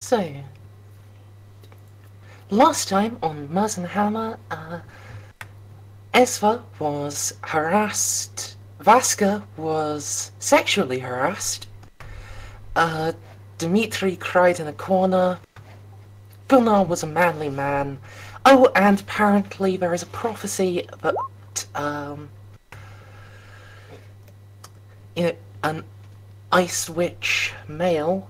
So, last time on Merzenhammer, Esva was harassed, Vaska was sexually harassed, Dimitry cried in a corner, Gunnar was a manly man. Oh, and apparently there is a prophecy that, an ice witch male,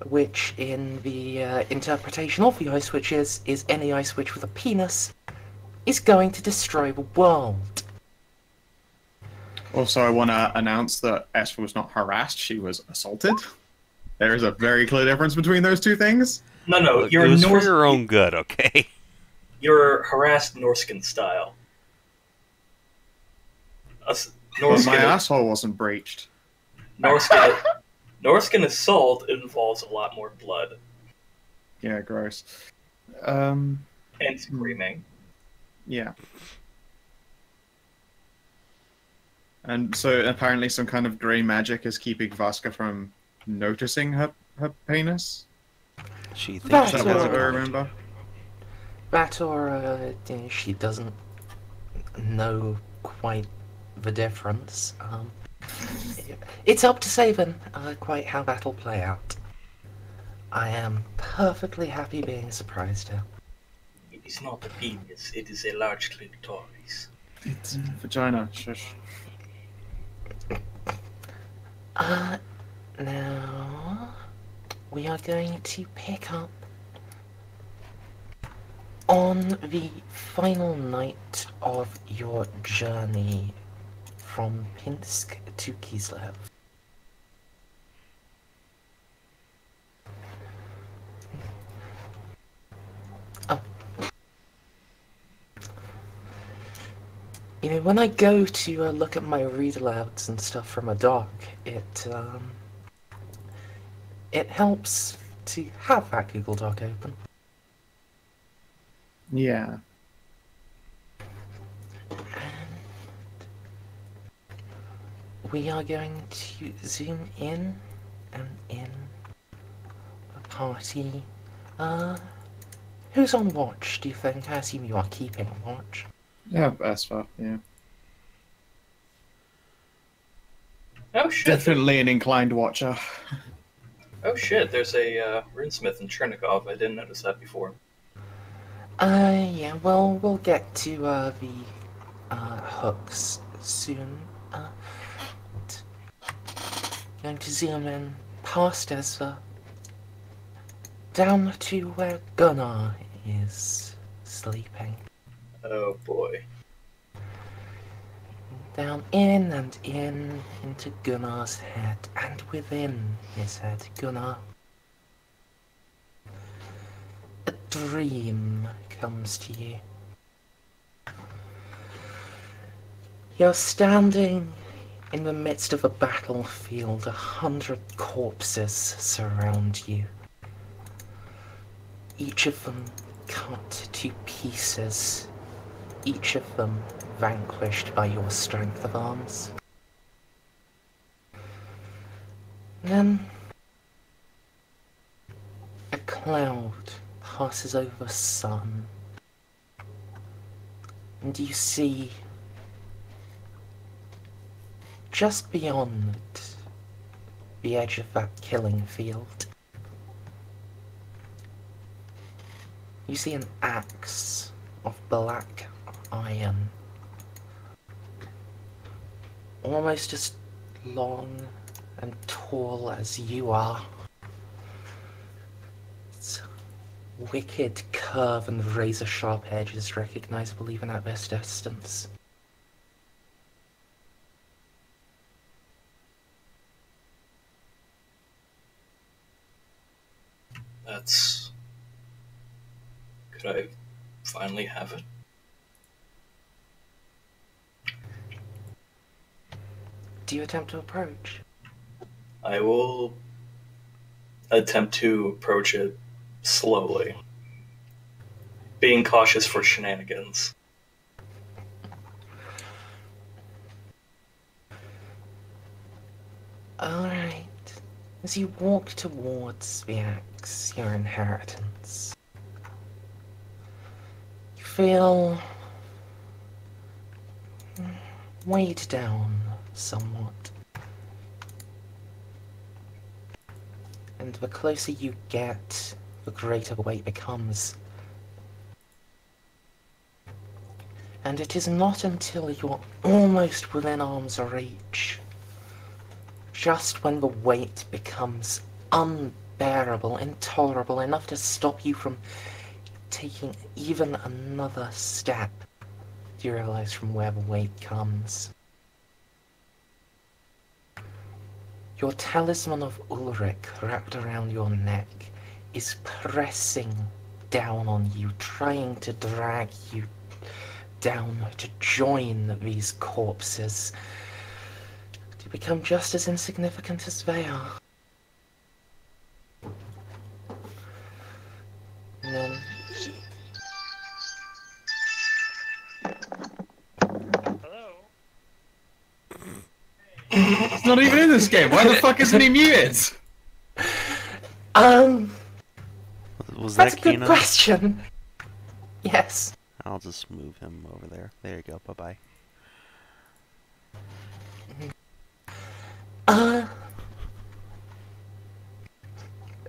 which in the interpretation of the ice witch is any ice witch with a penis, is going to destroy the world. Also, I want to announce that Esva was not harassed, she was assaulted. There is a very clear difference between those two things. No, Look, it was for your own good, okay? You're harassed Norskin style. Well, my asshole wasn't breached. Norskin assault involves a lot more blood. Yeah, gross. And screaming. Yeah. And so apparently some kind of grey magic is keeping Vaska from noticing her penis? She thinks Is that what I remember? That or she doesn't know quite the difference. It's up to Savin quite how that'll play out. I am perfectly happy being surprised here. It is not a penis, it is a large clitoris. It's a vagina, shush. Now we are going to pick up on the final night of your journey from Pinsk to Kislev. Oh. You know, when I go to look at my read alouds and stuff from a doc, it helps to have that Google Doc open. Yeah. We are going to zoom in and in the party. Who's on watch, do you think? I assume you are keeping watch. Yeah, Esva, yeah. Oh shit. Definitely an inclined watcher. Oh shit, there's a runesmith in Chernikov. I didn't notice that before. Yeah, well, we'll get to the hooks soon. Going to zoom in past Esva, down to where Gunnar is sleeping. Oh boy. Down in and in into Gunnar's head, and within his head, Gunnar. A dream comes to you. You're standing in the midst of a battlefield. 100 corpses surround you. Each of them cut to pieces. Each of them vanquished by your strength of arms. Then a cloud passes over the sun, and you see just beyond the edge of that killing field, you see an axe of black iron, almost as long and tall as you are. Its wicked curve and razor-sharp edge is recognizable even at this distance. That's... Could I finally have it? Do you attempt to approach? I will attempt to approach it slowly, being cautious for shenanigans. Alright. As you walk towards the axe, your inheritance, you feel weighed down somewhat. And the closer you get, the greater the weight becomes. And it is not until you're almost within arm's reach, just when the weight becomes unbearable, intolerable, enough to stop you from taking even another step, do you realize from where the weight comes. Your talisman of Ulrich wrapped around your neck is pressing down on you, trying to drag you down to join these corpses, to become just as insignificant as they are. And then He's not even in this game. Why the fuck isn't he muted? Was that's that a good Keenan? question. Yes. I'll just move him over there. There you go. Bye-bye.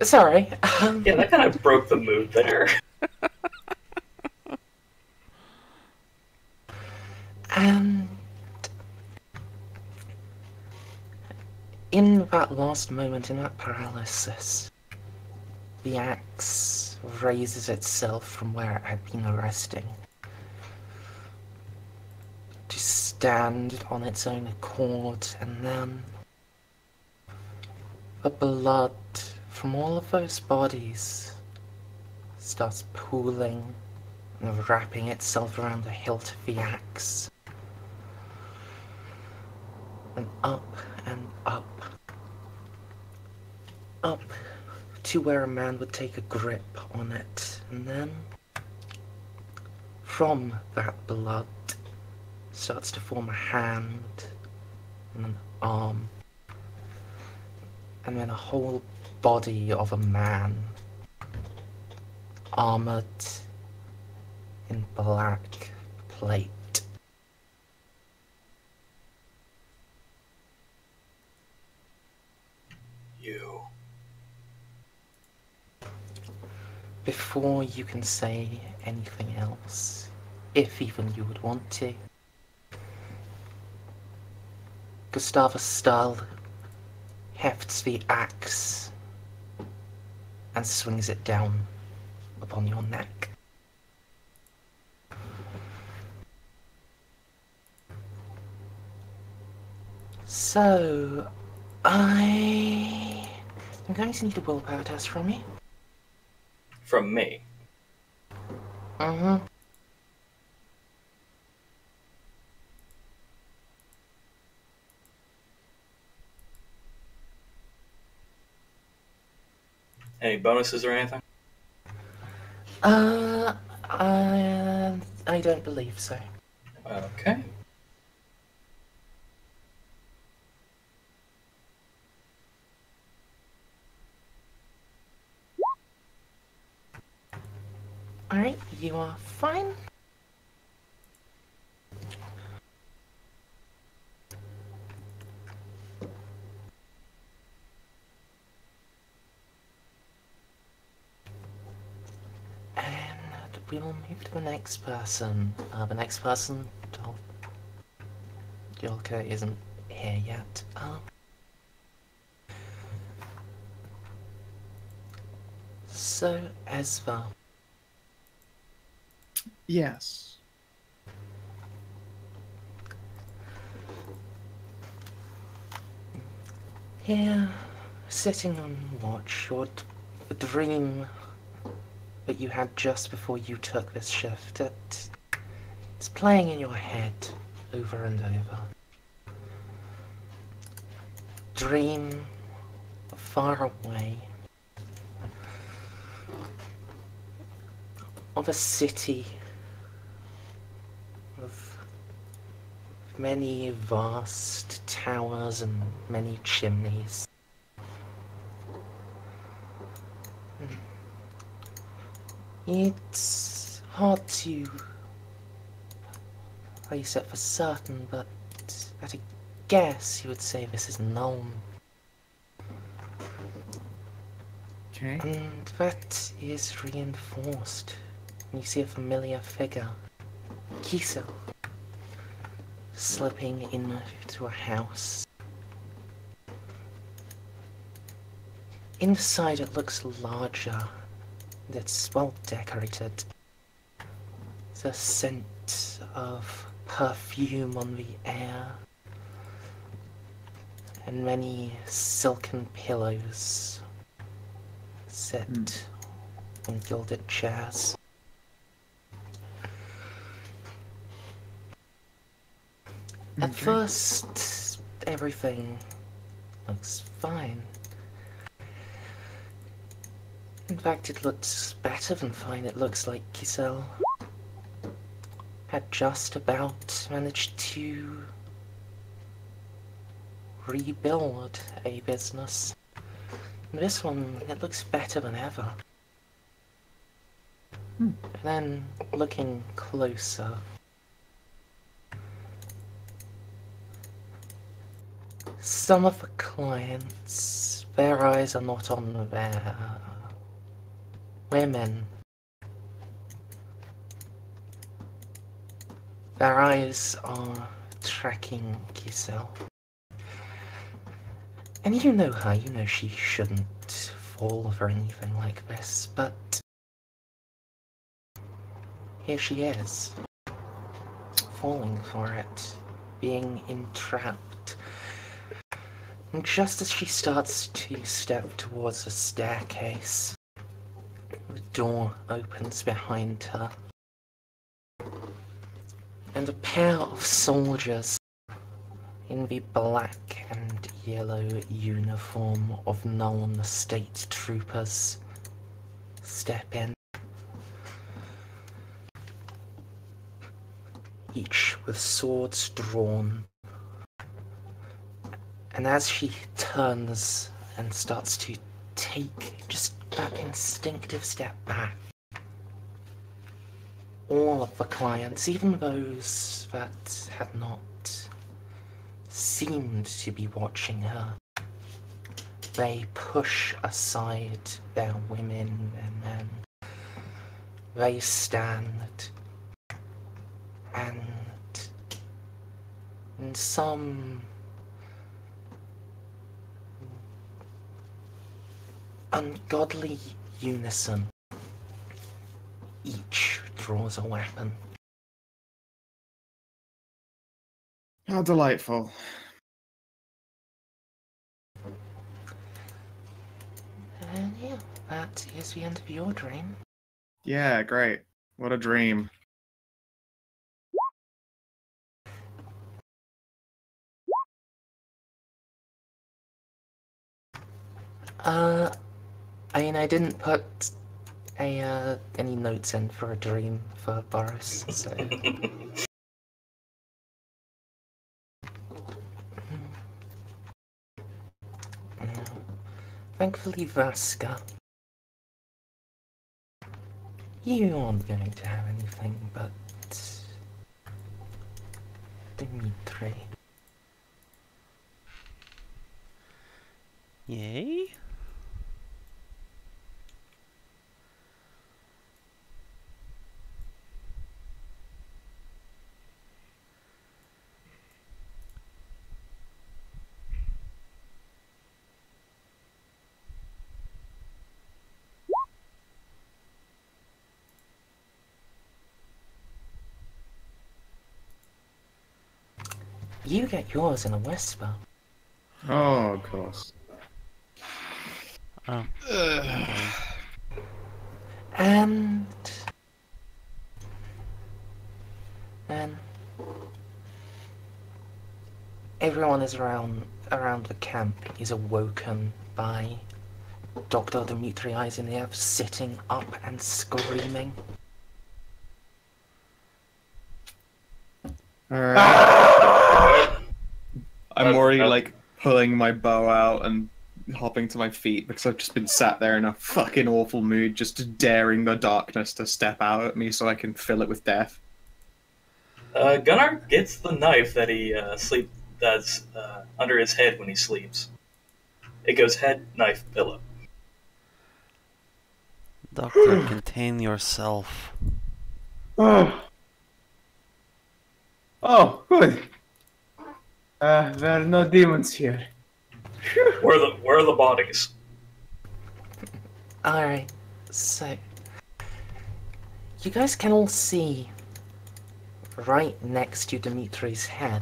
Sorry. Yeah, that kind of broke the mood there. And in that last moment, in that paralysis, the axe raises itself from where it had been resting to stand on its own accord, and then the blood from all of those bodies starts pooling and wrapping itself around the hilt of the axe. And up and up. Up to where a man would take a grip on it. And then, from that blood, starts to form a hand and an arm. And then a whole body of a man, armored in black plate. You. Before you can say anything else, if even you would want to, Gustavus Stahl hefts the axe and swings it down upon your neck. So, I'm going to need a willpower test from you. From me. Mm-hmm. Any bonuses or anything? I don't believe so. Okay. Alright, you are fine. And we will move to the next person. Jolka isn't here yet. So, Esva. Yes. Here, sitting on watch, your dream that you had just before you took this shift, it's playing in your head over and over. Dream far away of a city of many vast towers and many chimneys. It's hard to place it for certain, but at a guess you would say this is known. Okay. And that is reinforced. You see a familiar figure, Kisel, slipping into a house. Inside it looks larger. It's well decorated. There's a scent of perfume on the air. And many silken pillows sit on gilded chairs. At first, everything looks fine. In fact, it looks better than fine. It looks like Kisel had just about managed to rebuild a business. This one, it looks better than ever. And then, looking closer, some of the clients, their eyes are not on their women. Their eyes are tracking Kisel. And you know her, you know she shouldn't fall for anything like this, but here she is, falling for it, being entrapped. And just as she starts to step towards the staircase, the door opens behind her, and a pair of soldiers in the black and yellow uniform of known state troopers step in, each with swords drawn. And as she turns and starts to take just that instinctive step back, all of the clients, even those that had not seemed to be watching her, they push aside their women and men. They stand, and in some ungodly unison, each draws a weapon. How delightful. And yeah, that is the end of your dream. Yeah, great. What a dream. I mean, I didn't put any notes in for a dream for Boris, so... Thankfully, Vaska, you aren't going to have anything but Dimitry. Yay? You get yours in a whisper. Oh, of course. Oh. And then everyone is around the camp is awoken by Dr. Dimitry Aisenyev sitting up and screaming. Alright. I'm already like pulling my bow out and hopping to my feet because I've just been sat there in a fucking awful mood, just daring the darkness to step out at me so I can fill it with death. Gunnar gets the knife that he that's under his head when he sleeps. It goes head, knife, pillow. Doctor, contain yourself. Oh, good. There are no demons here. Where are the bodies? Alright, so you guys can all see right next to Dimitri's head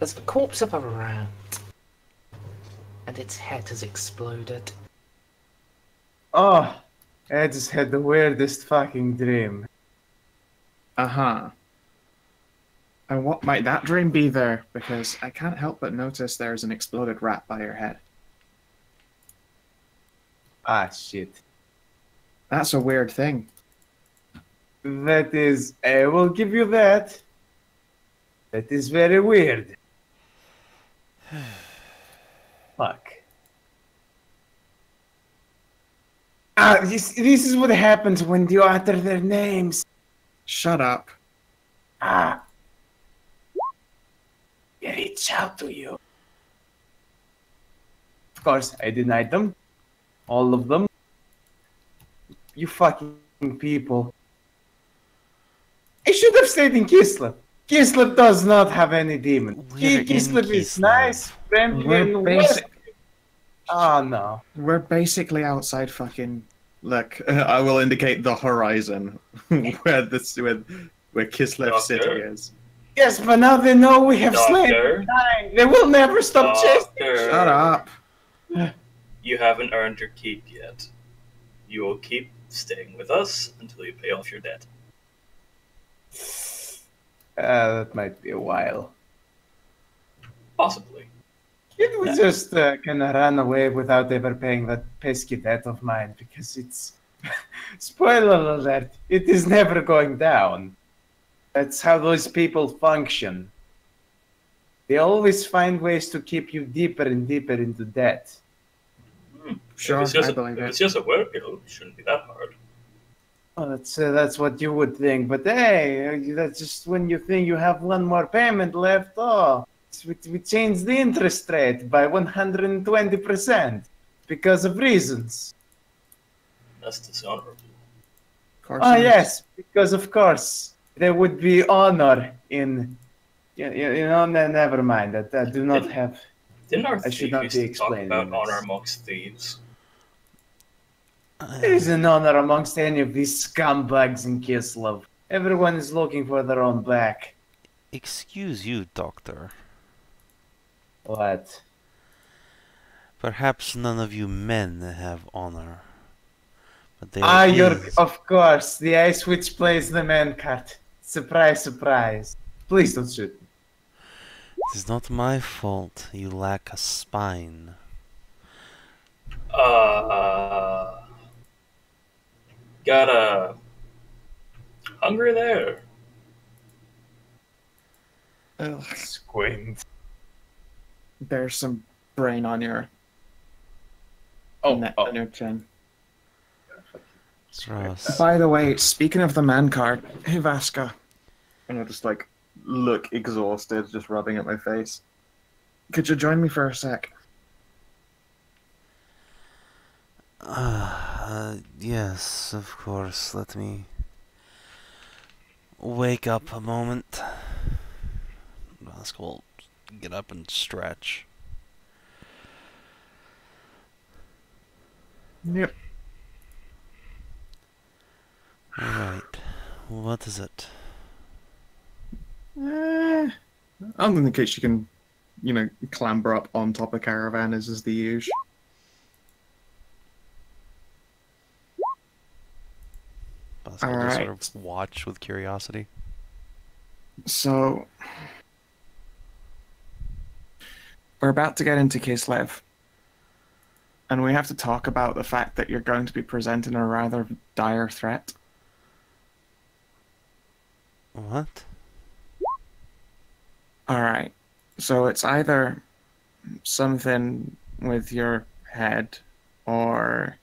there's the corpse of a rat, and its head has exploded. Oh, I just had the weirdest fucking dream. Uh-huh. And what might that dream be there? Because I can't help but notice there's an exploded rat by your head. Ah, shit. That's a weird thing. That is, I will give you that. That is very weird. Fuck. This is what happens when you utter their names. Shut up. Ah. They reach out to you. Of course, I denied them. All of them. You fucking people. I should have stayed in Kislev. Kislev does not have any demon. We're in Kislev is Kislev. nice, friendly, We're and basic. Oh no. We're basically outside fucking. Look, I will indicate the horizon where Kislev Doctor? City is. Yes, but now they know we have slain Doctor? them. They will never stop chasing. Doctor, Shut up. you haven't earned your keep yet. You will keep staying with us until you pay off your debt. That might be a while. Possibly. It would just kind of run away without ever paying that pesky debt of mine because it's. Spoiler alert, it is never going down. That's how those people function. They always find ways to keep you deeper and deeper into debt. Sure, if I believe it's it. just a work, it shouldn't be that hard. Oh, that's what you would think. But hey, that's just when you think you have one more payment left. Oh, we changed the interest rate by 120% because of reasons. That's dishonorable. Of course Oh it is. yes, because of course there would be honor in. Never mind. I do not have. Didn't our I should thief not used be to talk explaining about this. honor amongst thieves? There is an honor amongst any of these scumbags in Kislev. Everyone is looking for their own back. Excuse you, Doctor. What? Perhaps none of you men have honor. But there You're, is- of course, the Ice Witch plays the man card. Surprise, surprise. Please don't shoot me. It is not my fault you lack a spine. Got a hungry there. Ugh, Squint. there's some brain on your Oh, on your chin. Gross. By the way, speaking of the man card, hey Vaska. And I just like look exhausted, just rubbing at my face. Could you join me for a sec? Yes, of course. Let me wake up a moment. Vaska will get up and stretch. Yep. Alright. What is it? I'm in case you can, clamber up on top of caravan as is the usual. Vaska will just Alright. sort of watch with curiosity. So we're about to get into Kislev. And we have to talk about the fact that you're going to be presenting a rather dire threat. What? Alright. So it's either something with your head or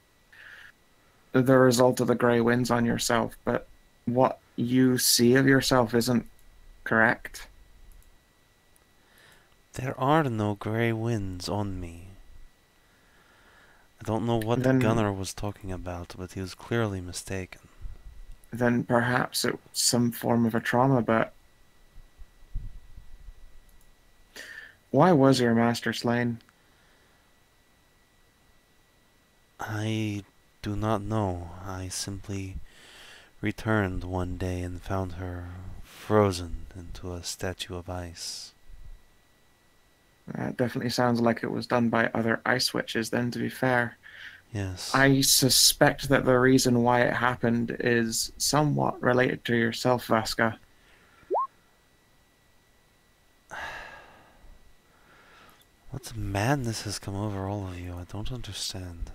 the result of the grey winds on yourself, but what you see of yourself isn't correct. There are no grey winds on me. I don't know what Then- Gunnar was talking about, but he was clearly mistaken. Then perhaps it was some form of a trauma, but why was your master slain? I do not know. I simply returned one day and found her frozen into a statue of ice. That definitely sounds like it was done by other ice witches, then, to be fair. Yes. I suspect that the reason why it happened is somewhat related to yourself, Vaska. What madness has come over all of you? I don't understand.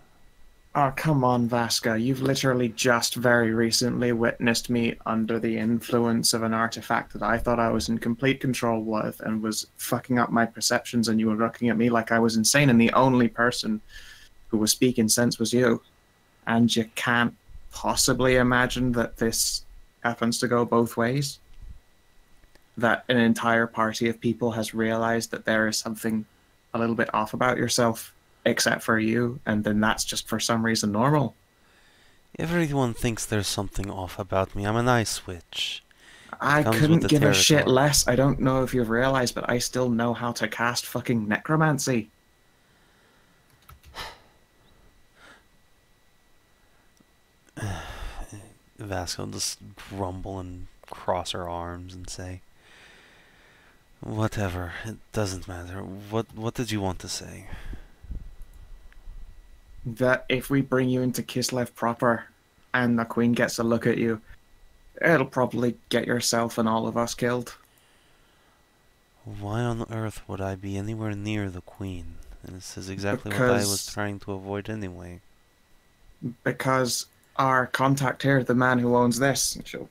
Oh, come on, Vaska. You've literally just very recently witnessed me under the influence of an artifact that I thought I was in complete control with and was fucking up my perceptions, and you were looking at me like I was insane, and the only person who was speaking sense was you. And you can't possibly imagine that this happens to go both ways? That an entire party of people has realized that there is something a little bit off about yourself, except for you, and then that's just for some reason normal. Everyone thinks there's something off about me. I'm an ice witch. I comes with couldn't the give a shit territory. less. I don't know if you've realized, but I still know how to cast fucking necromancy. Vaska will just grumble and cross her arms and say, "Whatever, it doesn't matter. What did you want to say?" That if we bring you into Kislev proper and the Queen gets a look at you, it'll probably get yourself and all of us killed. Why on earth would I be anywhere near the Queen? And this is exactly what I was trying to avoid anyway. Because our contact here, the man who owns this, and she'll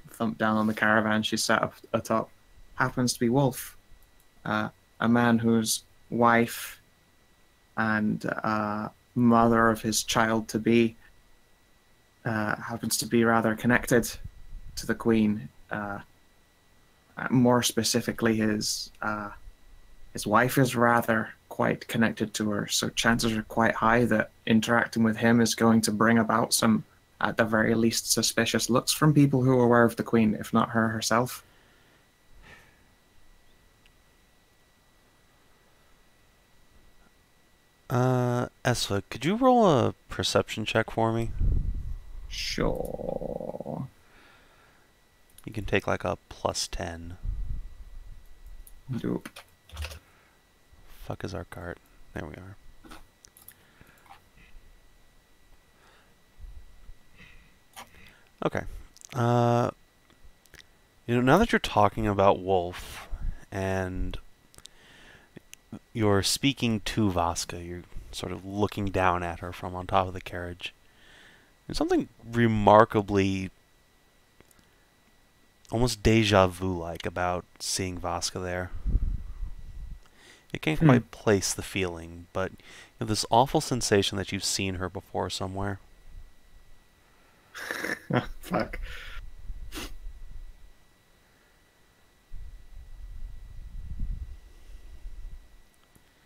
thump down on the caravan she sat up atop, happens to be Wolf. A man whose wife and mother of his child-to-be happens to be rather connected to the Queen. More specifically, his wife is rather quite connected to her, so chances are quite high that interacting with him is going to bring about some, at the very least, suspicious looks from people who are aware of the Queen, if not her herself. Esva, could you roll a perception check for me? Sure. You can take like a +10. Dope. Fuck is our cart? There we are. Okay. Now that you're talking about Wolf, and you're speaking to Vaska, you're sort of looking down at her from on top of the carriage. There's something remarkably, almost deja vu-like about seeing Vaska there. You can't quite place the feeling, but you have this awful sensation that you've seen her before somewhere. Fuck.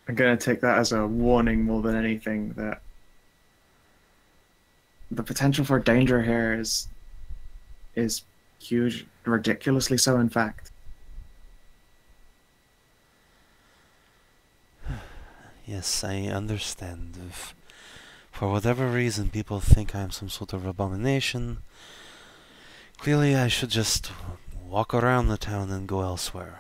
I'm gonna take that as a warning more than anything, that the potential for danger here is huge, ridiculously so, in fact. Yes, I understand. If for whatever reason people think I'm some sort of abomination, clearly I should just walk around the town and go elsewhere.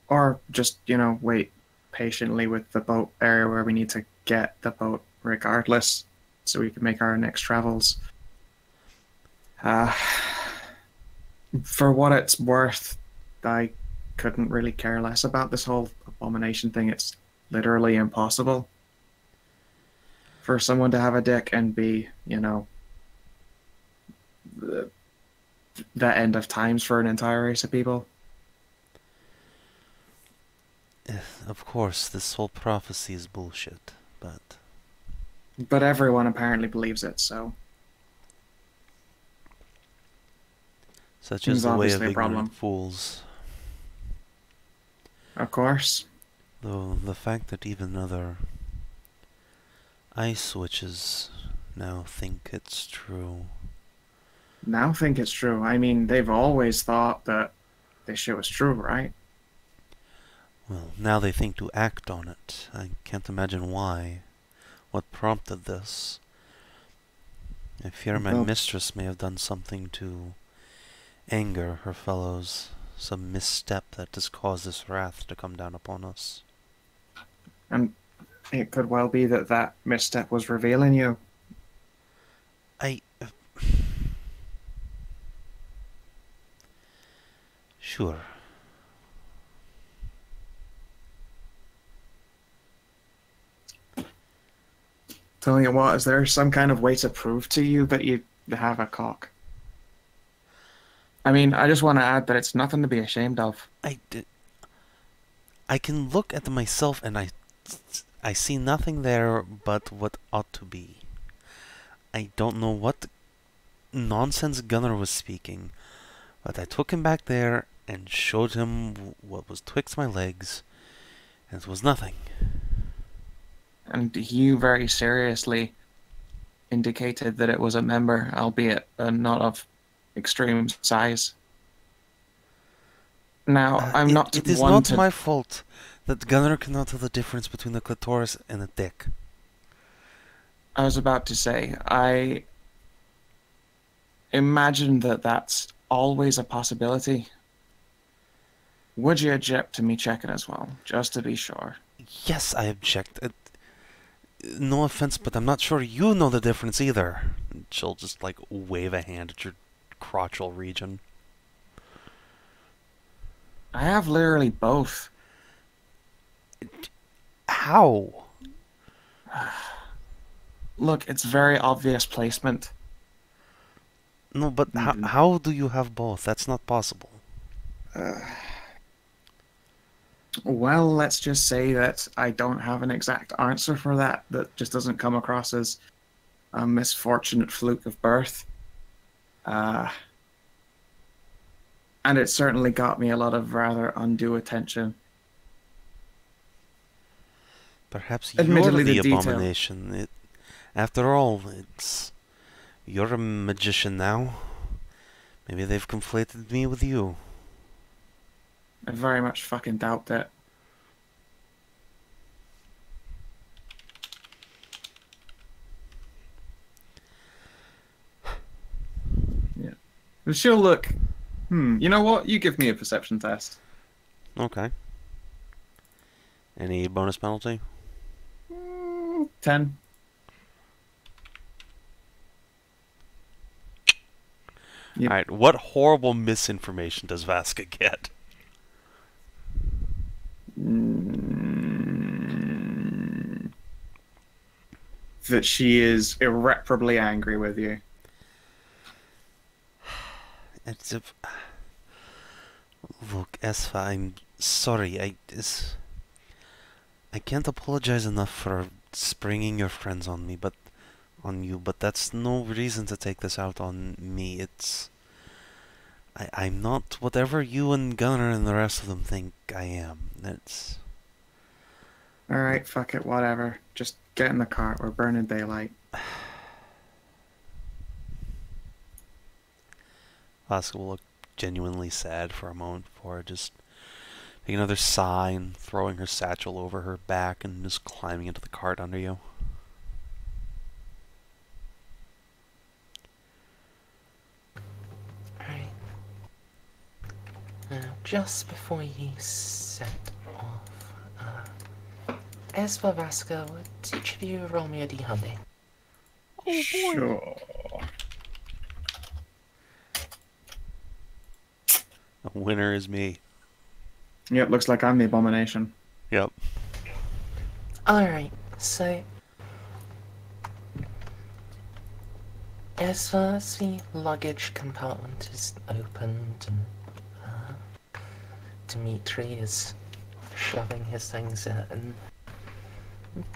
Or just, wait patiently with the boat area where we need to get the boat regardless, so we can make our next travels. For what it's worth, I couldn't really care less about this whole abomination thing. It's literally impossible for someone to have a dick and be, the end of times for an entire race of people. Of course, this whole prophecy is bullshit, but... But everyone apparently believes it, so... Such Seems is the way of obviously a problem. ignorant fools. Of course. Though the fact that even other ice witches now think it's true. Now think it's true. I mean, they've always thought that this shit was true, right? Well, now they think to act on it. I can't imagine why. What prompted this? I fear my Well- mistress may have done something to anger her fellows. Some misstep that has caused this wrath to come down upon us. And it could well be that that misstep was revealing you. Sure. Tell you what, is there some kind of way to prove to you that you have a cock? I mean, I just want to add that it's nothing to be ashamed of. I can look at myself and I see nothing there but what ought to be. I don't know what nonsense Gunnar was speaking, but I took him back there and showed him what was twixt my legs, and it was nothing. And you very seriously indicated that it was a member, albeit not of extreme size. Now, I'm not It is one not to... my fault that Gunnar cannot tell the difference between a clitoris and a dick. I was about to say, I imagine that that's always a possibility. Would you object to me checking as well, just to be sure? Yes, I object. No offense, but I'm not sure you know the difference either. She'll just, like, wave a hand at your crotchal region. I have literally both. How? Look, it's very obvious placement. No, but how do you have both? That's not possible. Well, let's just say that I don't have an exact answer for that. That just doesn't come across as a misfortunate fluke of birth. And it certainly got me a lot of rather undue attention. Perhaps Admittedly, you're the the detail- abomination. After all, you're a magician now. Maybe they've conflated me with you. I very much fucking doubt that. Yeah. But she'll look... You know what? You give me a perception test. Okay. Any bonus penalty? 10. Yep. Alright, what horrible misinformation does Vaska get? That she is irreparably angry with you. It's a... Look, Esva, I'm sorry. I can't apologize enough for springing your friends on me, but that's no reason to take this out on me. I'm not whatever you and Gunnar and the rest of them think I am. It's... Alright, fuck it, whatever. Just get in the car, we're burning daylight. Vaska will look genuinely sad for a moment before just taking another sigh and throwing her satchel over her back and just climbing into the cart under you. Right. Now, just before you set off, Esva, Vaska, would each of you roll me a d100? Sure. The winner is me. Yep, looks like I'm the abomination. Yep. Alright, so... As far as the luggage compartment is opened and Dimitry is shoving his things in and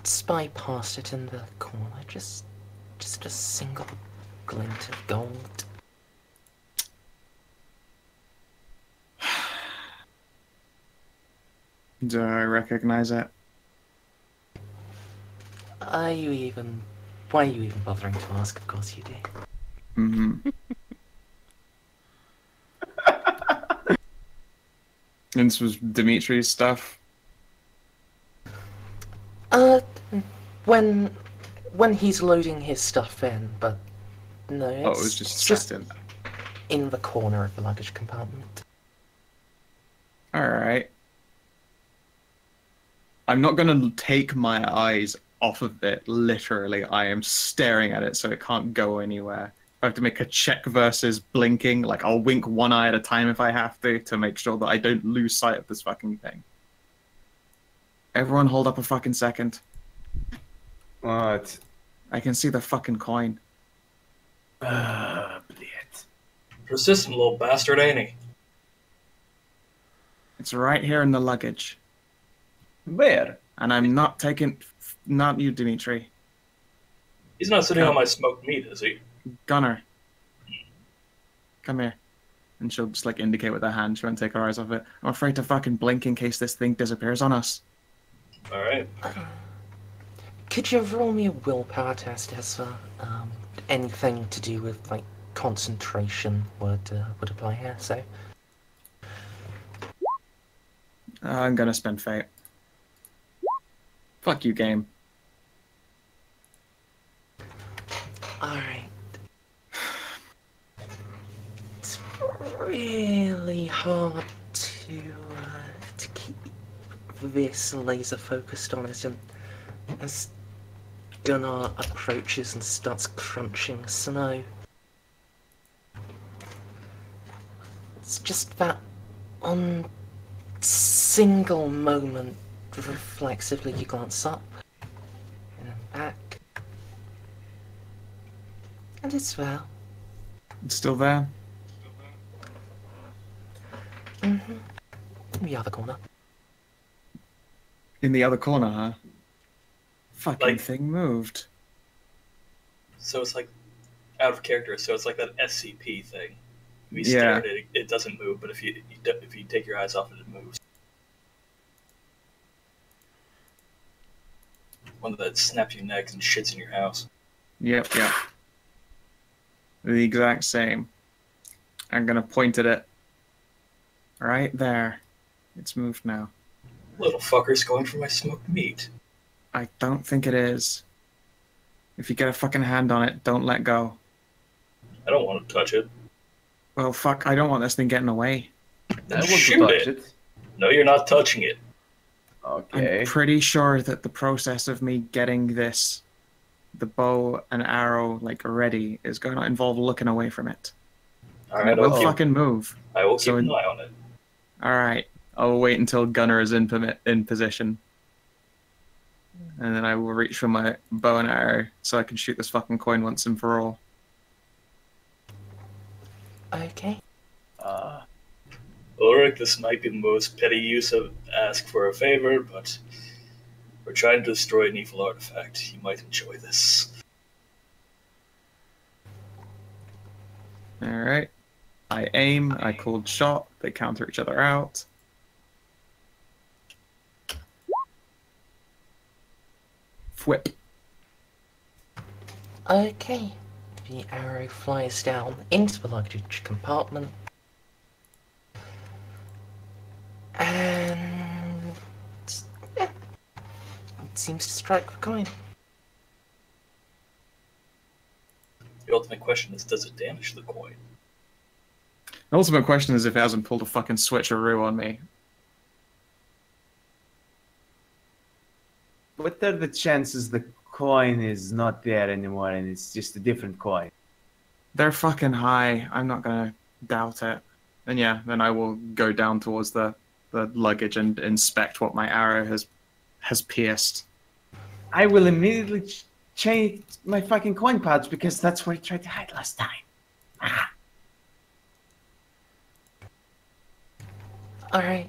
spy past it in the corner. Just a single glint of gold. Do I recognize it? Why are you even bothering to ask? Of course you do. Mm-hmm. And this was Dimitri's stuff? When he's loading his stuff in, but no, Oh, it was just in the corner of the luggage compartment. Alright. I'm not gonna take my eyes off of it, literally. I am staring at it so it can't go anywhere. I have to make a check versus blinking. Like, I'll wink one eye at a time if I have to make sure that I don't lose sight of this fucking thing. Everyone hold up a fucking second. What? I can see the fucking coin. Blit. Persistent little bastard, ain't he? It's right here in the luggage. Where? And I'm not taking... Not you, Dimitri. He's not sitting on my smoked meat, is he? Gunnar. Come here. And she'll just, like, indicate with her hand. She won't take her eyes off it. I'm afraid to fucking blink in case this thing disappears on us. Alright. Could you roll me a willpower test, Esva? Anything to do with, like, concentration would apply here, so... I'm gonna spend fate. Fuck you, game. Alright. It's really hard to keep this laser focused on it, and as Gunnar approaches and starts crunching snow, it's just that one single moment. Reflexively, you glance up and then back, and it's there. It's still there? Mm-hmm. In the other corner. In the other corner, huh? Fucking Like- thing moved. So it's like out of character, so it's like that SCP thing. If you Yeah. stare at it, it doesn't move, but if you take your eyes off it, it moves. One that snaps your necks and shits in your house. Yep. The exact same. I'm gonna point at it. Right there. It's moved now. Little fucker's going for my smoked meat. I don't think it is. If you get a fucking hand on it, don't let go. I don't want to touch it. Well, fuck, I don't want this thing getting away. Then I want shoot to touch it. it. No, you're not touching it. Okay. I'm pretty sure that the process of me getting this, the bow and arrow, like, ready, is going to involve looking away from it. Alright, It will I'll keep, fucking move. I will keep so an in- eye on it. Alright, I'll wait until Gunnar is in position. And then I will reach for my bow and arrow so I can shoot this fucking coin once and for all. Okay. Ulrich, this might be the most petty use of ask for a favor, but we're trying to destroy an evil artifact. You might enjoy this. Alright. I aim, I called shot, they counter each other out. Whip. Okay. The arrow flies down into the luggage compartment. And yeah, it seems to strike the coin. The ultimate question is, does it damage the coin? The ultimate question is if it hasn't pulled a fucking switcheroo on me. What are the chances the coin is not there anymore and it's just a different coin? They're fucking high. I'm not gonna doubt it. And yeah, then I will go down towards the luggage and inspect what my arrow has pierced. I will immediately change my fucking coin pouch because that's where I tried to hide last time. Ah. Alright.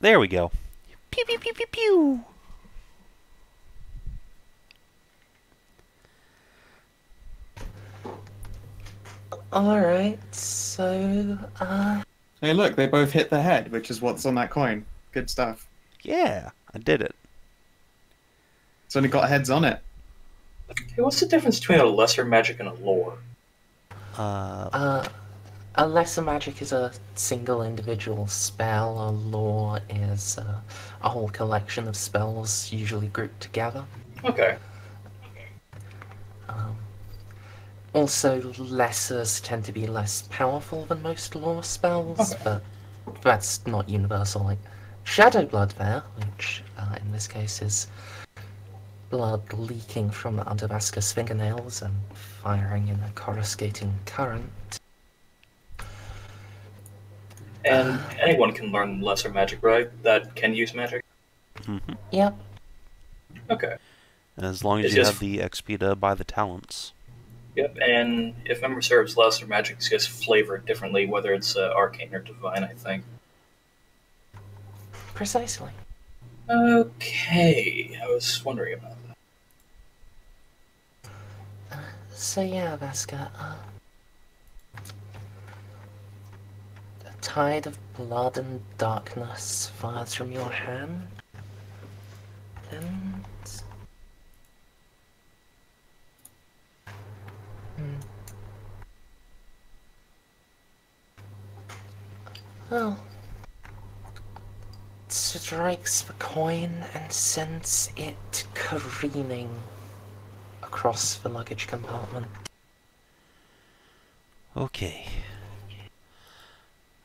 There we go. Pew pew pew pew pew. Alright, so, Hey, look, they both hit the head, which is what's on that coin. Good stuff. Yeah, I did it. It's only got heads on it. Hey, what's the difference between a lesser magic and a lore? a lesser magic is a single individual spell, a lore is a whole collection of spells, usually grouped together. Okay. Also, lessers tend to be less powerful than most lore spells, but that's not universal. Like Shadow Blood there, which in this case is blood leaking from under Vaska's fingernails and firing in a coruscating current. And anyone can learn lesser magic, right? That can use magic? Mm-hmm. Yep. Okay. As long as It's you just- have the XP to buy the talents. Yep, and if memory serves, lesser magic is just flavored differently, whether it's arcane or divine, I think. Precisely. Okay, I was wondering about that. So yeah, Vaska, a tide of blood and darkness fires from your hand, and... Well, strikes the coin and sends it careening across the luggage compartment. Okay.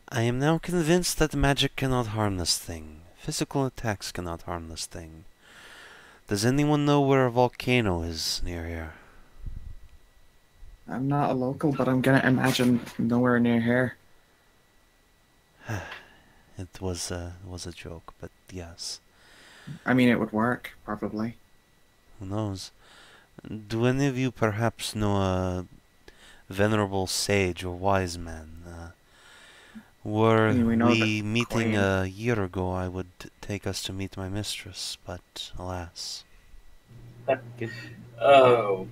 I am now convinced that magic cannot harm this thing. Physical attacks cannot harm this thing. Does anyone know where a volcano is near here? I'm not a local, but I'm gonna imagine nowhere near here. It was a joke, but yes. I mean, it would work, probably. Who knows? Do any of you perhaps know a venerable sage or wise man? Were We know we the meeting queen. a year ago, I would take us to meet my mistress, but alas. Oh,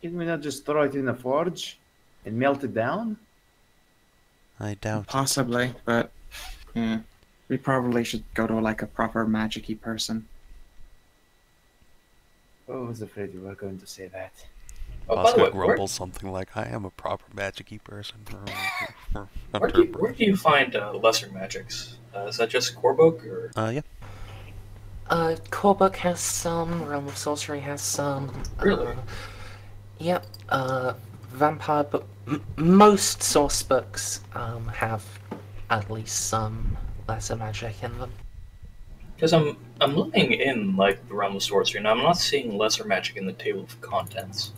Can we not just throw it in the forge and melt it down? I doubt it. Possibly, but yeah, we probably should go to like a proper magic-y person. Oh, I was afraid you were going to say that. oh by the way, Vaska grumbles something like, I am a proper magic-y person. where do you find lesser magics? Is that just core book, or? Yeah. Core Book has some, Realm of Sorcery has some. Really? Yep. Vampire book. Most source books have at least some lesser magic in them. Because I'm looking in like the Realm of Sorcery, and I'm not seeing lesser magic in the table of contents.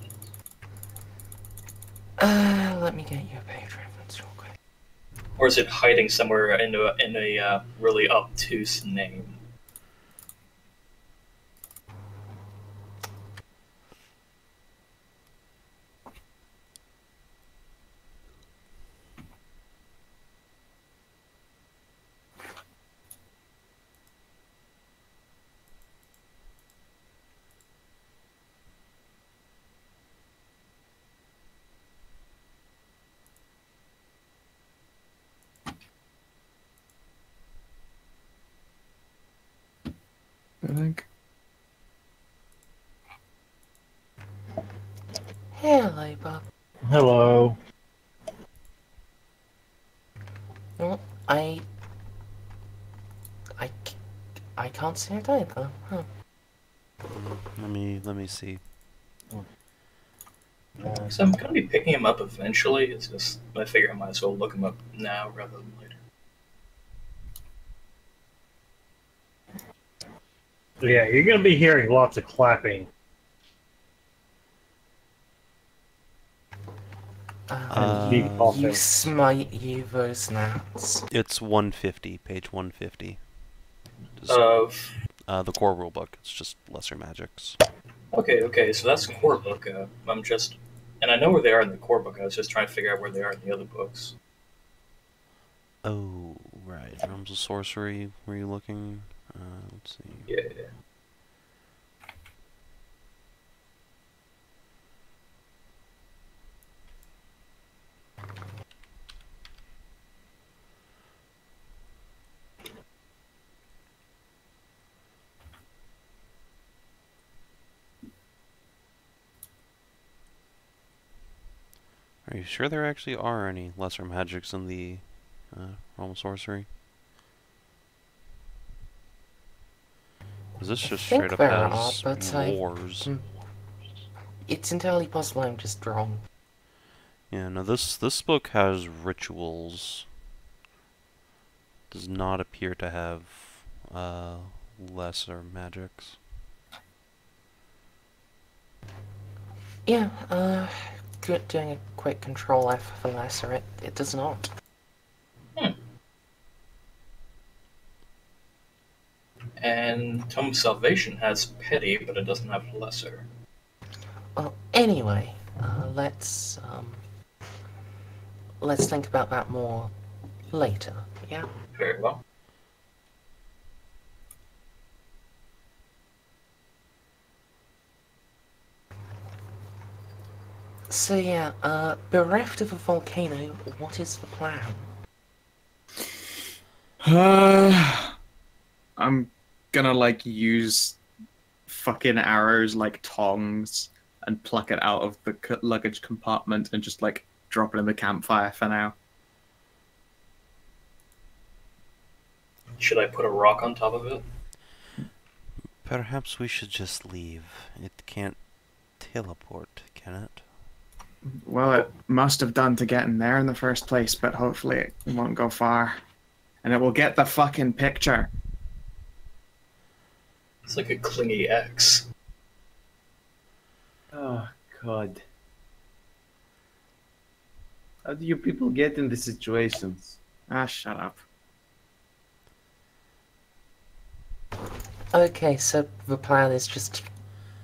Let me get you a page reference real quick. Or is it hiding somewhere in a really obtuse name? I think. Hello, Bob. Hello. Well, I can't see it either. Huh. Let me see. So I'm gonna be picking him up eventually. It's just I figure I might as well look him up now rather than later. Yeah, you're going to be hearing lots of clapping. Deep You coughing. smite you those gnats. It's 150, page 150. Just, Of the core rulebook. It's just lesser magics. okay, so that's the core book. I'm just, and I know where they are in the core book. I was just trying to figure out where they are in the other books. Oh, right. Realms of Sorcery, were you looking? Let's see. Yeah. Are you sure there actually are any lesser magics in the Realm of Sorcery? Is this just think straight up there are, has but wars? It's entirely possible I'm just wrong. Yeah, no, this book has rituals. Does not appear to have lesser magics. Yeah, doing a quick control F for lesser, it does not. And Tome of Salvation has petty, but it doesn't have lesser. Well, anyway, let's think about that more later, yeah? Very well. So yeah, bereft of a volcano, what is the plan? I'm gonna like use fucking arrows like tongs and pluck it out of the luggage compartment and just like drop it in the campfire for now. Should I put a rock on top of it? Perhaps we should just leave. It can't teleport, can it? Well, it must have done to get in there in the first place, but hopefully it won't go far. And it will get the fucking picture. It's like a clingy X. Oh, God. How do you people get in these situations? Ah, shut up. Okay, so the plan is just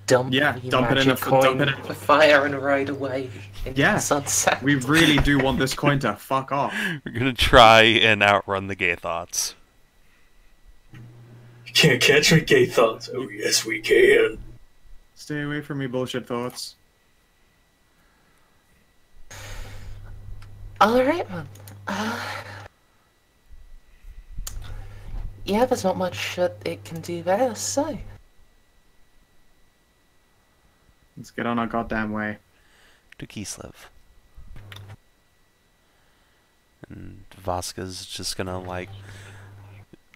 dump Yeah, the dump it in magic the- coin dump it in- the fire and ride away into Yeah, the sunset. We really do want this coin to fuck off. We're gonna try and outrun the gay thoughts. You can't catch me, gay thoughts. Oh, yes, we can. Stay away from me, bullshit thoughts. Alright then. Yeah, there's not much it can do there, so... Let's get on our goddamn way. To Kislev. And Vaska's just gonna, like,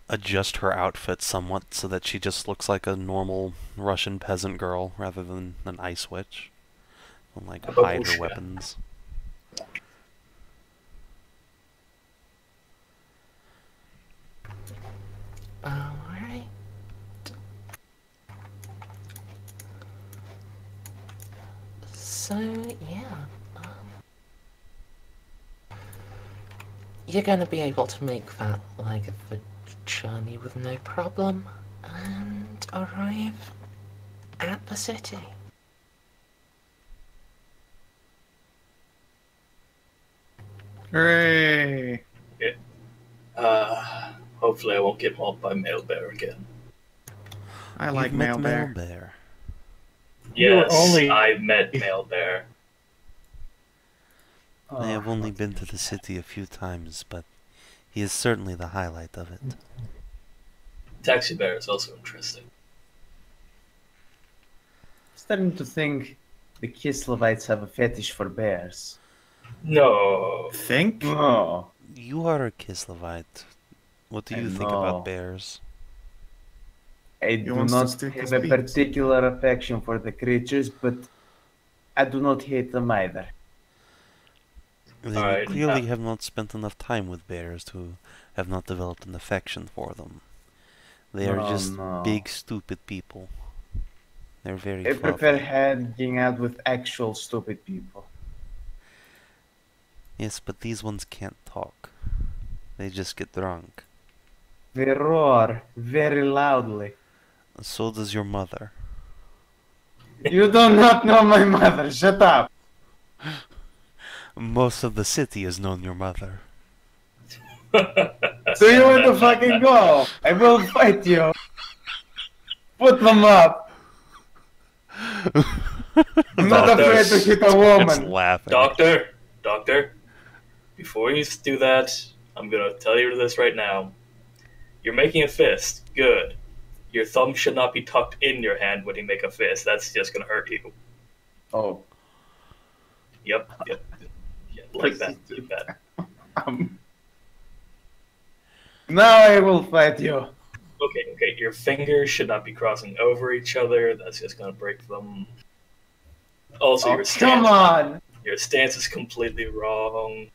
adjust her outfit somewhat so that she just looks like a normal Russian peasant girl rather than an ice witch. And, like, hide her Babushka. weapons. Alright. So, yeah. You're gonna be able to make that leg of the journey with no problem and arrive at the city. Hooray! Hopefully I won't get mauled by Male Bear again. I like You've met male bear. Bear. You were Yes, only- I met Male Bear. I have only been to the city a few times, but he is certainly the highlight of it. Taxi Bear is also interesting. Starting to think the Kislevites have a fetish for bears. No. Think? Oh, You are a Kislevite. What do I you think know. about bears? I He do wants to not stick his have a beaks. particular affection for the creatures, but I do not hate them either. Then Alright, you clearly have not spent enough time with bears to have not developed an affection for them. They are Oh, just no. big, stupid people. They're very I fluffy. prefer hanging out with actual stupid people. Yes, but these ones can't talk. They just get drunk. They roar very loudly. So does your mother. You do not know my mother. Shut up. Most of the city has known your mother. So you want to fucking go? I will fight you. Put them up. I'm not afraid to hit a It's woman. laughing. Doctor, before you do that, I'm gonna tell you this right now. You're making a fist. Good. Your thumb should not be tucked in your hand when you make a fist. That's just gonna hurt you. Oh. Yep. Yeah, like that. Now I will fight you. Okay. Your fingers should not be crossing over each other. That's just gonna break them. Also, Oh, come on. Your stance is completely wrong.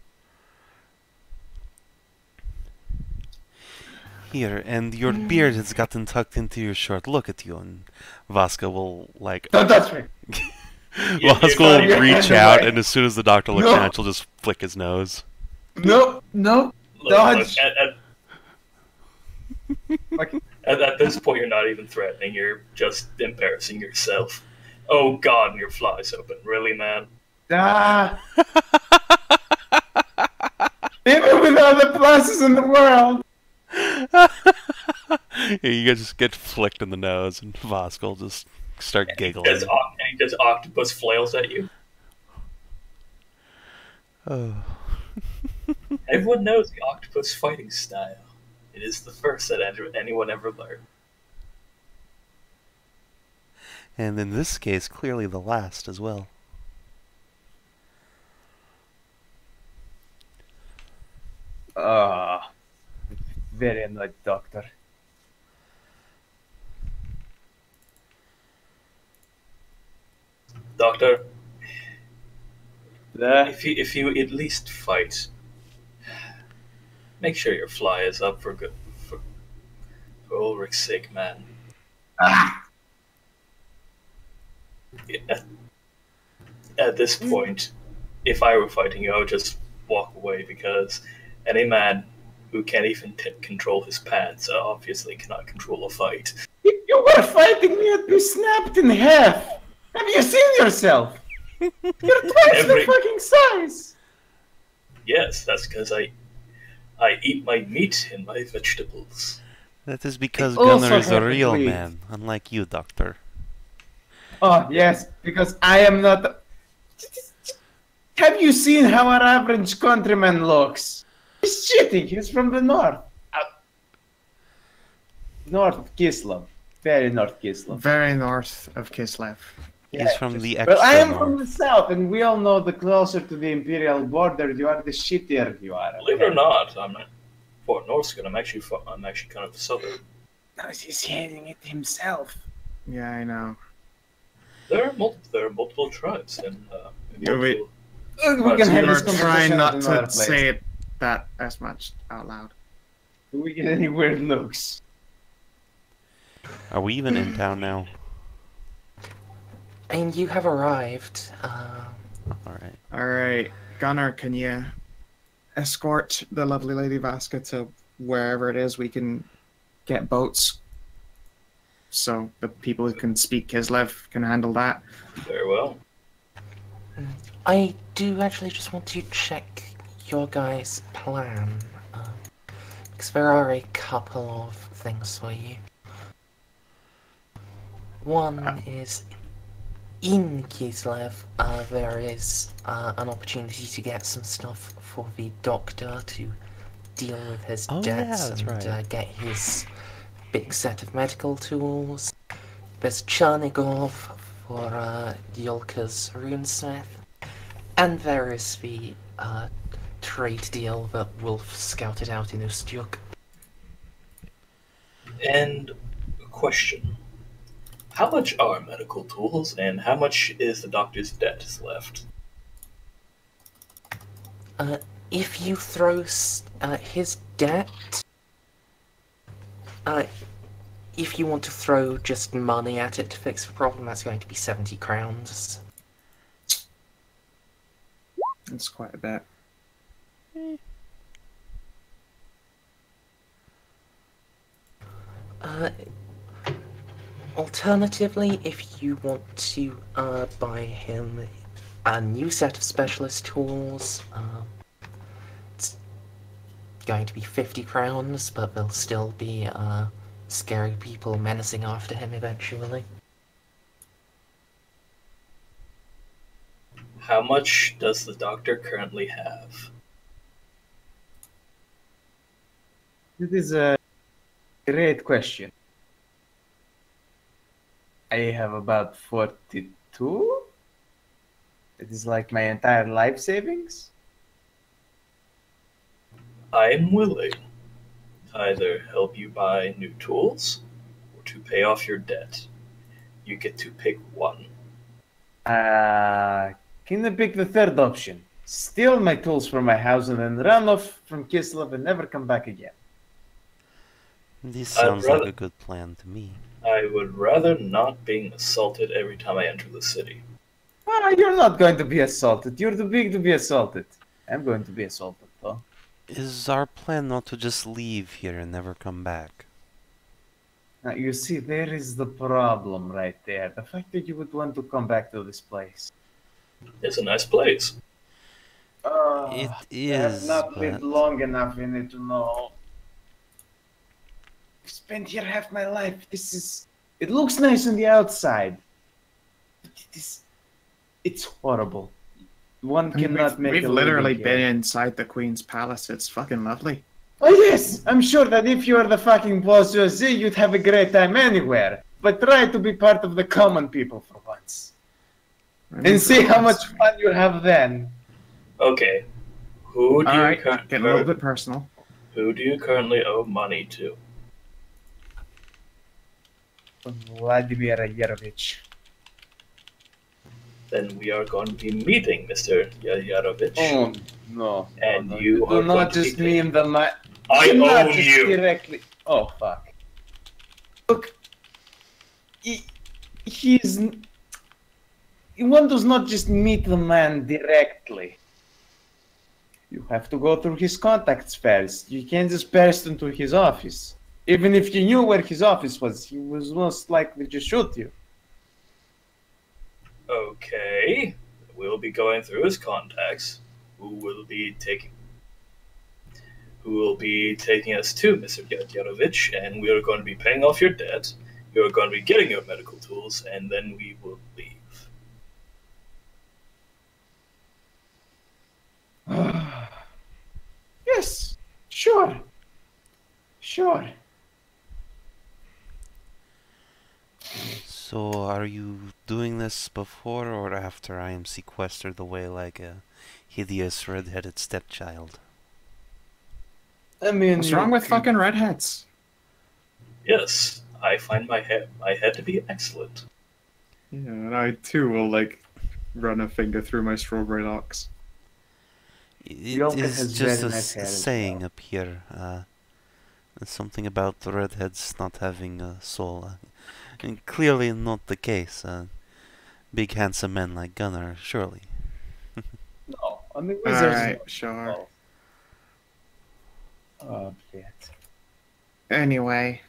Here, and your beard has gotten tucked into your shirt. Look at you. And Vaska will, like... Don't touch me. Vaska will reach out, and as soon as the doctor looks down, she'll just flick his nose. No. Dodge. At this point, you're not even threatening. You're just embarrassing yourself. Oh God, and your fly's open. Really, man? Ah. Even with all the pluses in the world. Yeah, you guys just get flicked in the nose, and Vaska will just start giggling. And he just octopus flails at you. Oh. Everyone knows the octopus fighting style. It is the first that anyone ever learned. And in this case, clearly the last as well. Very annoyed, doctor. Doctor, if you at least fight, make sure your fly is up for Ulrich's sake, man. At this point, if I were fighting you, I would just walk away, because any man who can't even control his pants obviously cannot control a fight. If you were fighting me, I'd be snapped in half. Have you seen yourself? You're twice the fucking size. Yes, that's because I eat my meat and my vegetables. That is because I also Gunnar is a have to real breathe. man, unlike you, Doctor. Oh, yes, because I am not... Have you seen how our average countryman looks? He's cheating. He's from the north. North of Kislev. Very north Kislev. Very north of Kislev. He's from the extra Well, I am north. from the south, and we all know the closer to the imperial border you are, the shittier you are. Believe it or not, I'm not Fort Norskin. I'm actually kind of southern. No, he's heading it himself. Yeah, I know. There are multiple tribes and Yeah, we- multiple- We can have You are this conversation trying at not another to place. say it that as much out loud. Do we get any weird looks? Are we even in town now? And you have arrived. Alright. Alright, Gunnar, can you escort the lovely Lady Vaska to wherever it is we can get boats? So the people who can speak Kislev can handle that. Very well. I do actually just want to check your guys' plan. Because there are a couple of things for you. One is in Kislev, there is an opportunity to get some stuff for the doctor to deal with his Oh, yeah, debts that's and right. get his big set of medical tools. There's Chernigov for Jolka's runesmith. And there is the trade deal that Wolf scouted out in Ustjuk. And a question. How much are medical tools, and how much is the doctor's debt left? If you throw his debt, if you want to throw just money at it to fix the problem, that's going to be 70 crowns. That's quite a bit. Alternatively, if you want to buy him a new set of specialist tools, it's going to be 50 crowns, but there'll still be scary people menacing after him eventually. How much does the doctor currently have? It is a great question. I have about 42. It is like my entire life savings. I'm willing to either help you buy new tools or to pay off your debt. You get to pick one. Can I pick the third option? Steal my tools from my house and then run off from Kislev and never come back again. This sounds like a good plan to me. I would rather not being assaulted every time I enter the city. You're not going to be assaulted. You're too big to be assaulted. I'm going to be assaulted, though. Is our plan not to just leave here and never come back? Now, you see, there is the problem right there. The fact that you would want to come back to this place. It's a nice place. It I have is, not but... lived long enough in it to know. I've spent here half my life. It looks nice on the outside. But it's horrible. One cannot make We've a literally living been here. inside the Queen's palace. It's fucking lovely. Oh yes, I'm sure that if you are the fucking boss, you'd have a great time anywhere. But try to be part of the common people for once. And see how much fun you'll have then. Okay. Who do Alright, you getting a little bit personal. Who do you currently owe money to? Vladimir Yarovich. Then we are going to be meeting Mr. Yarovich. Oh no! And no, you do are not going to just be mean the man. I not owe just you. directly. Oh fuck! Look, he's. One does not just meet the man directly. You have to go through his contacts first. You can't just burst into his office. Even if you knew where his office was, he was most likely to shoot you. Okay. We'll be going through his contacts. Who will be taking us to Mr. Yarovich, and we are going to be paying off your debt. You are going to be getting your medical tools, and then we will leave. Yes, sure. Sure. So, are you doing this before or after I am sequestered away like a hideous red-headed stepchild? I mean, What's wrong with fucking redheads? Yes, I find my head to be excellent. Yeah, and I too will like run a finger through my strawberry locks. It Jolka is has just very a nice hair as saying well. up here. Something about the redheads not having a soul. And clearly not the case. Big handsome men like Gunnar, surely. No, I mean, wizards. Alright, sure. Oh, shit. Anyway.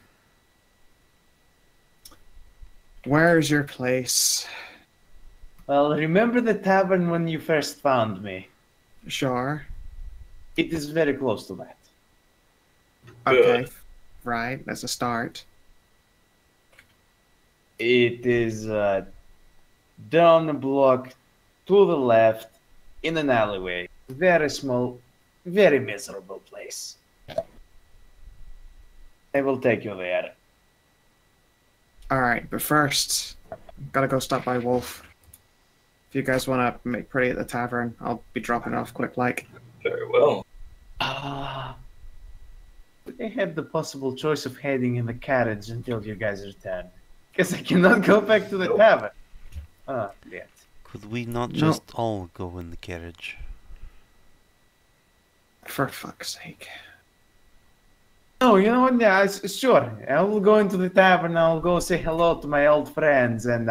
Where's your place? Well, remember the tavern when you first found me? Sure. It is very close to that. Okay. Good. Right, that's a start. It is down the block, to the left, in an alleyway. Very small, very miserable place. I will take you there. Alright, but first, gotta go stop by Wolf. If you guys want to make pretty at the tavern, I'll be dropping off quick like. Very well. I have the possible choice of heading in the carriage until you guys return. Because I cannot go back to the tavern. Yet. Could we not No. just all go in the carriage? For fuck's sake. No, you know what? Yeah, sure. I will go into the tavern. I'll go say hello to my old friends, and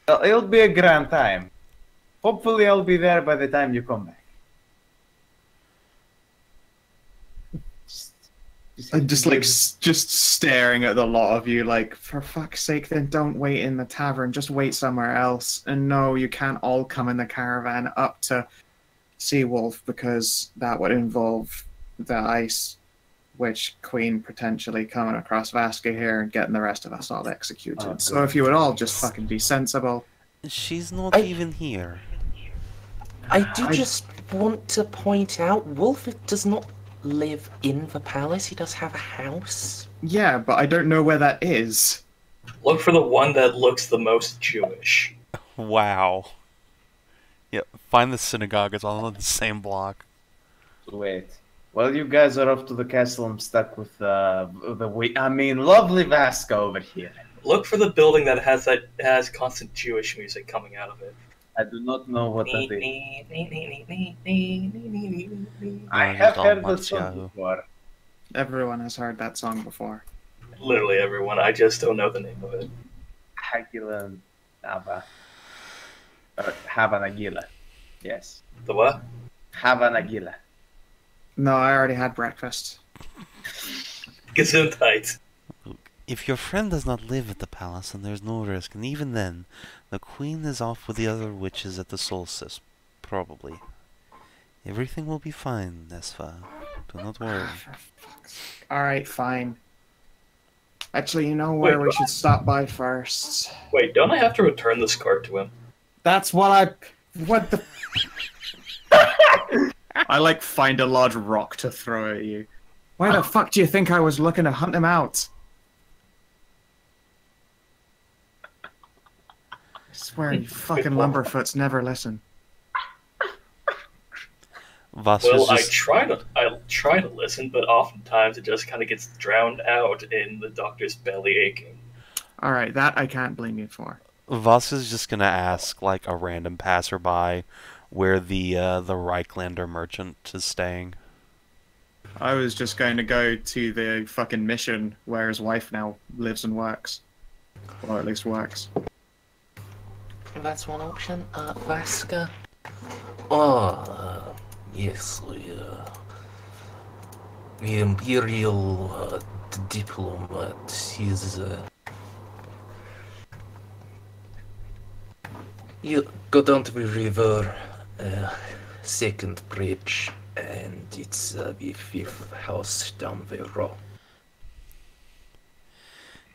it'll be a grand time. Hopefully, I'll be there by the time you come back. Just staring at the lot of you like, for fuck's sake, then don't wait in the tavern, just wait somewhere else. And no, you can't all come in the caravan up to Seawolf because that would involve the Ice Witch Queen potentially coming across Vaska here and getting the rest of us all executed. Oh, So if you would all just fucking be sensible. She's not even here. I do just want to point out, Wolf does not live in the palace. He does have a house. Yeah, but I don't know where that is. Look for the one that looks the most Jewish. Wow. Yeah, find the synagogue. It's all on the same block. Wait. While you guys are off to the castle, I'm stuck with lovely Vaska over here. Look for the building that has constant Jewish music coming out of it. I do not know what that is. I I have heard the song before. Everyone has heard that song before. Literally everyone. I just don't know the name of it. Hagila Nava. Havanagila. Yes. The what? Havanagila. No, I already had breakfast. Gesundheit. If your friend does not live at the palace, then there's no risk, and even then, the queen is off with the other witches at the solstice, probably. Everything will be fine, Esva. Do not worry. Alright, fine. Actually, you know where we should stop by first? Wait, don't I have to return this card to him? That's what What the... I, like, find a large rock to throw at you. Why the fuck do you think I was looking to hunt him out? I swear you fucking lumberfoots never listen. Well, I try to listen, but oftentimes it just kind of gets drowned out in the doctor's belly aching. Alright, that I can't blame you for. Vaska's just gonna ask, like, a random passerby where the Reichlander merchant is staying. I was just going to go to the fucking mission where his wife now lives and works. Or at least works. That's one option. Vaska. Yes, the Imperial diplomat. He's you go down to the river, second bridge, and it's the fifth house down the row.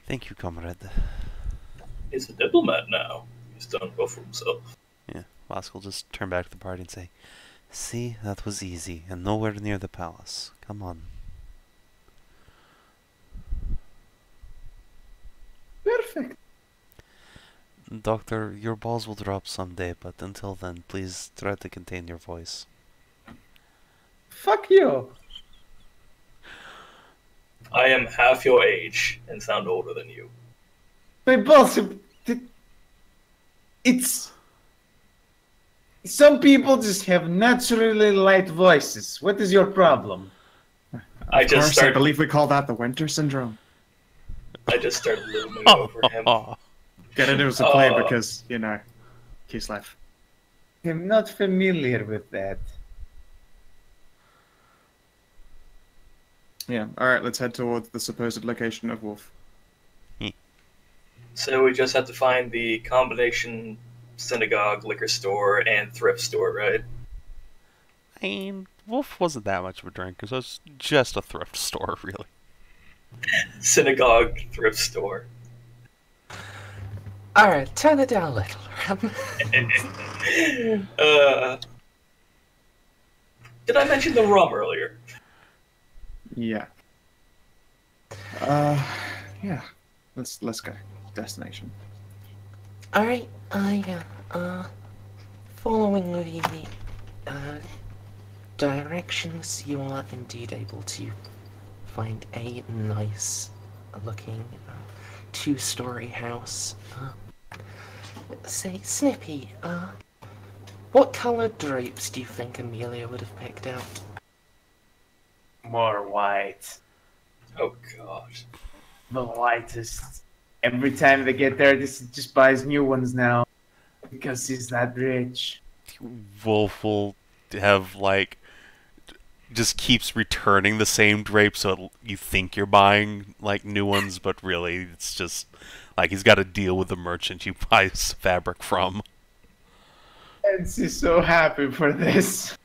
Thank you, comrade. He's a diplomat now. He's done well for himself. Yeah, Vaska will just turn back to the party and say, "See, that was easy, and nowhere near the palace. Come on." Perfect. Doctor, your balls will drop someday, but until then, please try to contain your voice. Fuck you. I am half your age and sound older than you. My balls are... It's... Some people just have naturally light voices. What is your problem? I believe we call that the winter syndrome. I just started looming over him. Get it as a play because, you know, Kislev. I'm not familiar with that. Yeah, alright, let's head towards the supposed location of Wolf. So we just have to find the combination synagogue, liquor store, and thrift store, right? I mean, Wolf wasn't that much of a drinker, so it's just a thrift store, really. Synagogue, thrift store. Alright, turn it down a little. Did I mention the rum earlier? Yeah. Yeah. Let's go. Destination. Alright, following the directions, you are indeed able to find a nice looking two-story house. Say, Snippy, what colored drapes do you think Amelia would have picked out? More white. Oh god. The whitest. Every time they get there, this just buys new ones now. Because he's that rich. Wolf will have, like, just keeps returning the same drape so you think you're buying, like, new ones, but really it's just, like, he's got to deal with the merchant you buy fabric from. And she's so happy for this.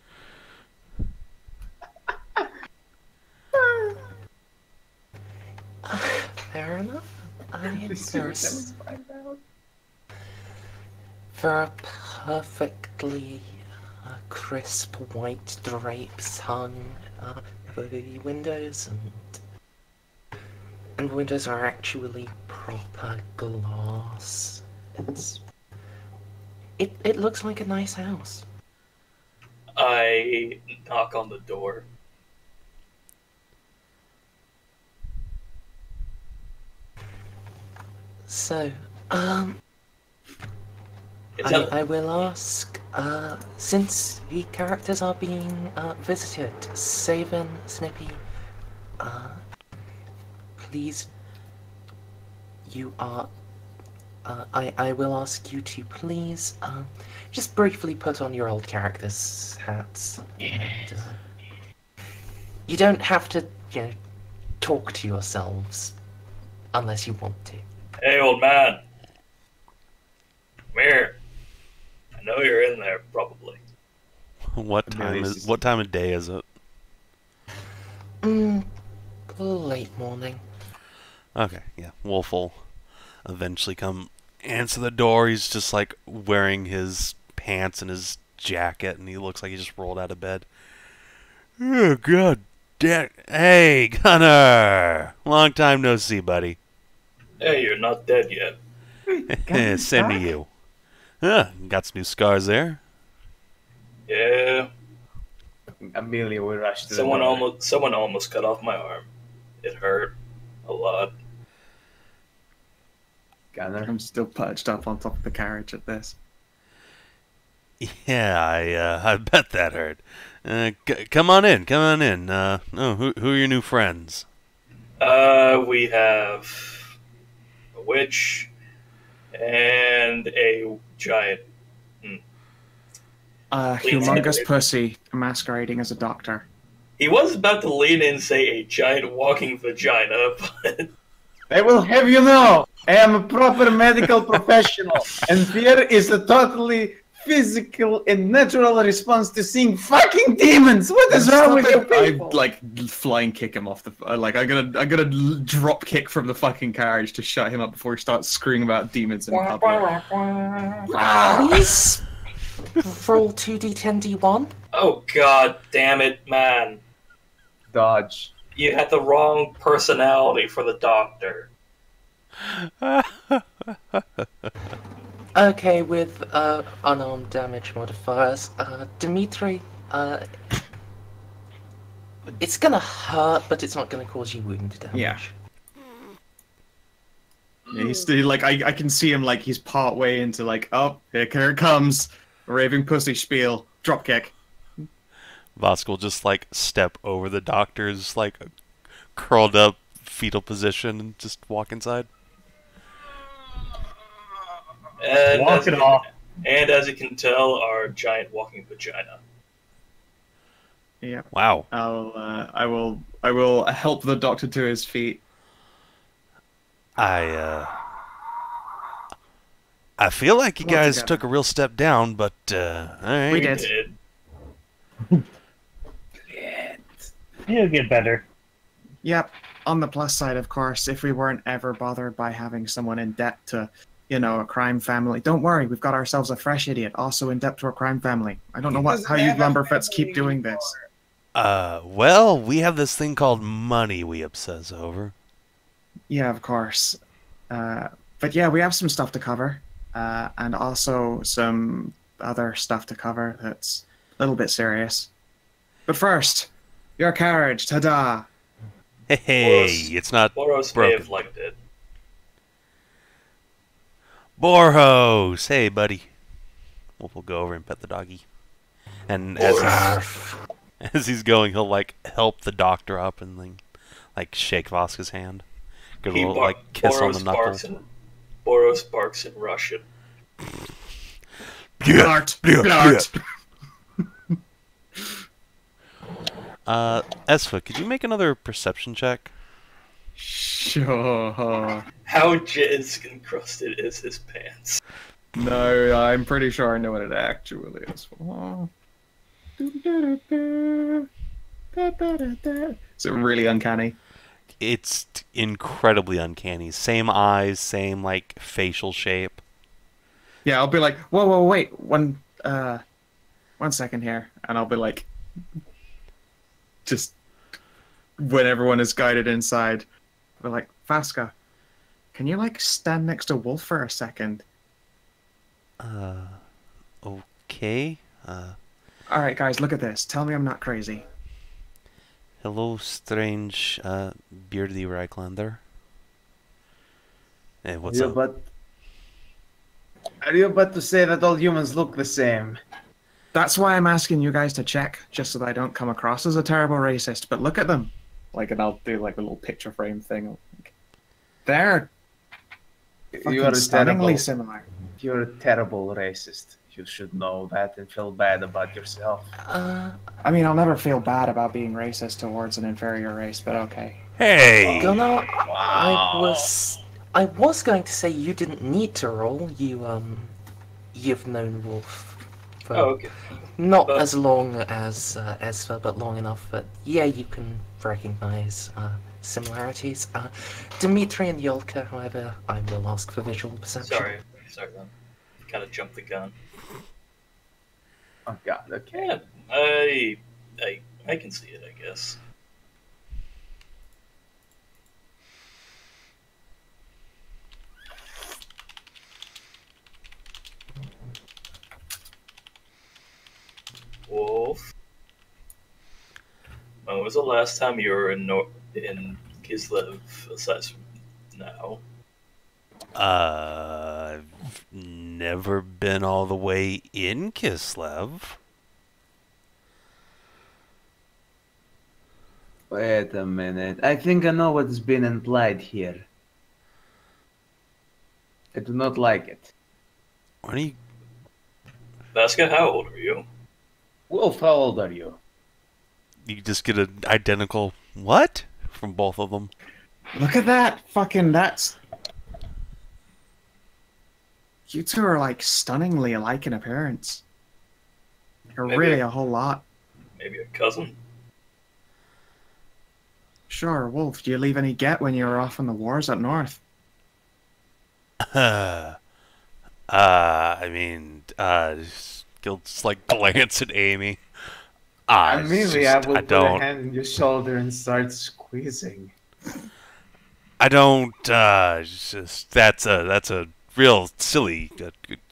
fair enough. Please do it, let's find out. There are perfectly crisp white drapes hung over the windows, and the windows are actually proper glass. It looks like a nice house. I knock on the door. So, It's I will ask, since the characters are being visited, Savin, Snippy, please, you are, I will ask you to please, just briefly put on your old characters' hats. And, you don't have to, talk to yourselves, unless you want to. Hey, old man. Come here. I know you're in there, probably. What time of day is it? Late morning. Okay, yeah. Wolf will eventually come answer the door. He's just like wearing his pants and his jacket, and he looks like he just rolled out of bed. Oh, God damn. Hey, Gunnar! Long time no see, buddy. Hey, you're not dead yet. Same to you. Got some new scars there. Yeah. Amelia will rush to Someone the door. almost cut off my arm. It hurt a lot. Gunnar. I'm still perched up on top of the carriage at this. Yeah, I bet that hurt. Come on in, come on in. Who are your new friends? We have a witch and a giant. Humongous pussy masquerading as a doctor. He was about to lean in and say a giant walking vagina, but I will have you know, I am a proper medical professional, and fear is a totally physical and natural response to seeing fucking demons. What is wrong with you people? I like flying kick him off the. I'm gonna drop kick from the fucking carriage to shut him up before he starts screaming about demons in public. Please roll 2d10d1. oh god damn it, man. Dodge. You had the wrong personality for the doctor. Okay, with unarmed damage modifiers, Dimitry, it's gonna hurt, but it's not gonna cause you wound damage. Yeah. Yeah, he's still, like I can see him like he's part way into like, oh, here it comes, raving pussy spiel, drop kick. Vaska will just like step over the doctor's like curled up fetal position and just walk inside. And Walk it off. And as you can tell, our giant walking vagina. Yeah. Wow. I will help the doctor to his feet. I feel like you Well, guys together. took a real step down, but alright. We did. You'll get better. Yep. On the plus side, of course, if we weren't ever bothered by having someone in debt to, a crime family, don't worry, we've got ourselves a fresh idiot, also in debt to a crime family. I don't know how you lumberfets keep doing this. Well, we have this thing called money we obsess over. Yeah, of course. But yeah, we have some stuff to cover, and also some other stuff to cover that's a little bit serious. But first, your carriage, ta-da! Hey, it's not Boros may broken. have liked it. Borhos! Hey, buddy. Wolf will go over and pet the doggy. And as he's going, he'll like help the doctor up and like shake Vaska's hand. Give a little like kiss on the knuckle. Boros barks in Russian. Art! Art! Esva, could you make another perception check? Sure. How jizz encrusted is his pants? No, I'm pretty sure I know what it actually is. Is it really uncanny? it's incredibly uncanny. Same eyes, same like facial shape. Yeah, I'll be like, whoa, wait, one second here, and I'll be like, just when everyone is guided inside, I'll be like, Vaska, can you like stand next to Wolf for a second? Okay. All right, guys, look at this. Tell me I'm not crazy. Hello, strange, beardy Reiklander. Hey, what's up? Are you about to say that all humans look the same? That's why I'm asking you guys to check, just so that I don't come across as a terrible racist. But look at them. Like, and I'll do like a little picture frame thing. They're You are stunningly terrible. similar. You're a terrible racist. You should know that and feel bad about yourself. I mean, I'll never feel bad about being racist towards an inferior race, but okay. Hey! Gunnar, Wow. I was going to say you didn't need to roll. You've known Wolf for Oh, okay. not But- as long as Esva, but long enough that yeah, you can recognize similarities. Dimitry and Jolka, however, I will ask for visual perception. Sorry, then. Kind of jumped the gun. Oh God. Okay. Yeah, I can see it, I guess. Wolf. When was the last time you were in Kislev aside from now? I've never been all the way in Kislev. Wait a minute. I think I know what's been implied here. I do not like it. What are you? Vaska, how old are you? Wolf, how old are you? You just get an identical what from both of them. Look at that. Fucking, that's... You two are like stunningly alike in appearance. You're Maybe. really a whole lot. Maybe a cousin? Sure, Wolf, do you leave any get when you were off on the wars up north? I mean, he'll just like glance at Amy. Amelia I will put a don't. hand on your shoulder and start squeezing. I don't. Just that's a real silly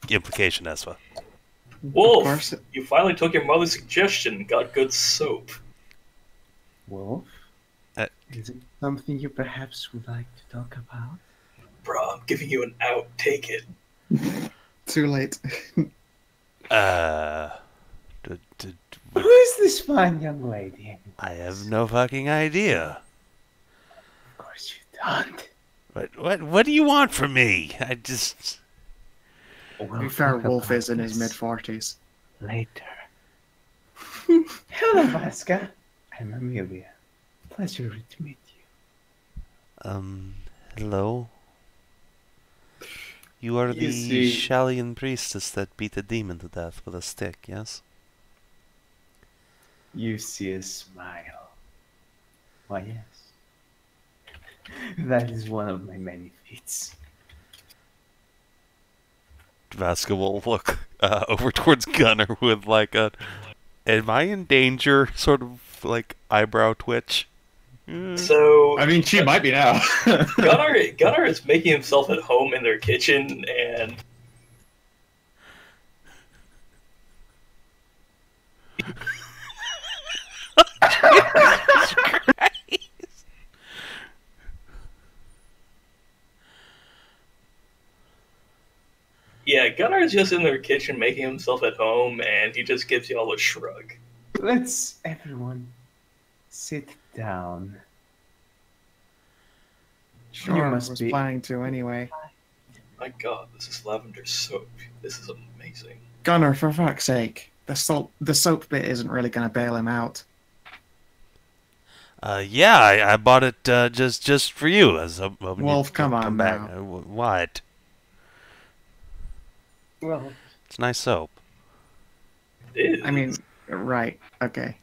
implication, Esva. Wolf, course. you finally took your mother's suggestion and got good soap. Wolf? Uh, Is it something you perhaps would like to talk about? Bro, I'm giving you an out. Take it. Too late. Who is this fine young lady? I have no fucking idea. Of course you don't. What do you want from me? I just. To be fair, Wolf is in his mid-40s. Later. Hello, Vaska. I'm Amelia. Pleasure to meet you. Hello. You are You the see- Shalian priestess that beat a demon to death with a stick, yes? You see a smile. Why, yes. That is one of my many feats. Vaska will look over towards Gunnar with like a, am I in danger? Sort of like eyebrow twitch. So I mean, she might be now. Gunnar is making himself at home in their kitchen, and yeah, Gunnar is just in their kitchen making himself at home, and he just gives you all a shrug. Let's everyone sit down. Sure, You I must was be- planning to anyway. My God, this is lavender soap. This is amazing. Gunnar, for fuck's sake. The soap bit isn't really going to bail him out. Yeah, I bought it just for you. As a, when you Wolf, come on back. now. What? Well, It's nice soap. It is. I mean, right, okay.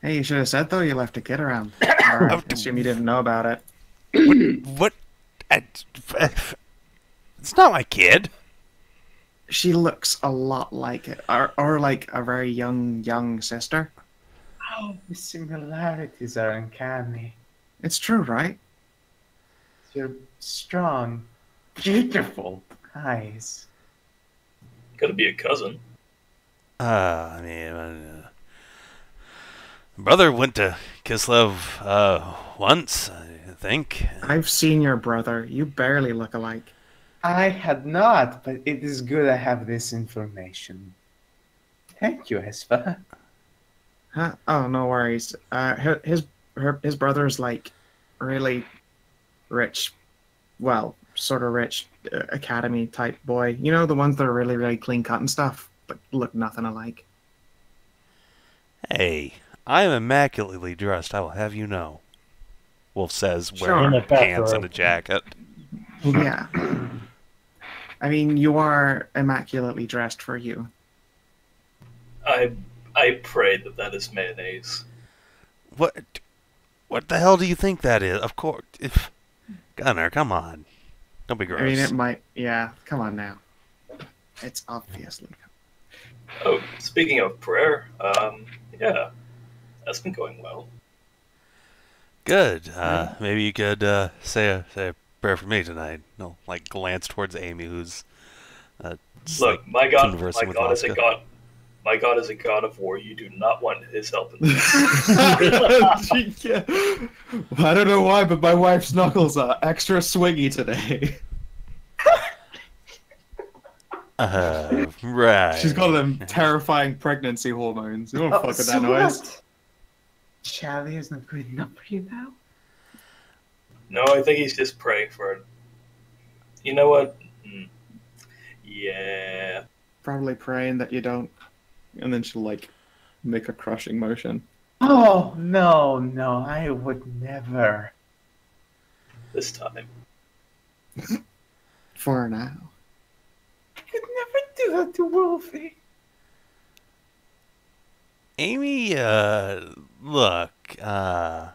Hey, you should have said, though, you left a kid around. Or I assume you didn't know about it. What? It's not my kid. She looks a lot like it. Or like a very young sister. Oh, the similarities are uncanny. It's true, right? Your strong, beautiful eyes. Gotta be a cousin. I mean, brother went to Kislev once, I think. I've seen your brother. You barely look alike. I had not, but it is good I have this information. Thank you, Esva. Huh? Oh, no worries. His brother's like really rich, well, sort of rich academy type boy. You know, the ones that are really, really clean cut and stuff, but look nothing alike. Hey, I am immaculately dressed, I will have you know. Wolf says, Sure. wearing In a pants bathrobe. and a jacket. Yeah. I mean, you are immaculately dressed for you. I pray that is mayonnaise. What the hell do you think that is? Of course. Gunnar, come on. Don't be gross. I mean, it might. Yeah, come on now. It's obviously. Oh, speaking of prayer, yeah, that's been going well. Good. Maybe you could say a prayer for me tonight. No, like glance towards Amy, who's just, Look, like, my God conversing with is a Vaska. God. My God is a God of war. You do not want his help in this. I don't know why, but my wife's knuckles are extra swingy today. Right. She's got them terrifying pregnancy hormones. You don't fuck with that noise. What? Charlie is not good enough for you now? No, I think he's just praying for it. You know what? Yeah. Probably praying that you don't. And then she'll, like, make a crushing motion. Oh, no, I would never. This time. For now. I could never do that to Wolfie. Amy, look, I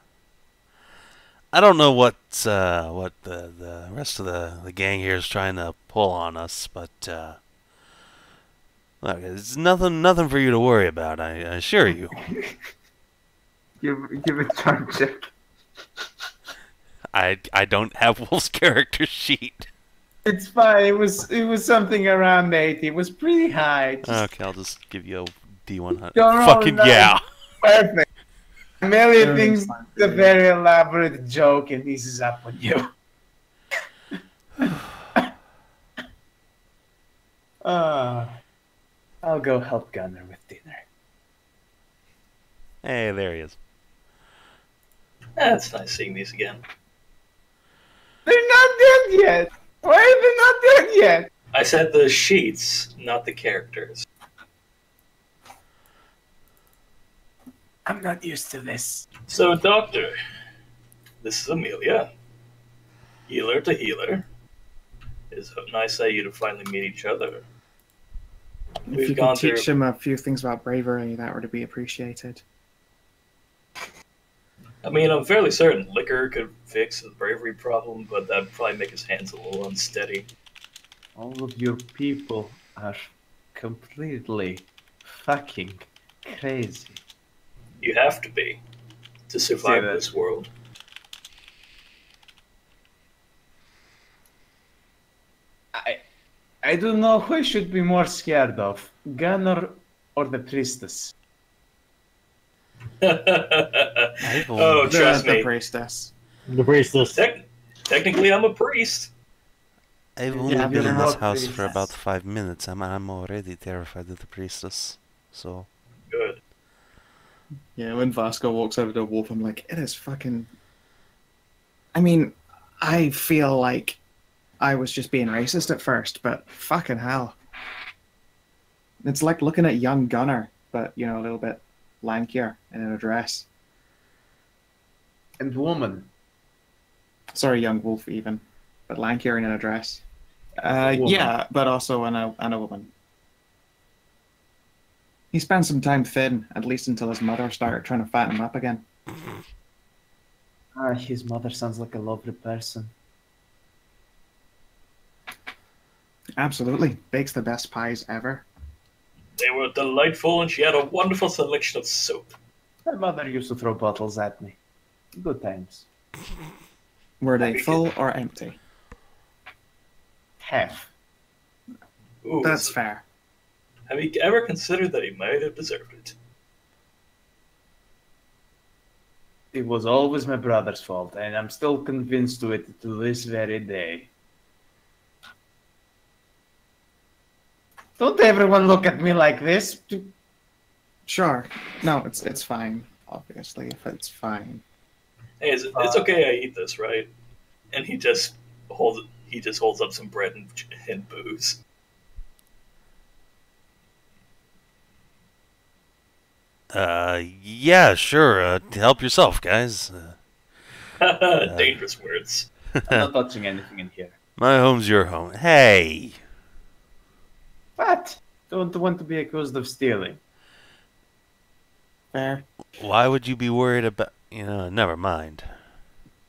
don't know what the rest of the gang here is trying to pull on us, but look, it's nothing for you to worry about. I assure you. Give a charm check. I don't have Wolf's character sheet. It's fine. It was something around 8. It was pretty high. Okay, I'll just give you a D100. Don't roll Fucking that. yeah. Perfect. Amelia Very thinks fine. it's a very elaborate joke and this is up on you. I'll go help Gunnar with dinner. Hey, there he is. It's nice seeing these again. They're not dead yet. Why are they not dead yet? I said the sheets, not the characters. I'm not used to this. So, Doctor, this is Amelia. Healer to healer. It's nice of you to finally meet each other. If you could teach him a few things about bravery, that would be appreciated. I mean, I'm fairly certain liquor could fix the bravery problem, but that'd probably make his hands a little unsteady. All of your people are completely fucking crazy. You have to be to survive that. this world. I don't know who I should be more scared of, Gunnar or the priestess. Oh, trust the me. priestess. The priestess. Technically, I'm a priest. I've only Yeah, been in you're this not house for priestess. about 5 minutes. I'm already terrified of the priestess. So Good. Yeah, when Vaska walks over to Wolf, I'm like, it is fucking... I mean, I feel like I was just being racist at first, but fucking hell. It's like looking at young Gunnar, but, you know, a little bit lankier and in a dress. And woman. Sorry, young Wolf even, but lankier and in a dress. Woman. Yeah, but also in a woman. He spent some time thin, at least until his mother started trying to fatten him up again. His mother sounds like a lovely person. Absolutely. Bakes the best pies ever. They were delightful, and she had a wonderful selection of soap. My mother used to throw bottles at me. Good times. Were they full or empty? Half. Ooh, That's so fair. have you ever considered that he might have deserved it? It was always my brother's fault, and I'm still convinced to it to this very day. Don't everyone look at me like this. Sure. No, it's fine. Obviously, if it's fine. Hey, it's okay. I eat this, right? And he just holds up some bread and booze. Yeah, sure. Help yourself, guys. Dangerous words. I'm not touching anything in here. My home's your home. Hey! What? Don't want to be accused of stealing. Fair. Why would you be worried about... never mind.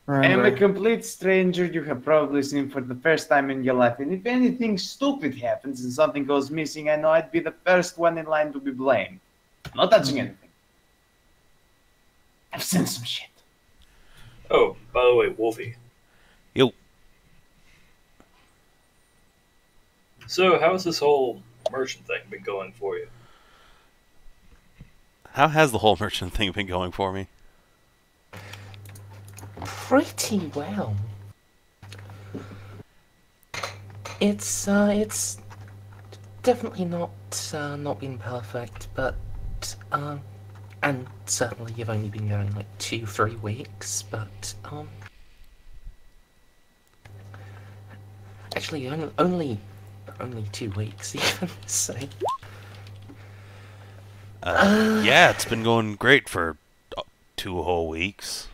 I am a Remember, complete stranger you have probably seen for the first time in your life, and if anything stupid happens and something goes missing, I know I'd be the first one in line to be blamed. Not touching anything. I've seen some shit. Oh, by the way, Wolfie. Yo. So, how's this whole merchant thing been going for you? How has the whole merchant thing been going for me? Pretty well. It's definitely not been perfect, but and certainly you've only been going like 2-3 weeks, but actually only 2 weeks even. So Yeah, it's been going great for 2 whole weeks.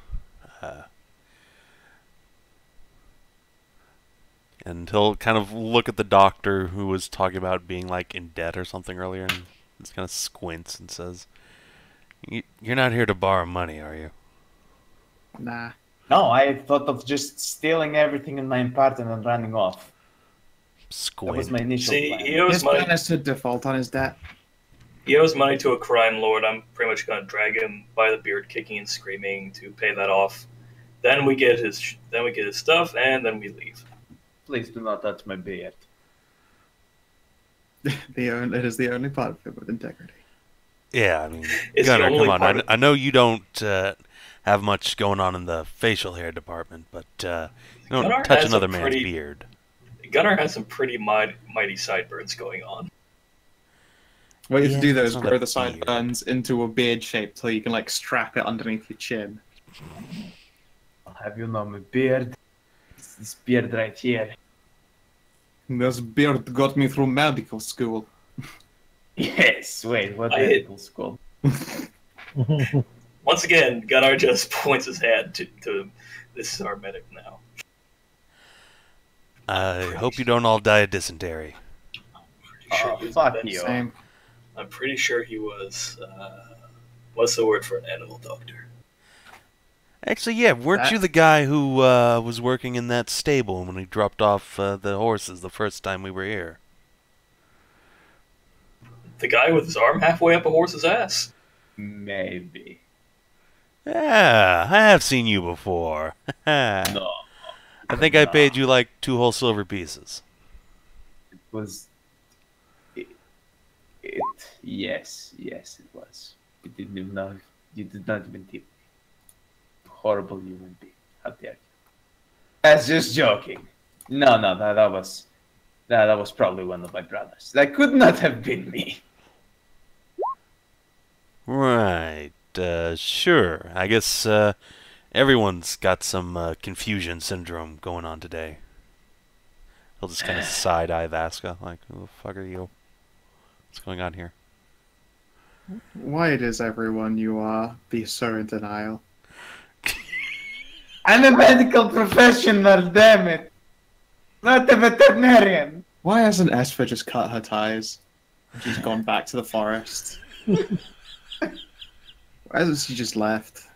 Until kind of look at the doctor who was talking about being like in debt or something earlier, and just kind of squints and says, "You're not here to borrow money, are you?" nah. No, I thought of just stealing everything in my apartment and running off. That was Squint. my initial See, plan. he owes His money. plan is to default on his debt. He owes money to a crime lord. I'm pretty much gonna drag him by the beard, kicking and screaming to pay that off. Then we get his stuff, and then we leave. Please do not touch my beard. It is the only part of it with integrity. Yeah, I mean, It's the Gunnar, only come on. part of- I know you don't have much going on in the facial hair department, but you don't Gunnar touch has a another man's pretty- beard. Gunnar has some pretty mighty sideburns going on. What you Yeah, have to do though it's is not grow a the sideburns into a beard shape so you can like strap it underneath your chin. I'll have you know my beard. It's this beard right here. This beard got me through medical school. Yes, wait, what I- medical school? Once again, Gunnar just points his hand to this is our medic now. I hope you don't all die of dysentery. Sure Oh, he was fuck a vet. you. Same. I'm pretty sure he was. What's the word for an animal doctor? Actually, yeah, weren't That- you the guy who was working in that stable when we dropped off the horses the first time we were here? The guy with his arm halfway up a horse's ass. Maybe. Yeah, I have seen you before. I No. think I No. paid you like 2 whole silver pieces. It was. Yes, it was. You didn't even know. You did not even tip me. Horrible human being. How dare you? That's just joking. No, that was probably one of my brothers. That could not have been me. Right, sure. I guess everyone's got some confusion syndrome going on today. He'll just kind of side-eye Vaska, like, who the fuck are you? What's going on here? Why does everyone you are be so in denial? I'm a medical professional, damn it. Not a veterinarian. Why hasn't Esva just cut her ties? She's gone back to the forest. Why has she just left?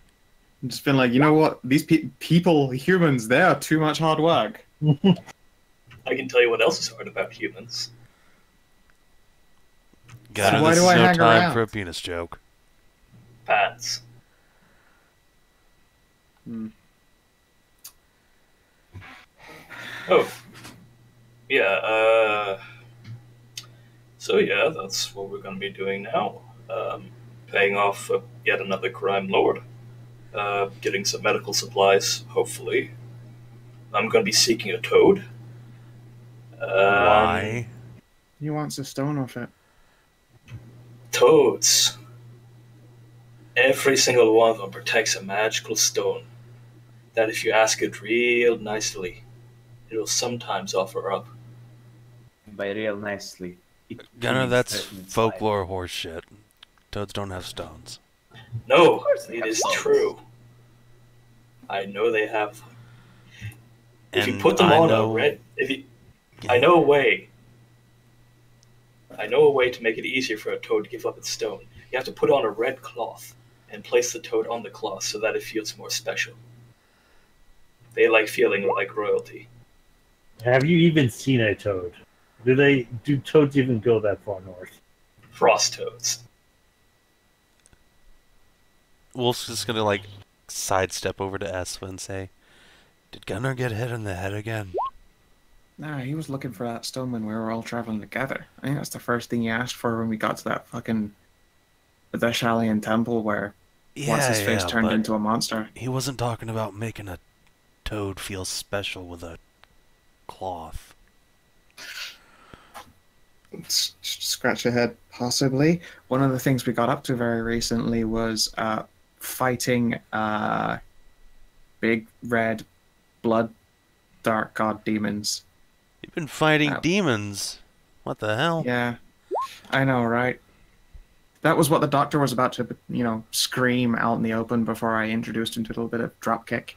I've just been like, you know what? These people, humans, they are too much hard work. I can tell you what else is hard about humans. Gunnar, So why this do is I no hang time around? for a penis joke. Pants. Oh. Yeah, So yeah, that's what we're going to be doing now. Paying off yet another crime lord. Getting some medical supplies, hopefully. I'm going to be seeking a toad. Why? He wants a stone off it. Toads. Every single one of them protects a magical stone that if you ask it real nicely, it will sometimes offer up. By real nicely. Gunnar, means that's threaten its folklore horse shit. Toads don't have stones. No, course they it have is stones. true. I know they have them. If you And put them I on know... a red... I know a way. I know a way to make it easier for a toad to give up its stone. You have to put on a red cloth and place the toad on the cloth so that it feels more special. They like feeling like royalty. Have you even seen a toad? Do toads even go that far north? Frost toads. Wolf's just gonna, like, sidestep over to Esva and say, "Did Gunnar get hit in the head again?" Nah, he was looking for that stone when we were all traveling together. I think that's the first thing he asked for when we got to that fucking the Shalian temple where what's his face turned but into a monster. he wasn't talking about making a toad feel special with a cloth. Scratch your head, possibly. One of the things we got up to very recently was fighting big red blood dark god demons. You've been fighting demons. What the hell? Yeah, I know, right? That was what the doctor was about to, scream out in the open before I introduced him to a little bit of dropkick.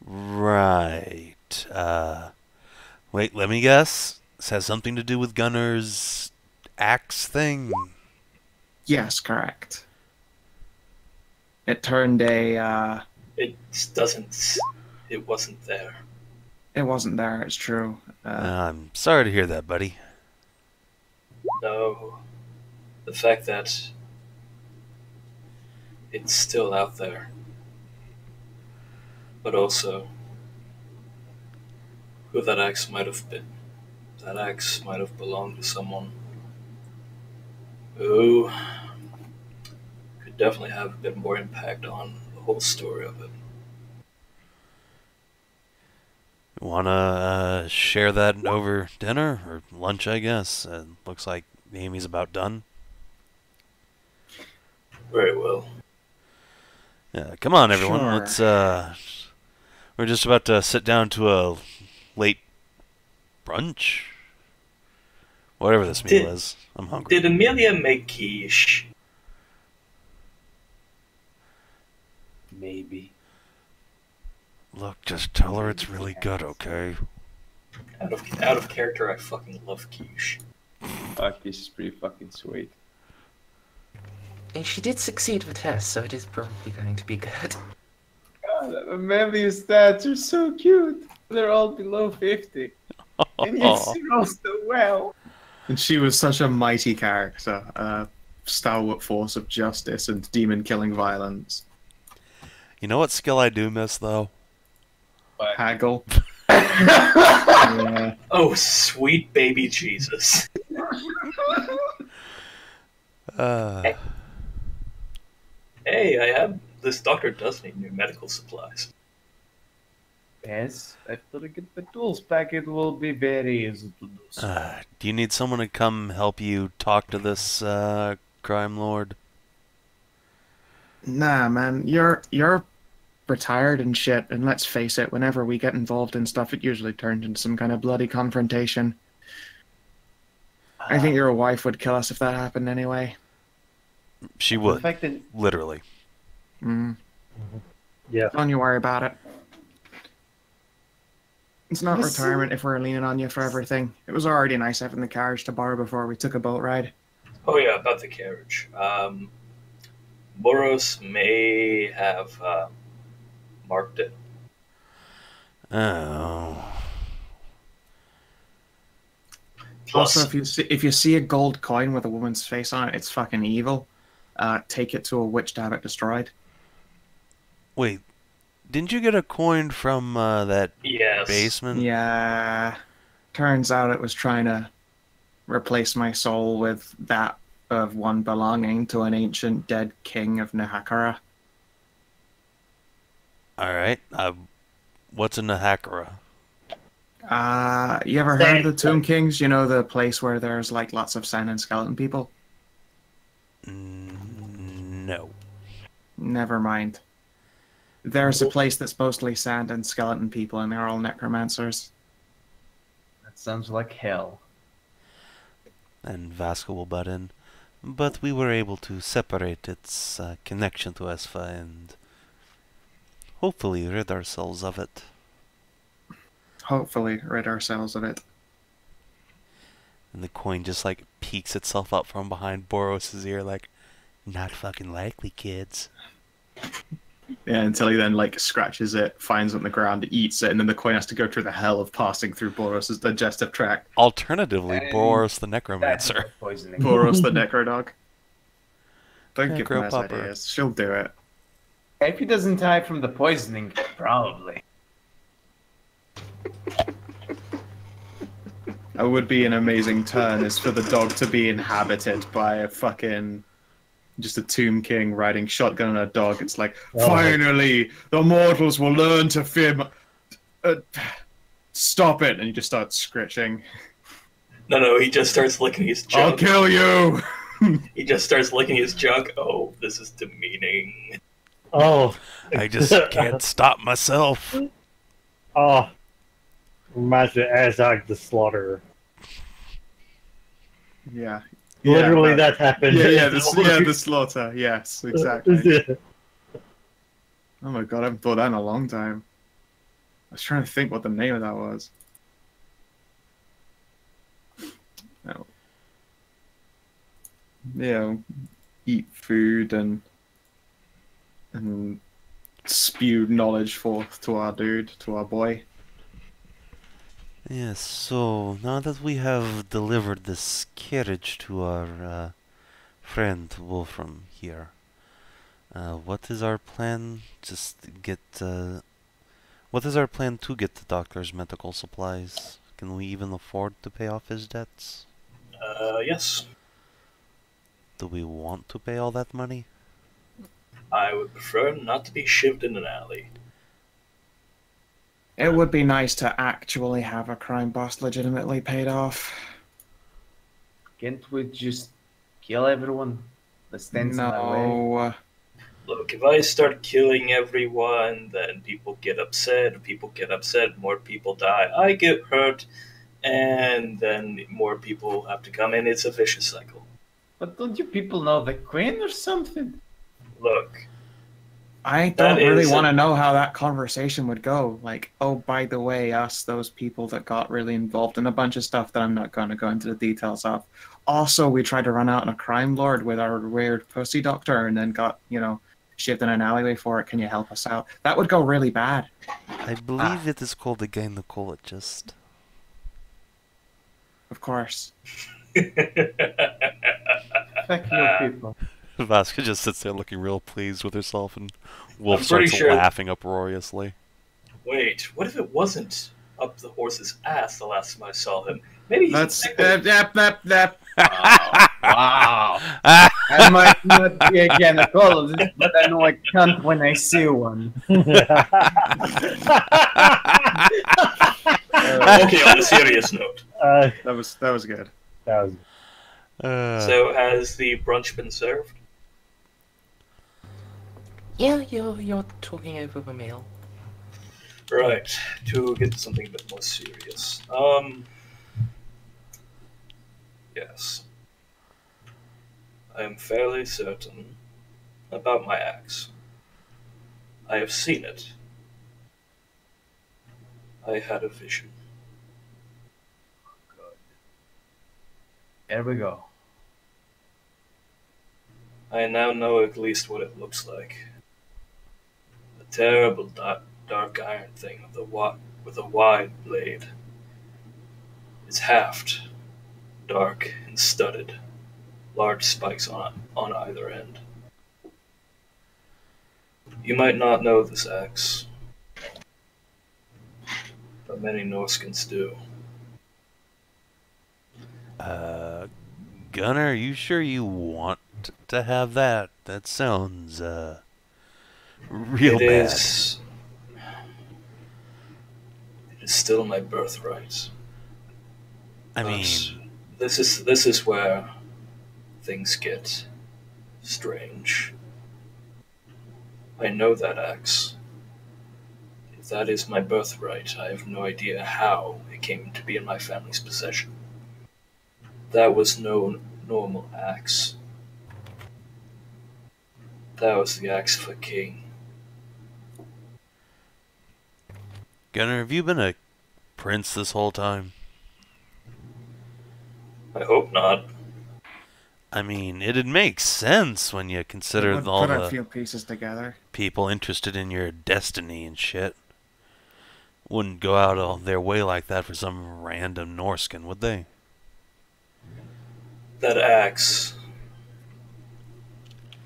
Right. Wait, let me guess. This has something to do with Gunnar's axe thing? Yes, correct. It turned a... It doesn't... It wasn't there. It wasn't there, it's true. I'm sorry to hear that, buddy. No. The fact that it's still out there. But also, who that axe might have been. That axe might have belonged to someone who could definitely have a bit more impact on the whole story of it. Wanna share that over dinner or lunch, I guess? Looks like Amy's about done. Very well. Yeah, come on, everyone. Sure. Let's. We're just about to sit down to a late brunch. Whatever this meal is, I'm hungry. Did Amelia make quiche? Maybe. Look, just tell her it's really good, okay? Out of character, I fucking love quiche. Fuck, this is pretty fucking sweet. And she did succeed the test, so it is probably going to be good. God, Amelia's stats are so cute. They're all below 50. And yet she rolls so well. And she was such a mighty character, a stalwart force of justice and demon-killing violence. You know what skill I do miss, though? Haggle. Yeah. Oh, sweet baby Jesus. Hey, this doctor does need new medical supplies. Yes, after I get the tools back, it will be very easy to do so. Do you need someone to come help you talk to this crime lord? Nah, man, you're retired and shit, and let's face it, whenever we get involved in stuff, it usually turns into some kind of bloody confrontation. I think your wife would kill us if that happened anyway. She would. The fact that Literally. Yeah. Don't you worry about it. It's not Listen. retirement if we're leaning on you for everything. It was already nice having the carriage to borrow before we took a boat ride. Oh yeah, about the carriage. Boros may have marked it. Oh. Plus, Also, if you see a gold coin with a woman's face on it, it's fucking evil. Take it to a witch to have it destroyed. Wait, didn't you get a coin from that yes. basement? Yeah. Turns out it was trying to replace my soul with that of one belonging to an ancient dead king of Nahakara. Alright, what's in the Hakara? You ever heard of the Tomb Kings? You know, the place where there's like lots of sand and skeleton people? No. Never mind. There's a place that's mostly sand and skeleton people, and they're all necromancers. That sounds like hell. And Vaska will butt in. But we were able to separate its connection to Esva and hopefully rid ourselves of it. Hopefully rid ourselves of it. And the coin just like peeks itself up from behind Boros' ear like, not fucking likely, kids. Yeah, until he then like scratches it, finds it on the ground, eats it, and then the coin has to go through the hell of passing through Boros' digestive tract. Alternatively, And Boros the Necromancer. Poisoning. Boros the Necrodog. Don't give Necro her Pupper. ideas. She'll do it. If he doesn't die from the poisoning, probably. That would be an amazing turn, is for the dog to be inhabited by a fucking... just a Tomb King riding shotgun on a dog. It's like, finally, the mortals will learn to fear... stop it! And you just start scritching. No, he just starts licking his junk. I'll kill you! He just starts licking his junk. Oh, this is demeaning. Oh. I just can't stop myself. Oh. Reminds me of Azog the Slaughterer. Yeah. Literally, but- that happened. the slaughter. Yes, exactly. Oh my god, I haven't thought that in a long time. I was trying to think what the name of that was. Oh. Yeah, eat food and spew knowledge forth to our dude, to our boy. Yes, so now that we have delivered this carriage to our friend Wolfram here, what is our plan? What is our plan to get the doctor's medical supplies? Can we even afford to pay off his debts? Yes. Do we want to pay all that money? I would prefer not to be shivved in an alley. It would be nice to actually have a crime boss legitimately paid off. Can't we just kill everyone that stands in our way? No. Look, if I start killing everyone, then people get upset. If people get upset, more people die. I get hurt, and then more people have to come in. It's a vicious cycle. But don't you people know the queen or something? Look, I That don't really is want to a- know how that conversation would go. Like, oh, by the way, us, those people that got really involved in a bunch of stuff that I'm not going to go into the details of. Also, we tried to run out on a crime lord with our weird pussy doctor and then got, shivved in an alleyway for it. Can you help us out? That would go really bad. I believe it is called a gynecologist. Of course. Fuck you people. Vaska just sits there looking real pleased with herself, and Wolf I'm pretty starts sure- laughing uproariously. wait, what if it wasn't up the horse's ass the last time I saw him? Maybe he's That's... infected. Wow. I might not be a gynecologist, but I know I can't when I see one. Okay, on a serious note. That was good. That was So, has the brunch been served? Yeah, you're talking over a meal. Right, to get to something a bit more serious. Yes. I am fairly certain about my axe. I have seen it. I had a vision. There we go. I now know at least what it looks like. A terrible dark iron thing with a wide blade. It's haft, dark and studded, large spikes on either end. You might not know this axe, but many Norskins do. Gunnar, are you sure you want to have that? That sounds, real It bad. is still my birthright. I But mean, this is where things get strange. I know that axe. If that is my birthright, I have no idea how it came to be in my family's possession. That was no normal axe. That was the axe of a king. Gunnar, have you been a prince this whole time? I hope not. I mean, it'd make sense when you consider Would all put a the few pieces together. people interested in your destiny and shit. Wouldn't go out all their way like that for some random Norskin, would they? That axe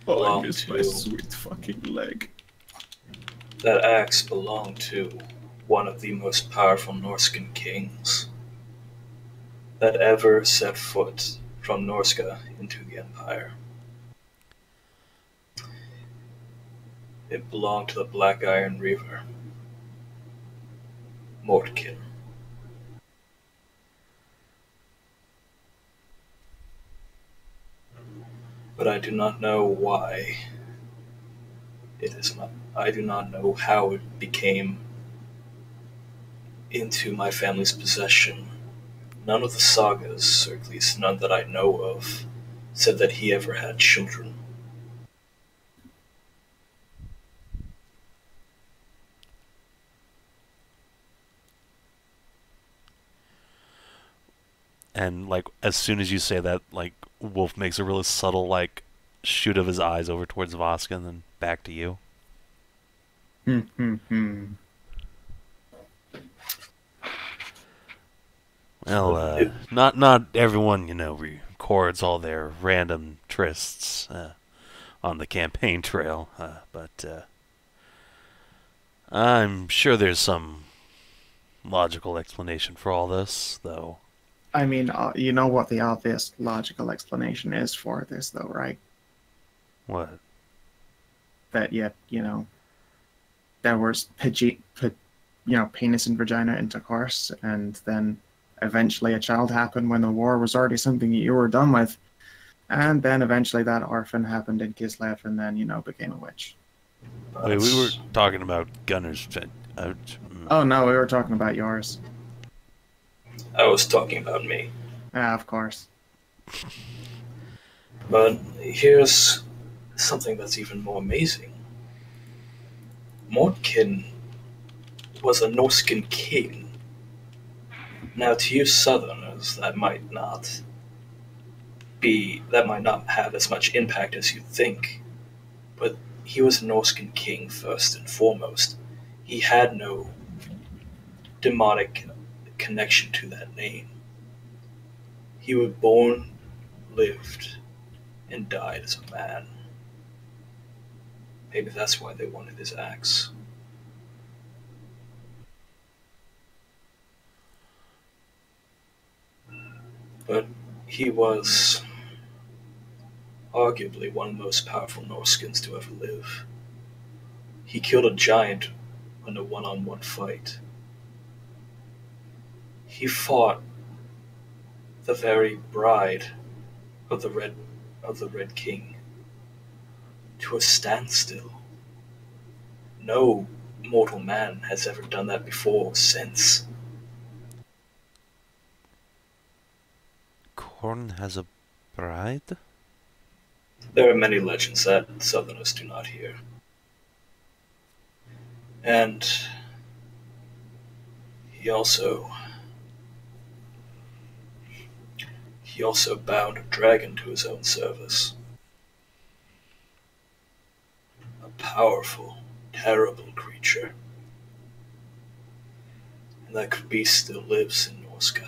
Oh, I belonged miss my to sweet fucking leg. that axe belonged to one of the most powerful Norskin kings that ever set foot from Norska into the Empire. It belonged to the Black Iron Reaver, Mortkin. But I do not know why it is not. I do not know how it became into my family's possession. None of the sagas, or at least none that I know of, said that he ever had children. And, like, as soon as you say that, like, Wolf makes a really subtle, like, shoot of his eyes over towards Vaska and then back to you. Well, not everyone, records all their random trysts on the campaign trail, but I'm sure there's some logical explanation for all this, though. I mean, you know what the obvious logical explanation is for this, though, right? What? That yet, there was penis and vagina intercourse, and then eventually a child happened when the war was already something you were done with, and then eventually that orphan happened in Kislev, and then became a witch. Wait, we were talking about Gunnar's. Oh no, we were talking about yours. I was talking about me. Ah, of course. But here's something that's even more amazing. Mortkin was a Norskin king. Now, to you Southerners, that might not have as much impact as you think. But he was a Norskin king first and foremost. He had no demonic connection to that name. He was born, lived, and died as a man. Maybe that's why they wanted his axe. But he was arguably one of the most powerful Norskins to ever live. He killed a giant in a one-on-one fight. He fought the very bride of the Red King to a standstill. No mortal man has ever done that before or since. Korn has a bride? There are many legends that Southerners do not hear. And he also bound a dragon to his own service. powerful, terrible creature. And that beast still lives in Norska.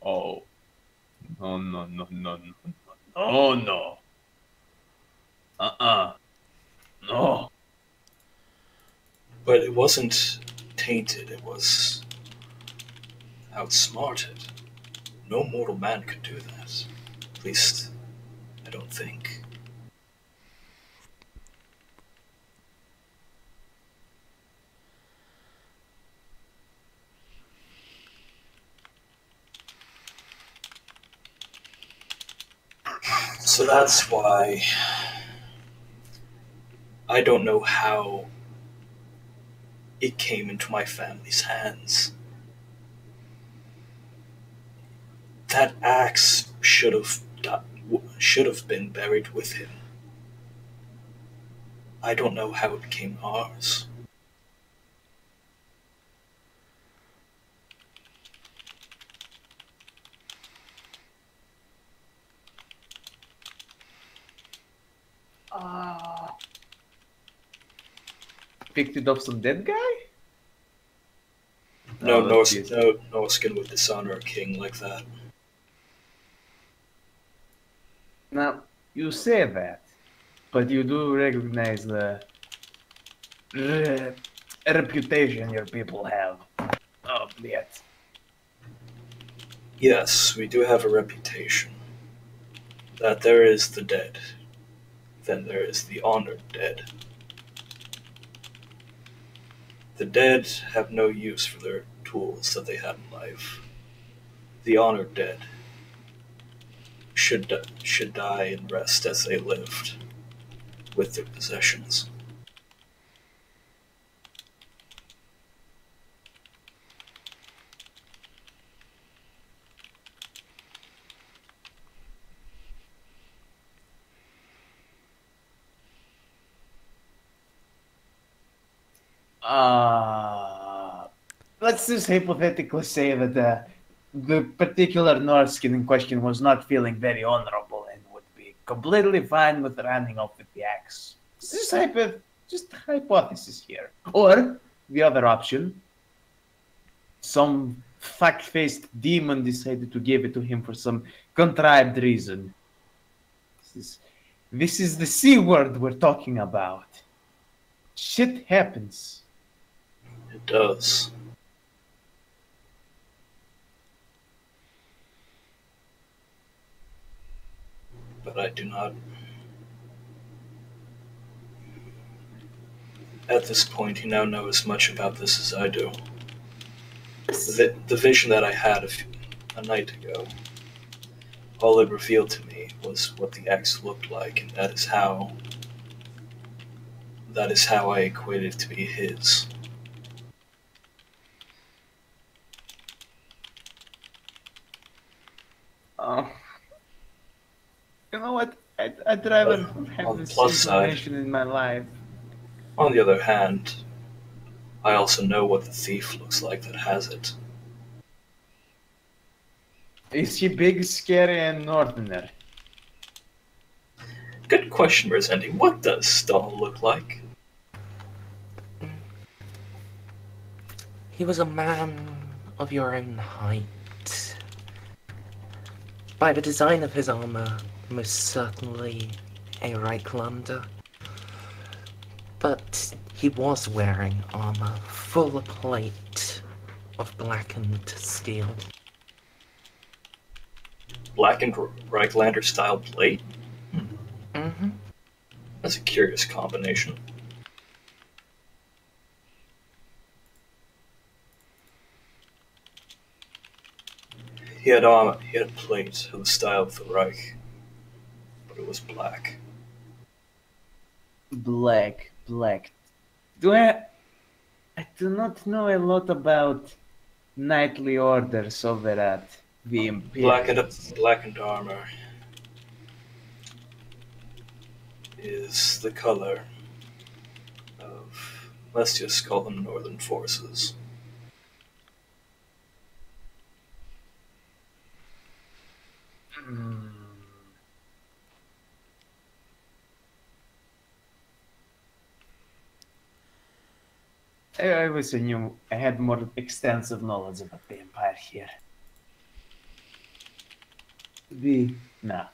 Oh. No, no, no, no, no, no, no. Uh-uh. No. But it wasn't tainted, it was outsmarted. No mortal man could do that. At least, I don't think. So that's why I don't know how it came into my family's hands. That axe should have been buried with him. I don't know how it became ours. Picked it off some dead guy? No, Oh, that's easy. no Norskin would dishonor a king like that. Now, you say that, but you do recognize the reputation your people have of it. Yes, we do have a reputation. That there is the dead. Then there is the honored dead. The dead have no use for their tools that they had in life. The honored dead should die and rest as they lived, with their possessions. Let's just hypothetically say that the particular Norskin in question was not feeling very honorable and would be completely fine with running off with the axe. It's just hypothesis here. Or the other option, some fuck-faced demon decided to give it to him for some contrived reason. This is the C word we're talking about. Shit happens. It does. But I do not. At this point, you now know as much about this as I do. The vision that I had a night ago, all it revealed to me was what the X looked like, and that is how I equated it to be his. You know what? I'd rather On have the this plus side, information in my life. on the other hand, I also know what the thief looks like that has it. Is he big, scary, and northerner? Good question, Merzendi. What does Stahl look like? He was a man of your own height. By the design of his armor, most certainly a Reiklander. But he was wearing armor, full plate of blackened steel. Blackened Reiklander style plate? Mm-hmm. That's a curious combination. He had a plate of the style of the Reich, but it was black. Black. I do not know a lot about knightly orders over at the Imperial. Blackened armor is the color of, let's just call them Northern forces. I wish I knew I had more extensive knowledge about the Empire here. No,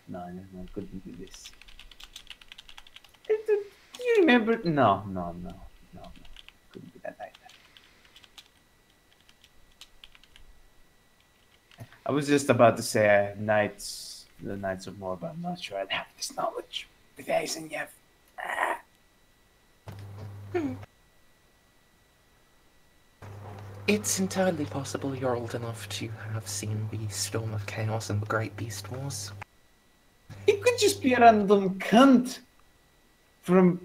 couldn't do this. Do you remember? No. Couldn't be that either. I was just about to say the Knights of More, but I'm not sure I'd have this knowledge with Aisenyev. It's entirely possible you're old enough to have seen the Storm of Chaos and the Great Beast Wars. It could just be a random cunt from,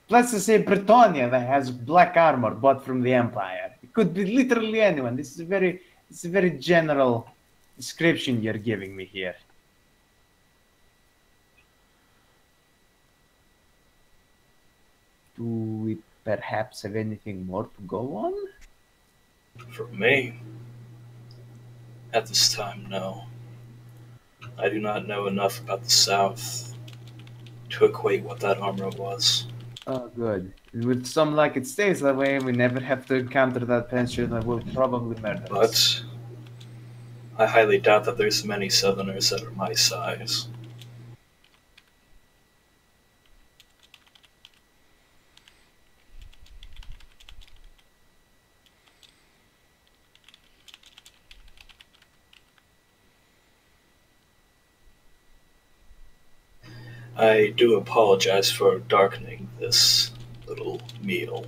let's just say, Bretonia that has black armor bought from the Empire. It could be literally anyone. This is it's a very general description you're giving me here. Do we perhaps have anything more to go on? For me, at this time, no. I do not know enough about the South to equate what that armor was. Oh, good. With some luck, it stays that way, and we never have to encounter that pension that will probably murder us. But I highly doubt that there's many Southerners that are my size. I do apologize for darkening this little meal.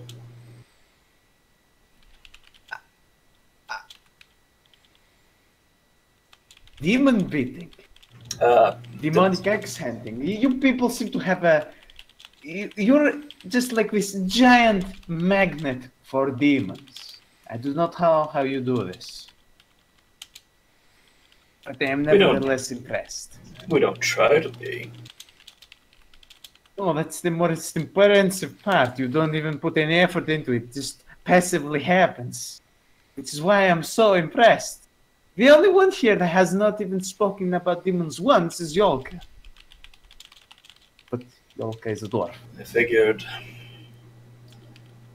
Demon beating. Demonic axe handling. You people seem to have you're just like this giant magnet for demons. I do not know how you do this. But I am nevertheless impressed. We don't try to be. Oh, that's the most impressive part. You don't even put any effort into it. It just passively happens. Which is why I'm so impressed. The only one here that has not even spoken about demons once is Jolka. But Jolka is a dwarf.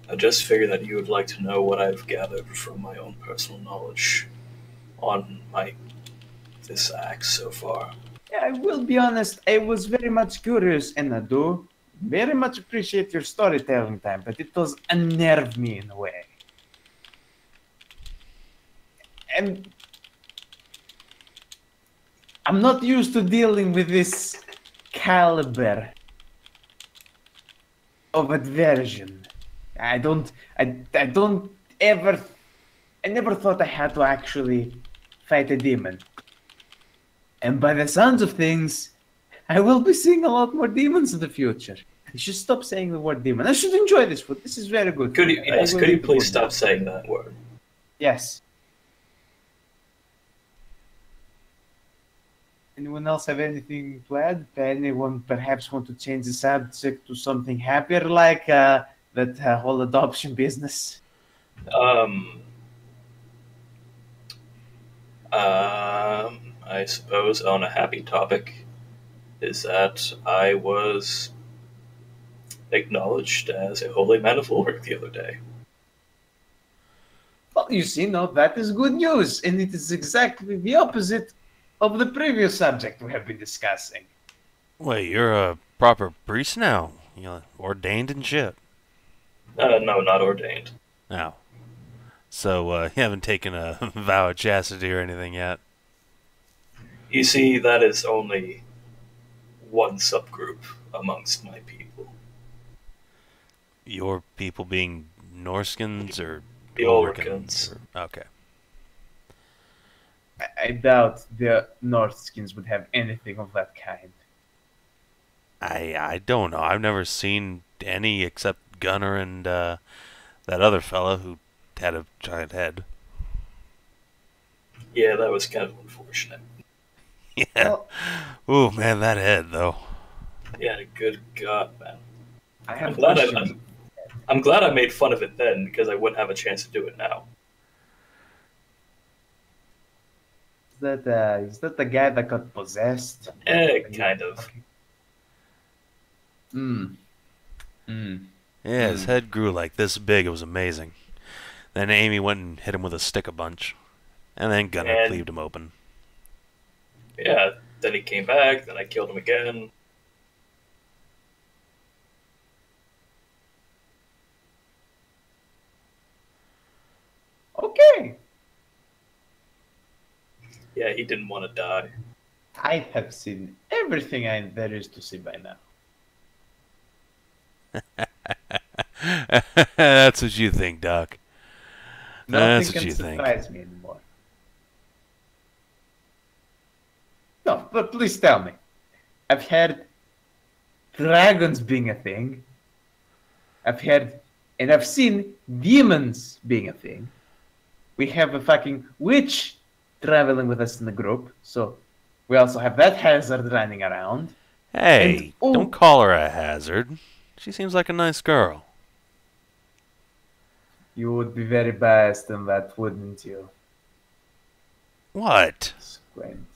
I just figured that you would like to know what I've gathered from my own personal knowledge on this axe so far. I will be honest, I was very much curious, and I do very much appreciate your storytelling time, but it does unnerve me in a way. And I'm not used to dealing with this caliber of aversion. I never thought I had to actually fight a demon. And by the sounds of things, I will be seeing a lot more demons in the future. I should stop saying the word demon. I should enjoy this food. This is very good. Could you please stop saying that word? Yes. Anyone else have anything to add? Anyone perhaps want to change the subject to something happier, like that whole adoption business? I suppose on a happy topic is that I was acknowledged as a holy man of Ulrich the other day. Well, you see, no, that is good news, and it is exactly the opposite of the previous subject we have been discussing. Wait, you're a proper priest now? You're ordained and shit? No, not ordained. No. So, you haven't taken a vow of chastity or anything yet? You see, that is only one subgroup amongst my people. Your people being Norskins or the Ulrichans? Okay. I doubt the Northskins would have anything of that kind. I don't know. I've never seen any except Gunnar and that other fella who had a giant head. Yeah, that was kind of unfortunate. Yeah. Well, ooh, man, that head, though. Yeah, good God, man. I'm glad I made fun of it then, because I wouldn't have a chance to do it now. Is that the guy that got possessed? Kind of. Yeah, his head grew like this big. It was amazing. Then Amy went and hit him with a stick a bunch. And then Gunnar And- cleaved him open. Yeah, then he came back, then I killed him again. Okay. Yeah, he didn't want to die. I have seen everything there is to see by now. That's what you think, Doc. That's Nothing what can you think. surprise me anymore. No, but please tell me. I've heard dragons being a thing. I've heard, and I've seen demons being a thing. We have a fucking witch traveling with us in the group, so we also have that hazard running around. Hey, And- oh. don't call her a hazard. She seems like a nice girl. You would be very biased in that, wouldn't you? What? Squint.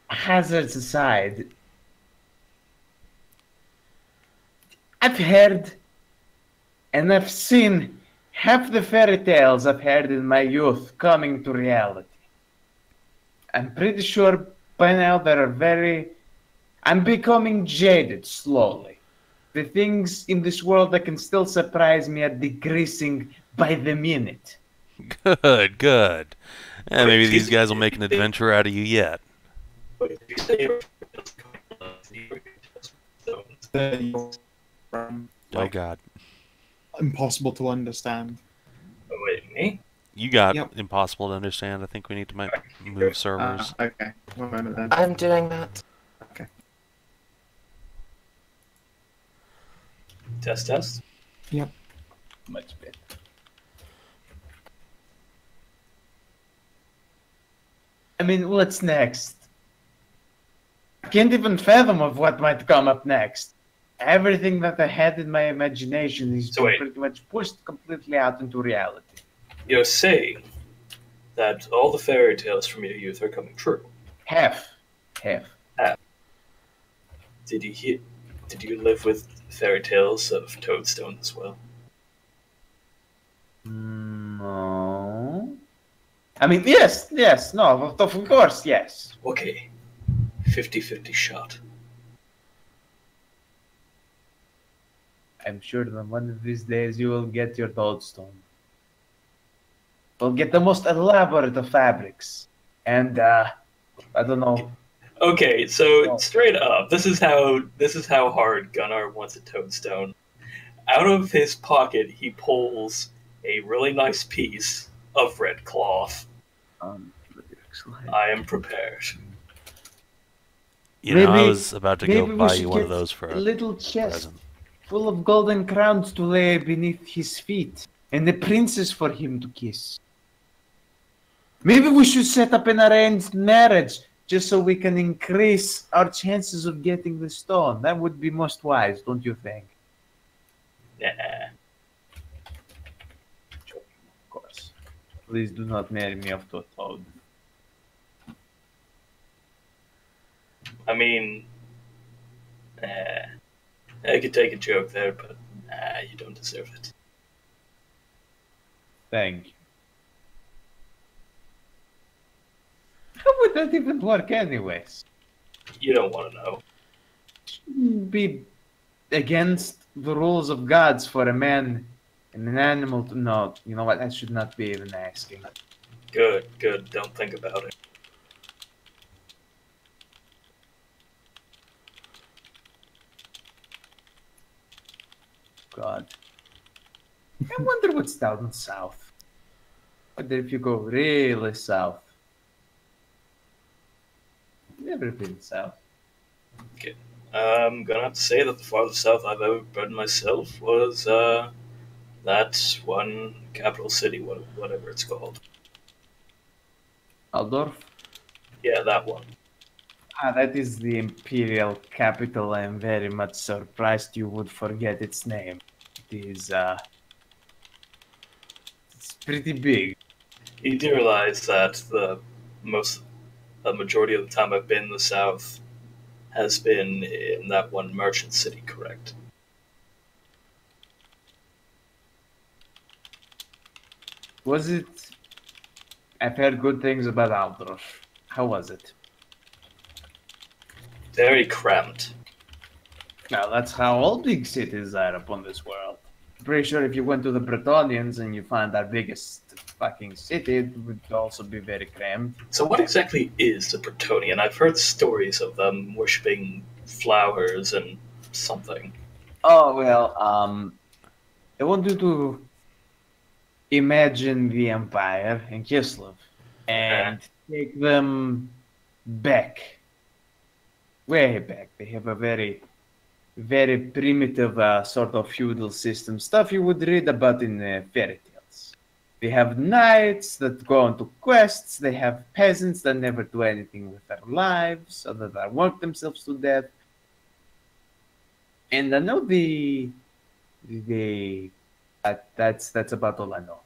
Hazards aside, I've heard and I've seen half the fairy tales I've heard in my youth coming to reality. I'm pretty sure by now I'm becoming jaded slowly. The things in this world that can still surprise me are decreasing by the minute. Good, good. And maybe these guys will make an adventure out of you yet. Oh, God. Impossible to understand. Oh, wait, me? You got Yep. impossible to understand. I think we need to move servers. Okay. One moment then. I'm doing that. Test, test. Yep. Much better. I mean, what's next? I can't even fathom of what might come up next. Everything that I had in my imagination is So wait. pretty much pushed completely out into reality. You're saying that all the fairy tales from your youth are coming true. Half. Did you live with fairy tales of Toadstone as well? No. I mean, yes, no, of course, yes. Okay. 50-50 shot. I'm sure that one of these days you will get your Toadstone. We'll get the most elaborate of fabrics. And, I don't know. Okay, so straight up, this is how hard Gunnar wants a Toadstone. Out of his pocket, he pulls a really nice piece of red cloth. I am prepared. You know, I Maybe- was about to maybe go we buy should you one of get those for a a little chest present. full of golden crowns to lay beneath his feet, and the princess for him to kiss. Maybe we should set up an arranged marriage just so we can increase our chances of getting the stone. That would be most wise, don't you think? Nah. Of course. Please do not marry me off to a toad. I mean, I could take a joke there, but you don't deserve it. Thank you. How would that even work anyways? You don't want to know. Shouldn't be against the rules of gods for a man and an animal to know. You know what? I should not be even asking. Good, good. Don't think about it. God. I wonder what's down south. I wonder if you go really south. Never been south. I'm gonna have to say that the farthest south I've ever been myself was that one capital city, whatever it's called. Aldorf? Yeah, that one. Ah, that is the imperial capital. I am very much surprised you would forget its name. It is, it's pretty big. You do realize that the majority of the time I've been in the South has been in that one merchant city, correct? Was it? I've heard good things about Averof. How was it? Very cramped. Now, that's how all big cities are upon this world. I'm pretty sure if you went to the Bretonians and you find our biggest fucking city, it would also be very cramped. So what exactly is the Bretonian? I've heard stories of them worshipping flowers and something. Oh, well, I want you to imagine the Empire in Kislev and take them back. Way back. They have a very, very primitive sort of feudal system. Stuff you would read about in fairy tales. They have knights that go on to quests. They have peasants that never do anything with their lives other than work themselves to death. And I know that's about all I know.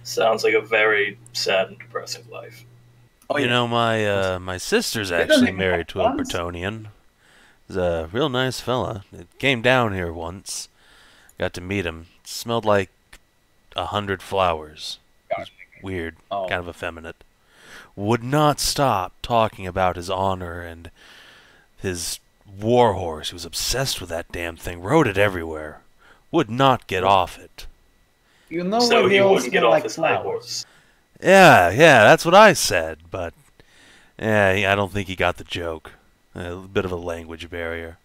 Sounds like a very sad and depressing life. Oh, You yeah. know, my sister's They don't actually even married have to a guns. Bretonian. He's a real nice fella. It came down here once. Got to meet him. Smelled like 100 flowers. It was weird, Oh. kind of effeminate. Would not stop talking about his honor and his war horse. He was obsessed with that damn thing. Rode it everywhere. Would not get off it. You know So why they he all wouldn't get smell off like his high flowers? horse. Yeah, that's what I said. But yeah, I don't think he got the joke. A bit of a language barrier.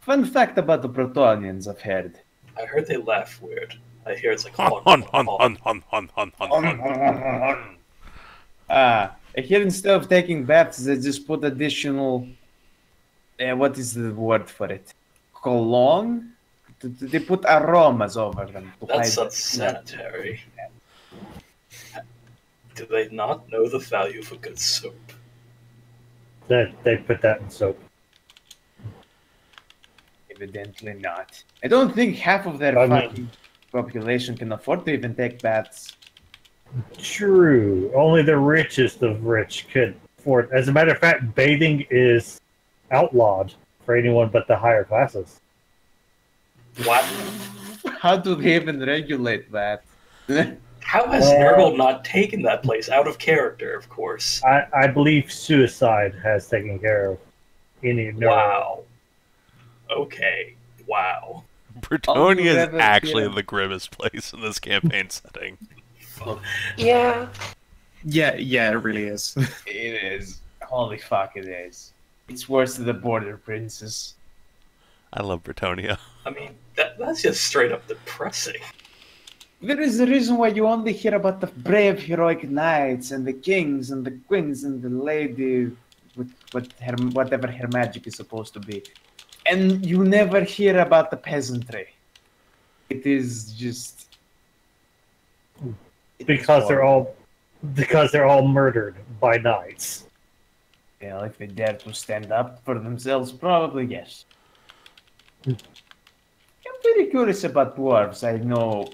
Fun fact about the Bretonians I've heard. I heard they laugh weird. I hear it's like I hear instead of taking baths, they just put additional. What is the word for it? Cologne? They put aromas over them. To That hide sounds the- sanitary. Do they not know the value of a good soap? They put that in soap. Evidently not. I don't think half of their I mean- fucking population can afford to even take baths. True. Only the richest of rich could afford. As a matter of fact, bathing is outlawed for anyone but the higher classes. What? How do they even regulate that? How has Nurgle not taken that place? Out of character, of course. I believe suicide has taken care of any no. Wow. Okay. Wow. Bretonia is ever actually feel- the grimmest place in this campaign setting. Yeah. Yeah, it really is. It is. Holy fuck, it is. It's worse than the Border Princess. I love Bretonia. I mean, that's just straight up depressing. There is a reason why you only hear about the brave heroic knights and the kings and the queens and the lady with whatever her magic is supposed to be. And you never hear about the peasantry. It is just... because they're all murdered by knights. Well, if they dare to stand up for themselves, probably yes. I'm very curious about dwarves. I know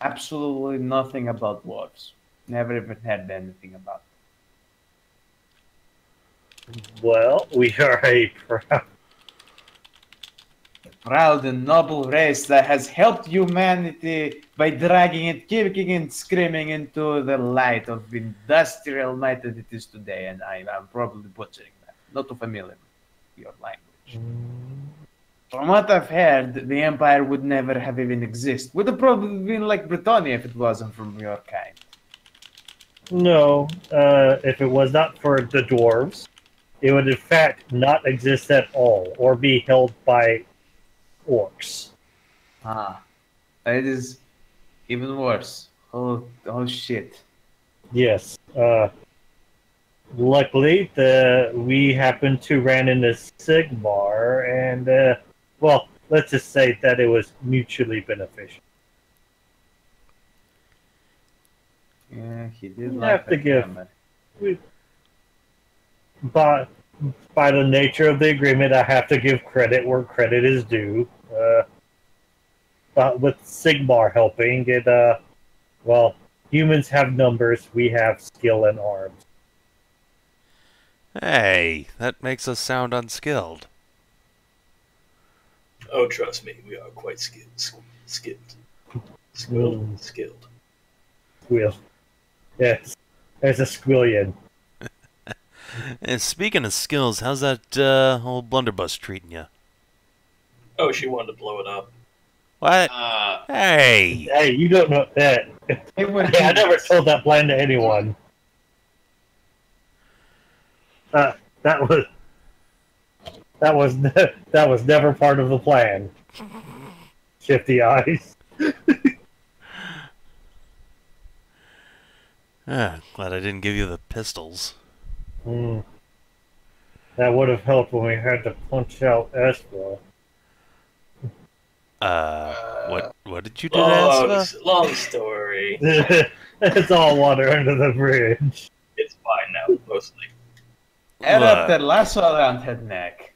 absolutely nothing about dwarves. Never even heard anything about them. Well, we are a Proud and noble race that has helped humanity by dragging it, kicking and screaming into the light of industrial might that it is today. And I'm probably butchering that. Not too familiar with your language. From what I've heard, the Empire would never have even existed. Would have probably been like Britannia if it wasn't from your kind. No, if it was not for the dwarves, it would in fact not exist at all, or be held by orcs. Ah, it is even worse. Oh shit. Yes. Luckily, we happened to ran into Sigmar, and well, let's just say that it was mutually beneficial. Yeah, he did You like have to that give- hammer. But by the nature of the agreement, I have to give credit where credit is due. But with Sigmar helping, Well, humans have numbers, we have skill and arms. Hey, that makes us sound unskilled. Oh, trust me, we are quite skilled. Skilled. Squill. Yes. There's a squillion. And speaking of skills, how's that old blunderbuss treating you? Oh, she wanted to blow it up. What? Hey! Hey, you don't know that. It would I never told that plan to anyone. That was never part of the plan. Shifty eyes. Glad I didn't give you the pistols. That would have helped when we had to punch out Esva. What did you do to Esva? Long story. It's all water under the bridge. It's fine now, mostly. Head up the lasso around her neck.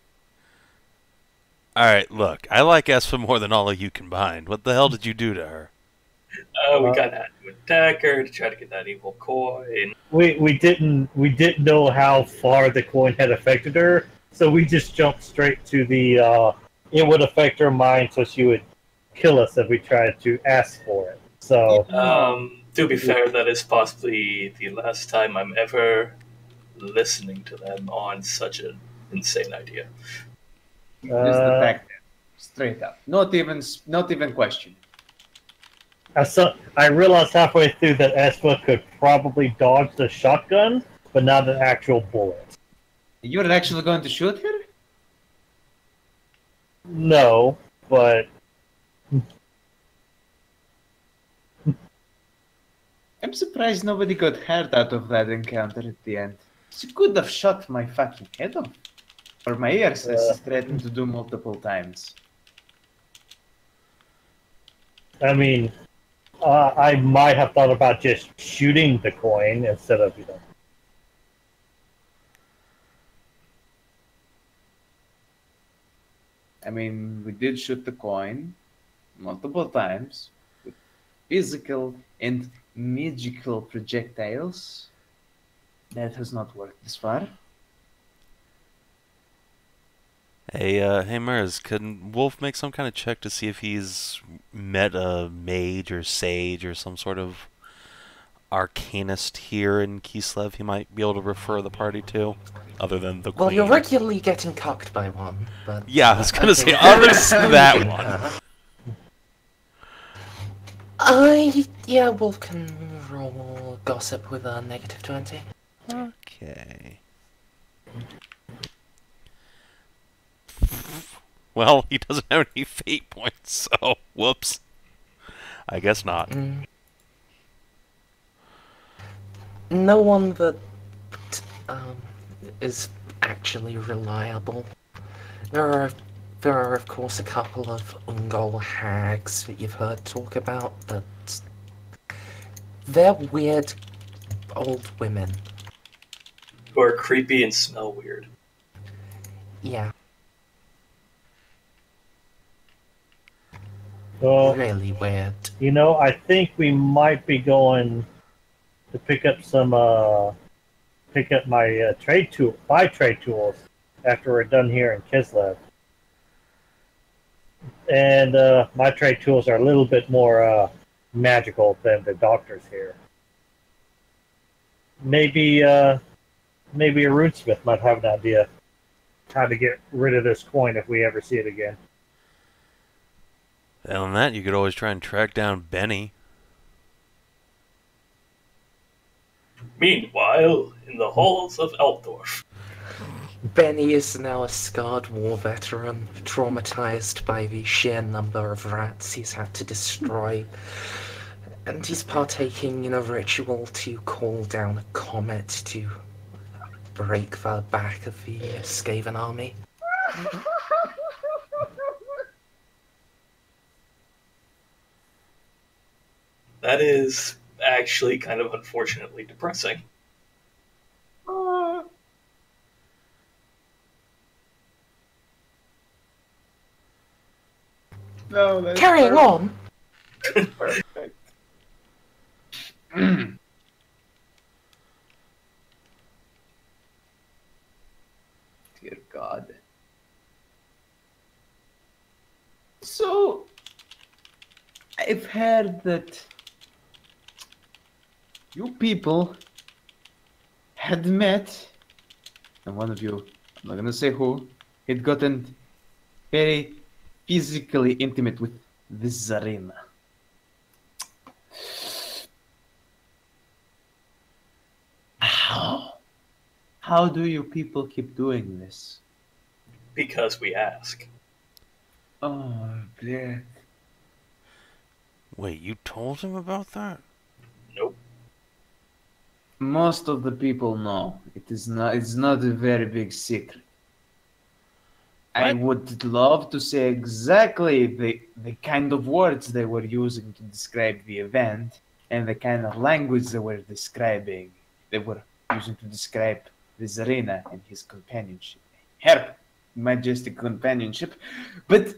Alright, look, I like Esva more than all of you combined. What the hell did you do to her? We got had to attack her to try to get that evil coin. We didn't know how far the coin had affected her, so we just jumped straight to the it would affect her mind, so she would kill us if we tried to ask for it. So to be fair, that is possibly the last time I'm ever listening to them on such an insane idea. Just the fact, straight up, not even question. I realized halfway through that Esva could probably dodge the shotgun, but not an actual bullet. You're actually going to shoot her? No, but I'm surprised nobody got hurt out of that encounter at the end. She could have shot my fucking head off. Or my ears, as she's threatened to do multiple times. I mean, I might have thought about just shooting the coin instead of, I mean, we did shoot the coin multiple times with physical and magical projectiles. That has not worked this far. Hey, Merz, could Wolf make some kind of check to see if he's met a mage or sage or some sort of arcanist here in Kislev he might be able to refer the party to, other than the Well, queen? you're regularly getting cucked by one, but... Yeah, I was gonna say, other than that one. Yeah, Wolf can roll gossip with a negative 20. Okay. Well, he doesn't have any fate points, so whoops. I guess not. No one that is actually reliable. There are of course a couple of Ungol hags that you've heard talk about, but they're weird old women. Who are creepy and smell weird. Yeah, well, really weird. I think we might be going to pick up my trade tools after we're done here in Kislev. And my trade tools are a little bit more magical than the doctor's here. Maybe a runesmith might have an idea how to get rid of this coin if we ever see it again. Other than that, you could always try and track down Benny. Meanwhile, in the halls of Altdorf. Benny is now a scarred war veteran, traumatized by the sheer number of rats he's had to destroy. And he's partaking in a ritual to call down a comet to break the back of the Skaven army. That is actually kind of unfortunately depressing. No, that's Carrying on! perfect. Dear God. So, I've heard that you people had met, and one of you, I'm not gonna say who, had gotten very physically intimate with the Tsarina. How do you people keep doing this? Because we ask. Oh, dear. Wait, you told him about that? Nope. Most of the people know. It's not a very big secret. I What? would love to say exactly the kind of words they were using to describe the event and the kind of language they were using to describe the Tsarina and his companionship. Her majestic companionship. But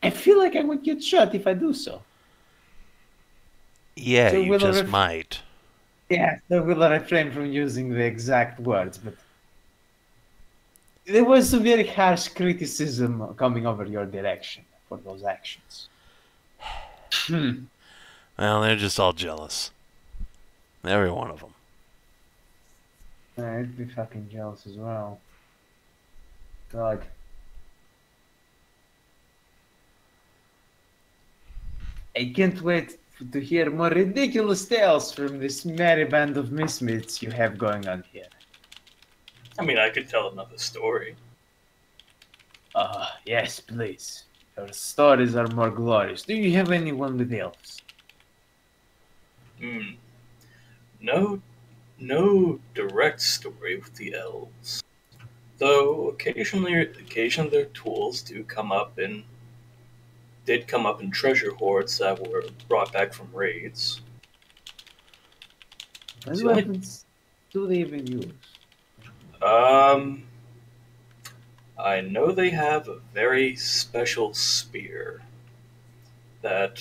I feel like I would get shot if I do so. Yeah, So you will I just ref- might. Yeah, so will I refrain from using the exact words, but there was some very harsh criticism coming over your direction for those actions. Well, they're just all jealous. Every one of them. I'd be fucking jealous as well. God. I can't wait to hear more ridiculous tales from this merry band of misfits you have going on here. I mean, I could tell another story. Yes, please. Your stories are more glorious. Do you have anyone with elves? Hmm. No direct story with the elves. Though occasionally their tools did come up in treasure hoards that were brought back from raids. What See, I- weapons do they even use? Um, I know they have a very special spear that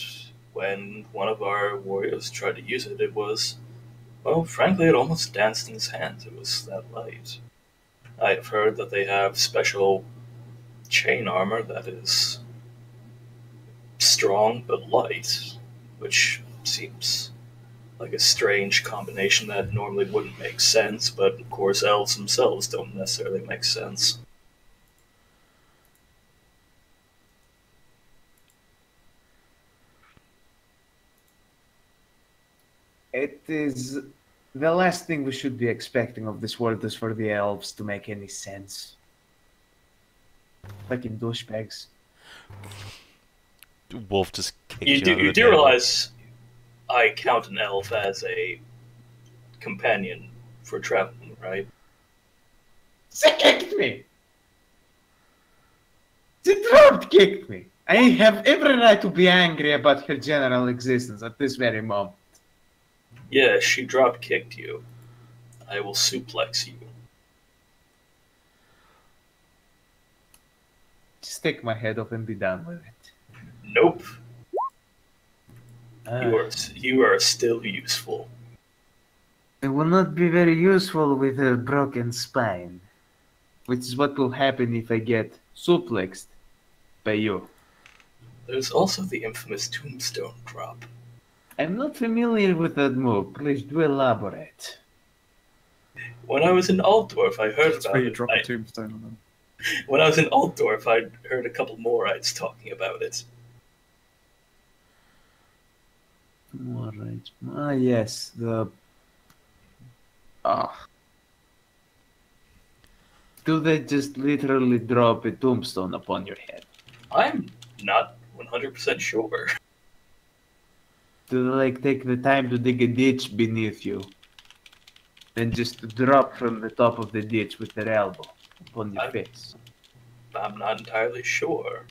when one of our warriors tried to use it, it was, well, frankly, it almost danced in his hands. It was that light. I've heard that they have special chain armor that is strong but light, which seems like a strange combination that normally wouldn't make sense, but of course elves themselves don't necessarily make sense. It is the last thing we should be expecting of this world is for the elves to make any sense. Fucking douchebags. Wolf just kicked You you do, under you the do table. realize I count an elf as a companion for traveling, right? She kicked me! She dwarf kicked me! I have every right to be angry about her general existence at this very moment. Yeah, she drop kicked you. I will suplex you. Just take my head off and be done with it. Nope. Ah. You are still useful. It will not be very useful with a broken spine, which is what will happen if I get suplexed by you. There's also the infamous tombstone drop. I'm not familiar with that move. Please do elaborate. When I was in Altdorf, I heard That's about where you it. drop a tombstone on them. When I was in Altdorf, I heard a couple Morites talking about it. All right. Ah, yes. Do they just literally drop a tombstone upon your head? I'm not 100% sure. Do they like take the time to dig a ditch beneath you, then just drop from the top of the ditch with their elbow upon your face? I'm not entirely sure.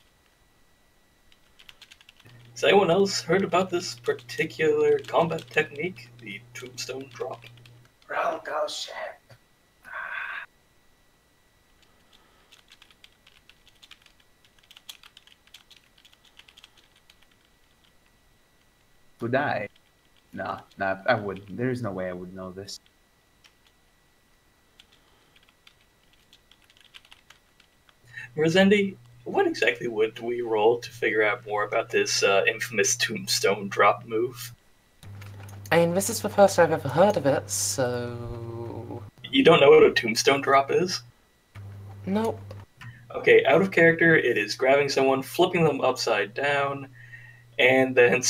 Has anyone else heard about this particular combat technique, the tombstone drop? Roll go ship. To die. Nah, I wouldn't. There's no way I would know this. Merzendi, what exactly would we roll to figure out more about this infamous tombstone drop move? I mean, this is the first I've ever heard of it, so... You don't know what a tombstone drop is? Nope. Okay, out of character, it is grabbing someone, flipping them upside down, and then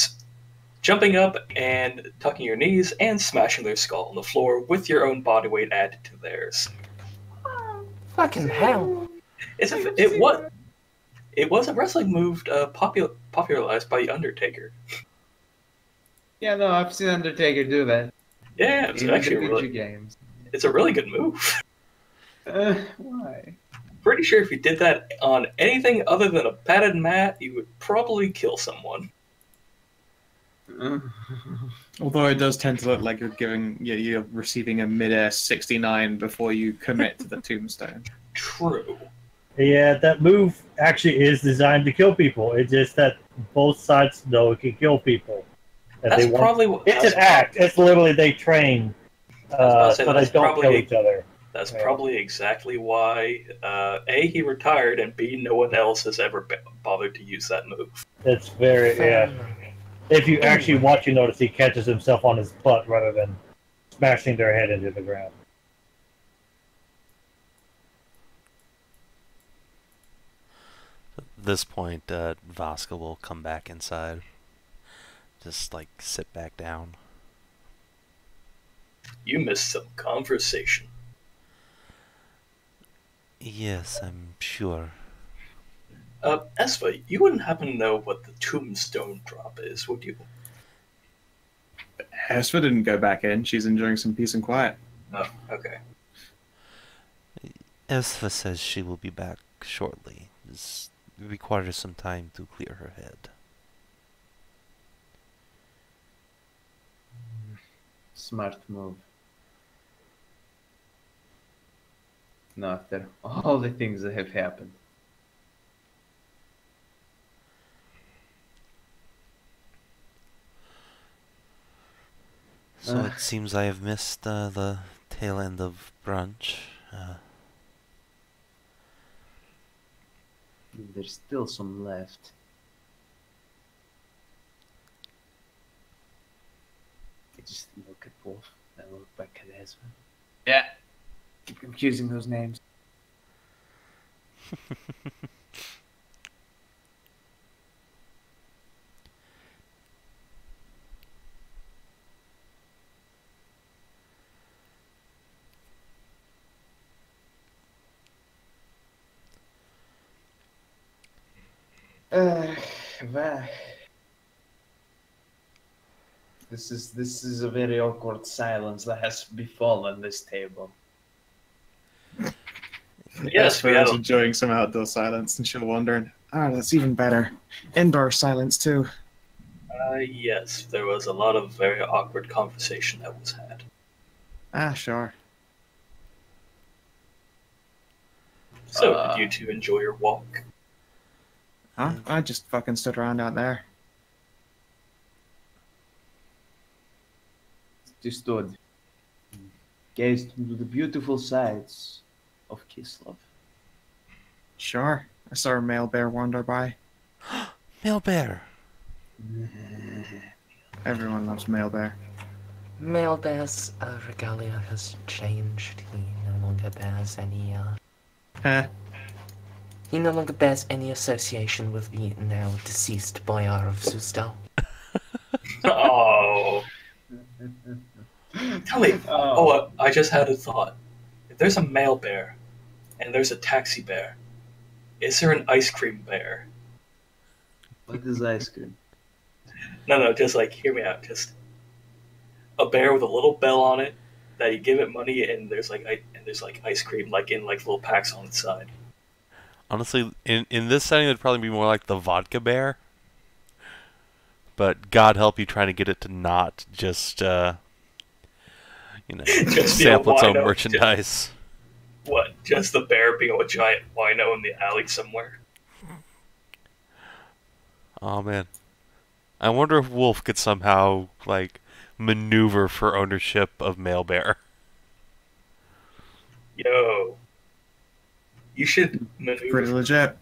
jumping up and tucking your knees and smashing their skull on the floor with your own body weight added to theirs. Fucking hell. It was a wrestling move popularized by The Undertaker. Yeah, no, I've seen Undertaker do that. Yeah, it's In actually the really, video games. it's a really good move. Why? Pretty sure if you did that on anything other than a padded mat, you would probably kill someone. Although it does tend to look like you're receiving a mid-air 69 before you commit to the tombstone. True. Yeah, that move actually is designed to kill people. It's just that both sides know it can kill people. And That's they want... probably what. It's an act. It's literally they train so they don't kill each other. That's probably exactly why A, he retired, and B, no one else has ever bothered to use that move. It's very, yeah. If you actually watch, you notice he catches himself on his butt rather than smashing their head into the ground. At this point, Vaska will come back inside. Just, like, sit back down. You missed some conversation. Yes, I'm sure. Esva, you wouldn't happen to know what the tombstone drop is, would you? Esva didn't go back in. She's enjoying some peace and quiet. Oh, okay. Esva says she will be back shortly. It requires some time to clear her head. Smart move. Not after all the things that have happened. So it seems I have missed the tail end of brunch. There's still some left. I just look at Wolf. I look back at Esva. Yeah. Keep confusing those names. This is a very awkward silence that has befallen this table. Yes, we Esva is have. enjoying some outdoor silence, and she'll wonder, that's even better. Indoor silence, too. Yes, there was a lot of very awkward conversation that was had. Sure. So, did you two enjoy your walk? Huh? I just fucking stood around out there. Just stood. Gazed into the beautiful sights of Kislev. Sure. I saw a male bear wander by. Male bear! Everyone loves male bear. Male bear's regalia has changed. He no longer bears any, He no longer bears any association with the now deceased Boyar of Sustal. Oh. Tell me. I just had a thought. If there's a male bear, and there's a taxi bear, is there an ice cream bear? What is ice cream? No, just like, hear me out. Just a bear with a little bell on it that you give it money, and there's like ice cream like in like little packs on its side. Honestly, in this setting, it'd probably be more like the vodka bear. But God help you trying to get it to not just, just sample its own merchandise. Just the bear being a giant wino in the alley somewhere? Oh man. I wonder if Wolf could somehow, like, maneuver for ownership of male bear. Yo, you should Pretty maneuver. legit.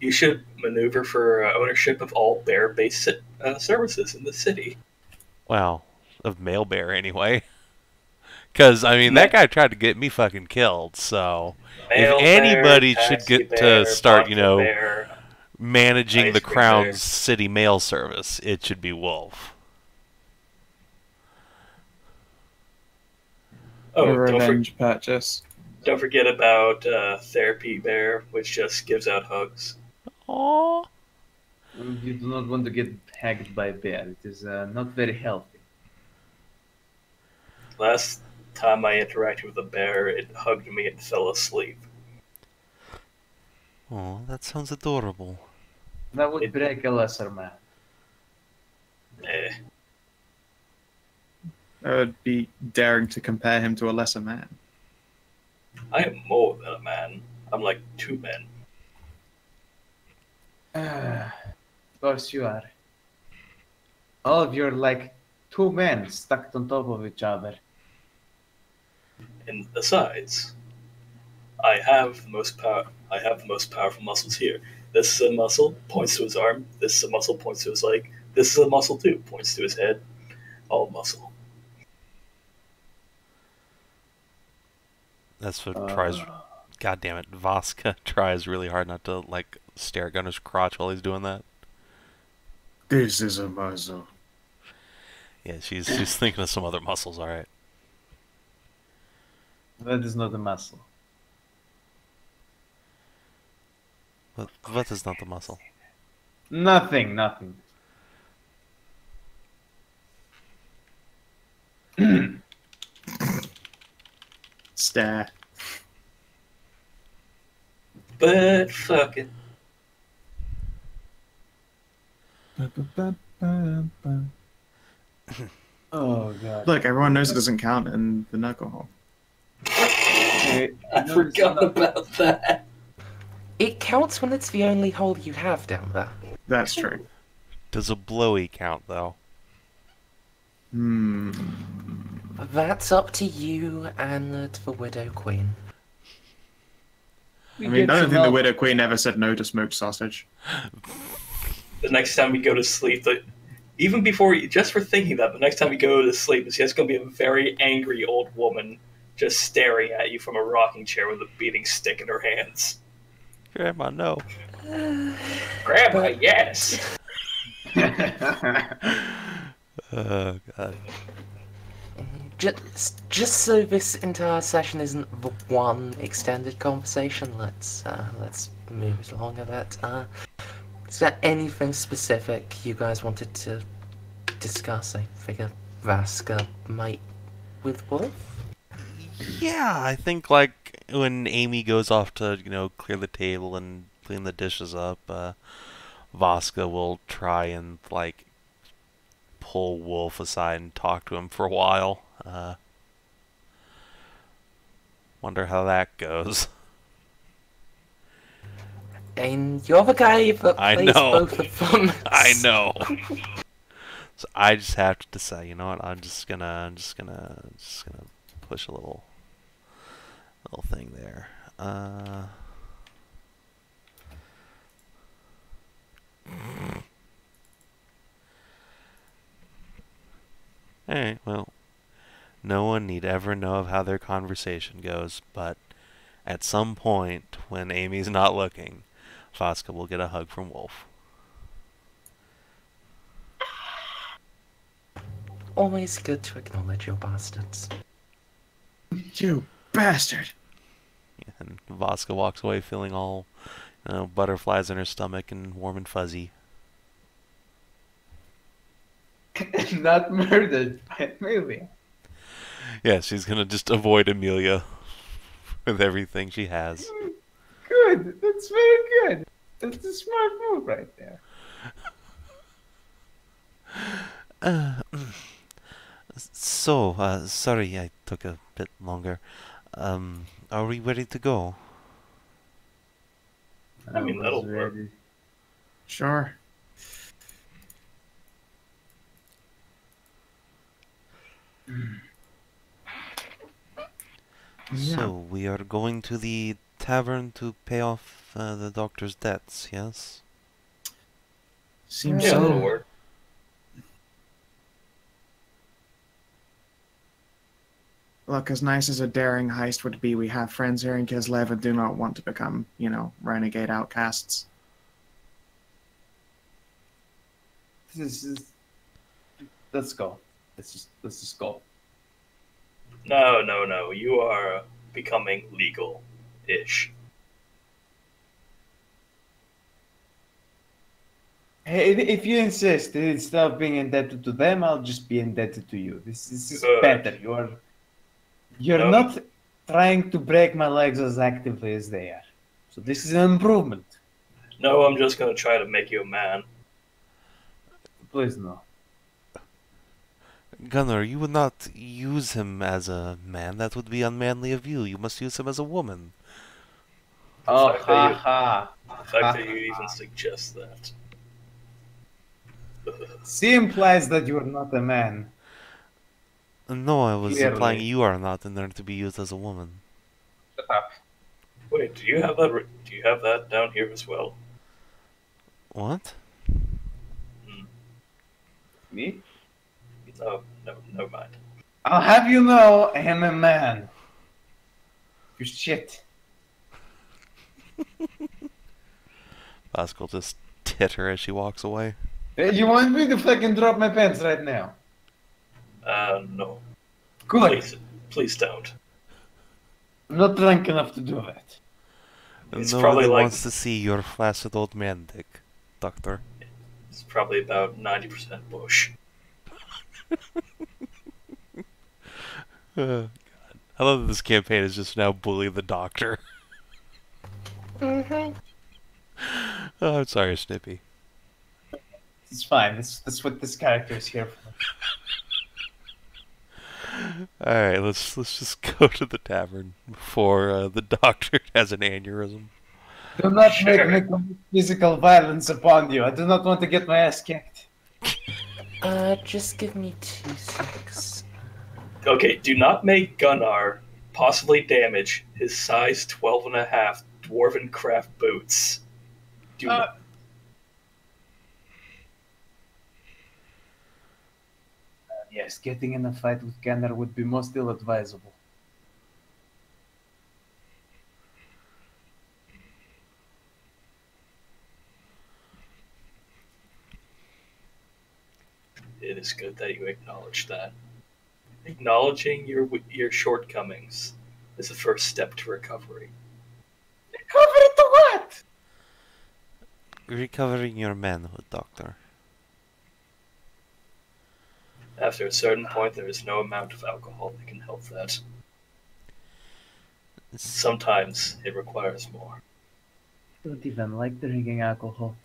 You should maneuver for ownership of all bear-based services in the city. Well, of male bear anyway. Because, I mean, that guy tried to get me fucking killed, so... Mail if anybody bear, should taxi get bear, to start, vodka bear, managing ice the cream Crown's bear. city mail service, it should be Wolf. Oh, A revenge purchase. don't forget about therapy bear, which just gives out hugs. Aww. You do not want to get hacked by a bear. It is not very healthy. Last time I interacted with a bear, it hugged me and fell asleep. Oh, that sounds adorable. That would break a lesser man. Eh. I would be daring to compare him to a lesser man. I am more than a man. I'm like 2 men. Of course you are. All of you are like 2 men stuck on top of each other. And besides, I have the most power. I have the most powerful muscles here. This is a muscle, points to his arm. This is a muscle, points to his leg. This is a muscle too, points to his head. All muscle. That's what tries... God damn it, Vaska tries really hard not to, like, stare at Gunnar's crotch while he's doing that. This is a muzzle. Yeah, she's thinking of some other muscles, alright. That is not a muscle. What is not the muscle? Nothing. Stare. But fuck it. Oh god. Look, everyone knows it doesn't count in the knuckle hole. I forgot about that. It counts when it's the only hole you have down there. That's true. Does a blowy count, though? That's up to you and the Widow Queen. I mean, I don't think the Widow Queen ever said no to smoked sausage. The next time we go to sleep, even before, just for thinking that, the next time we go to sleep, it's just going to be a very angry old woman just staring at you from a rocking chair with a beating stick in her hands. Grandma, no. Grandma, yes! Oh, God. Just so this entire session isn't the one extended conversation, let's move it along a bit. Is there anything specific you guys wanted to discuss? I figure Vaska might with Wolf? Yeah, I think, like, when Amy goes off to, clear the table and clean the dishes up, Vaska will try and, like, pull Wolf aside and talk to him for a while. Wonder how that goes. And you're the guy that I plays know. both of them. I know. So I just have to decide, you know what, I'm just gonna push a little thing there. Alright, well, no one need ever know of how their conversation goes, but at some point, when Amy's not looking, Vaska will get a hug from Wolf. Always good to acknowledge your bastards. You bastard! And Vaska walks away feeling all, butterflies in her stomach and warm and fuzzy. Not murdered by Amelia. Yeah, she's gonna just avoid Amelia with everything she has. Good. That's very good. That's a smart move right there. Sorry I took a bit longer. Are we ready to go? I mean, that'll work. Sure. So, we are going to the tavern to pay off the doctor's debts, yes? Seems Yeah, so. that'll work. Look, as nice as a daring heist would be, we have friends here in Kislev and do not want to become, renegade outcasts. Let's go. Let's just go. No. You are becoming legal-ish. Hey, if you insist, instead of being indebted to them, I'll just be indebted to you. This is Good. better. You're No. not trying to break my legs as actively as they are. So this is an improvement. No, I'm just gonna try to make you a man. Please no. Gunnar, you would not use him as a man. That would be unmanly of you. You must use him as a woman. Oh, fact that you- ha. The fact that you even suggest that. She implies that you're not a man. No, I was Clearly. implying you are not in order to be used as a woman. Shut up. Wait, do you have that? Do you have that down here as well? What? Me? No, never mind. I'll have you know I am a man. You shit. Vaska will just tit her as she walks away. Hey, you want me to fucking drop my pants right now? No. Good. Please don't. I'm not drunk enough to do that. It's No probably one like- wants to see your flaccid old man dick, Doctor. It's probably about 90% bush. God. I love that this campaign is just now bully the Doctor. Mm-hmm. Oh, I'm sorry, Snippy. It's fine. That's what this character is here for. Alright, let's just go to the tavern before the Doctor has an aneurysm. Do not Sure. make me commit physical violence upon you. I do not want to get my ass kicked. Just give me 2 seconds. Okay, do not make Gunnar possibly damage his size 12.5 dwarven craft boots. Do not. Yes, getting in a fight with Gunnar would be most ill-advisable. It is good that you acknowledge that. Acknowledging your shortcomings is the first step to recovery. Recovery to what? Recovering your manhood, Doctor. After a certain point, there is no amount of alcohol that can help that. Sometimes it requires more. I don't even like drinking alcohol.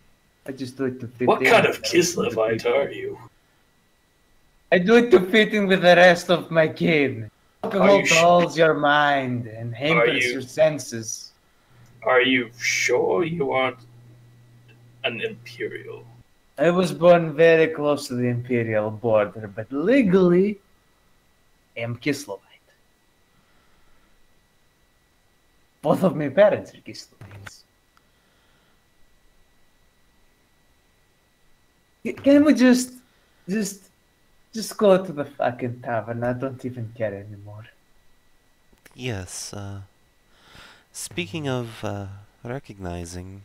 I just do it to fit What in. kind of Kislevite are you? I do it to fit in with the rest of my kin. Alcohol you sh- dulls your mind and hampers you- your senses. Are you sure you aren't an Imperial? I was born very close to the Imperial border, but legally, I am Kislevite. Both of my parents are Kislevites. Can we just go to the fucking tavern? I don't even care anymore. Yes, speaking of recognizing,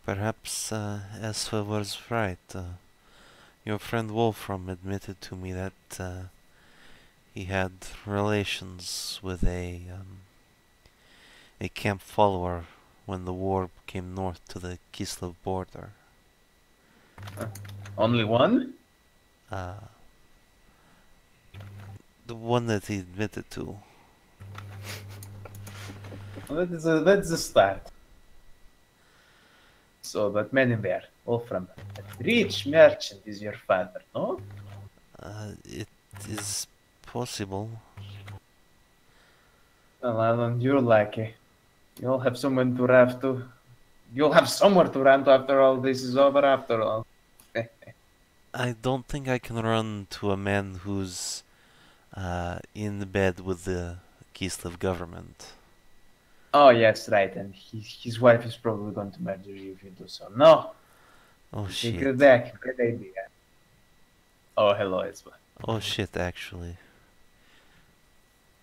perhaps Esva was right. Your friend Wolfram admitted to me that he had relations with a camp follower when the war came north to the Kislev border. Only one? The one that he admitted to. Well, that's a start. So that man in there, Wolfram, that rich merchant is your father, no? It is possible. Well, Alan, you're lucky. You'll have someone to run to. You'll have somewhere to run to after all this is over, after all. I don't think I can run to a man whose in the bed with the Kislev government. Oh, yes, right. And his wife is probably going to murder you if you do so. No, Oh take it shit. back. Bad idea. Oh, hello, Esva. Oh shit, actually.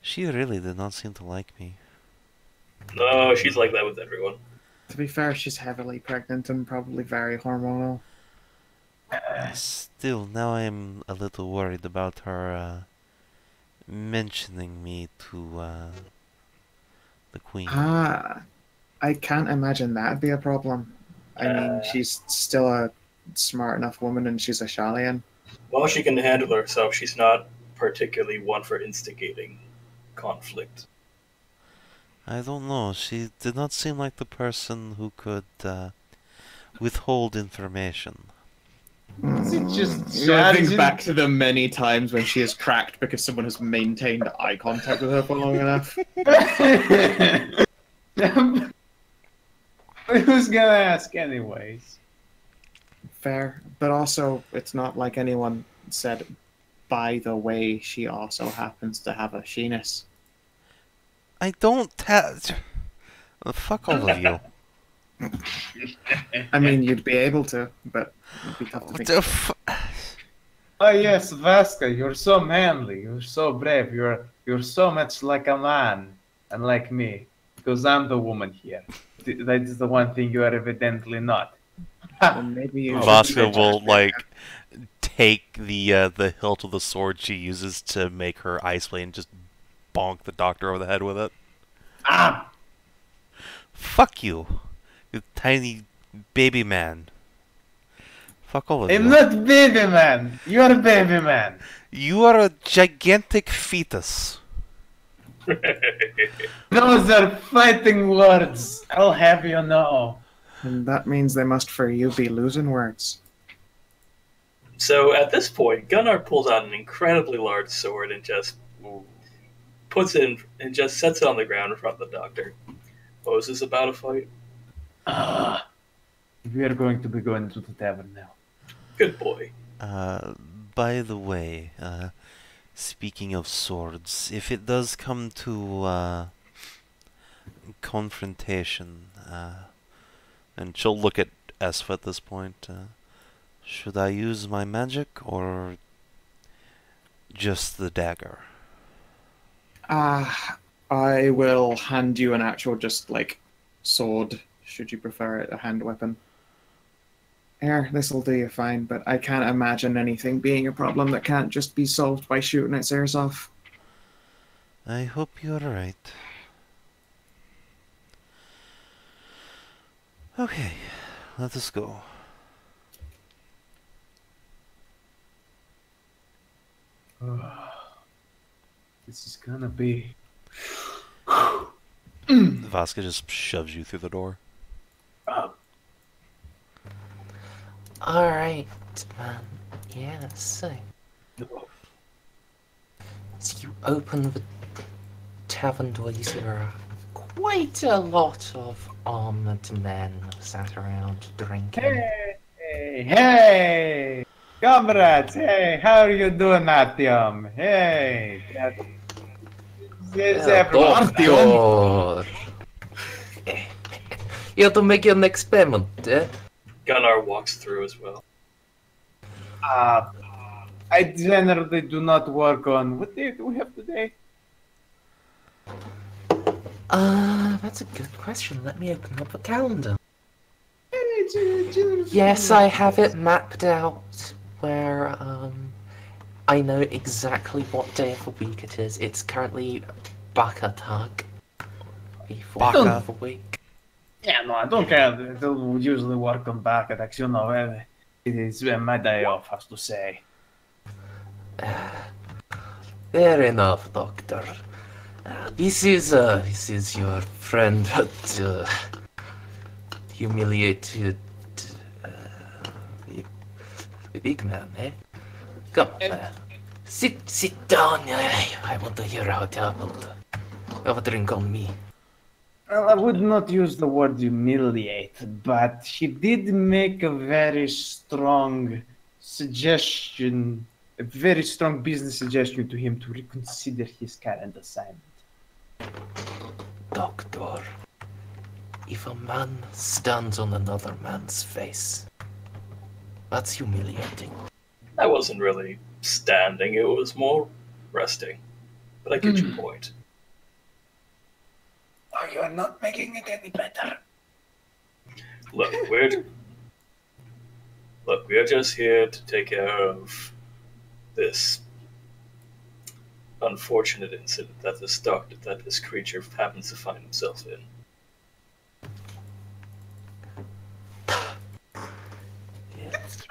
She really did not seem to like me. No, she's like that with everyone. To be fair, she's heavily pregnant and probably very hormonal. Still, now I'm a little worried about her mentioning me to the queen. Ah, I can't imagine that'd be a problem. I mean, she's still a smart enough woman and she's a Shalian. Well, she can handle herself. She's not particularly one for instigating conflict. I don't know. She did not seem like the person who could withhold information. Is it just I think Shalian? back to the many times when she has cracked because someone has maintained eye contact with her for long enough. Who's gonna ask anyways? Fair, but also it's not like anyone said, by the way, she also happens to have a sheeness. I don't have... Fuck all of you. I mean, you'd be able to, but it'd be tough to What think. the Oh yes, Vaska, you're so manly, you're so brave, you're so much like a man, and like me, because I'm the woman here. That is the one thing you are evidently not. Well, maybe you Vaska will, like, take the hilt of the sword she uses to make her ice blade and just bonk the doctor over the head with it. Ah! Fuck you, you tiny baby man. Fuck all of I'm you. not baby man. You're baby man. You are a gigantic fetus. Those are fighting words. I'll have you know. And that means they must, for you, be losing words. So at this point, Gunnar pulls out an incredibly large sword and just puts it in and just sets it on the ground in front of the doctor. Oh, is this about a fight? We are going to be going to the tavern now. Good boy. By the way, speaking of swords, if it does come to confrontation, and she'll look at Esva at this point, should I use my magic or just the dagger? I will hand you an actual, just like, sword, should you prefer it, a hand weapon. Here, this'll do you fine, but I can't imagine anything being a problem that can't just be solved by shooting its ears off. I hope you're right. Okay, let us go. This is gonna be... Vaska just shoves you through the door. Alright, man. Yeah, so you open the tavern doors, there are quite a lot of armed men sat around drinking. Hey! Comrades, hey, how are you doing, Artyom? Hey! Yes, everyone. Doctor! You have to make your next payment, eh? Gunnar walks through as well. I generally do not work on... What day do we have today? That's a good question. Let me open up the calendar. Yes, I have it mapped out where, I know exactly what day of the week it is. It's currently Baka Tag. The 4th of the week. Yeah, no, I don't care. I don't usually work on back attacks, you know. It is my day off, has to say. Fair enough, Doctor. This is your friend, but humiliated the big man, eh? Come on, sit down. I want to hear how it happened. Have a drink on me. Well, I would not use the word humiliate, but he did make a very strong suggestion a very strong business suggestion to him to reconsider his current assignment. Doctor, if a man stands on another man's face, that's humiliating. I wasn't really standing, it was more resting. But I get your point. Oh, you're not making it any better. Look, we're just here to take care of this unfortunate incident that this creature happens to find himself in. Yes.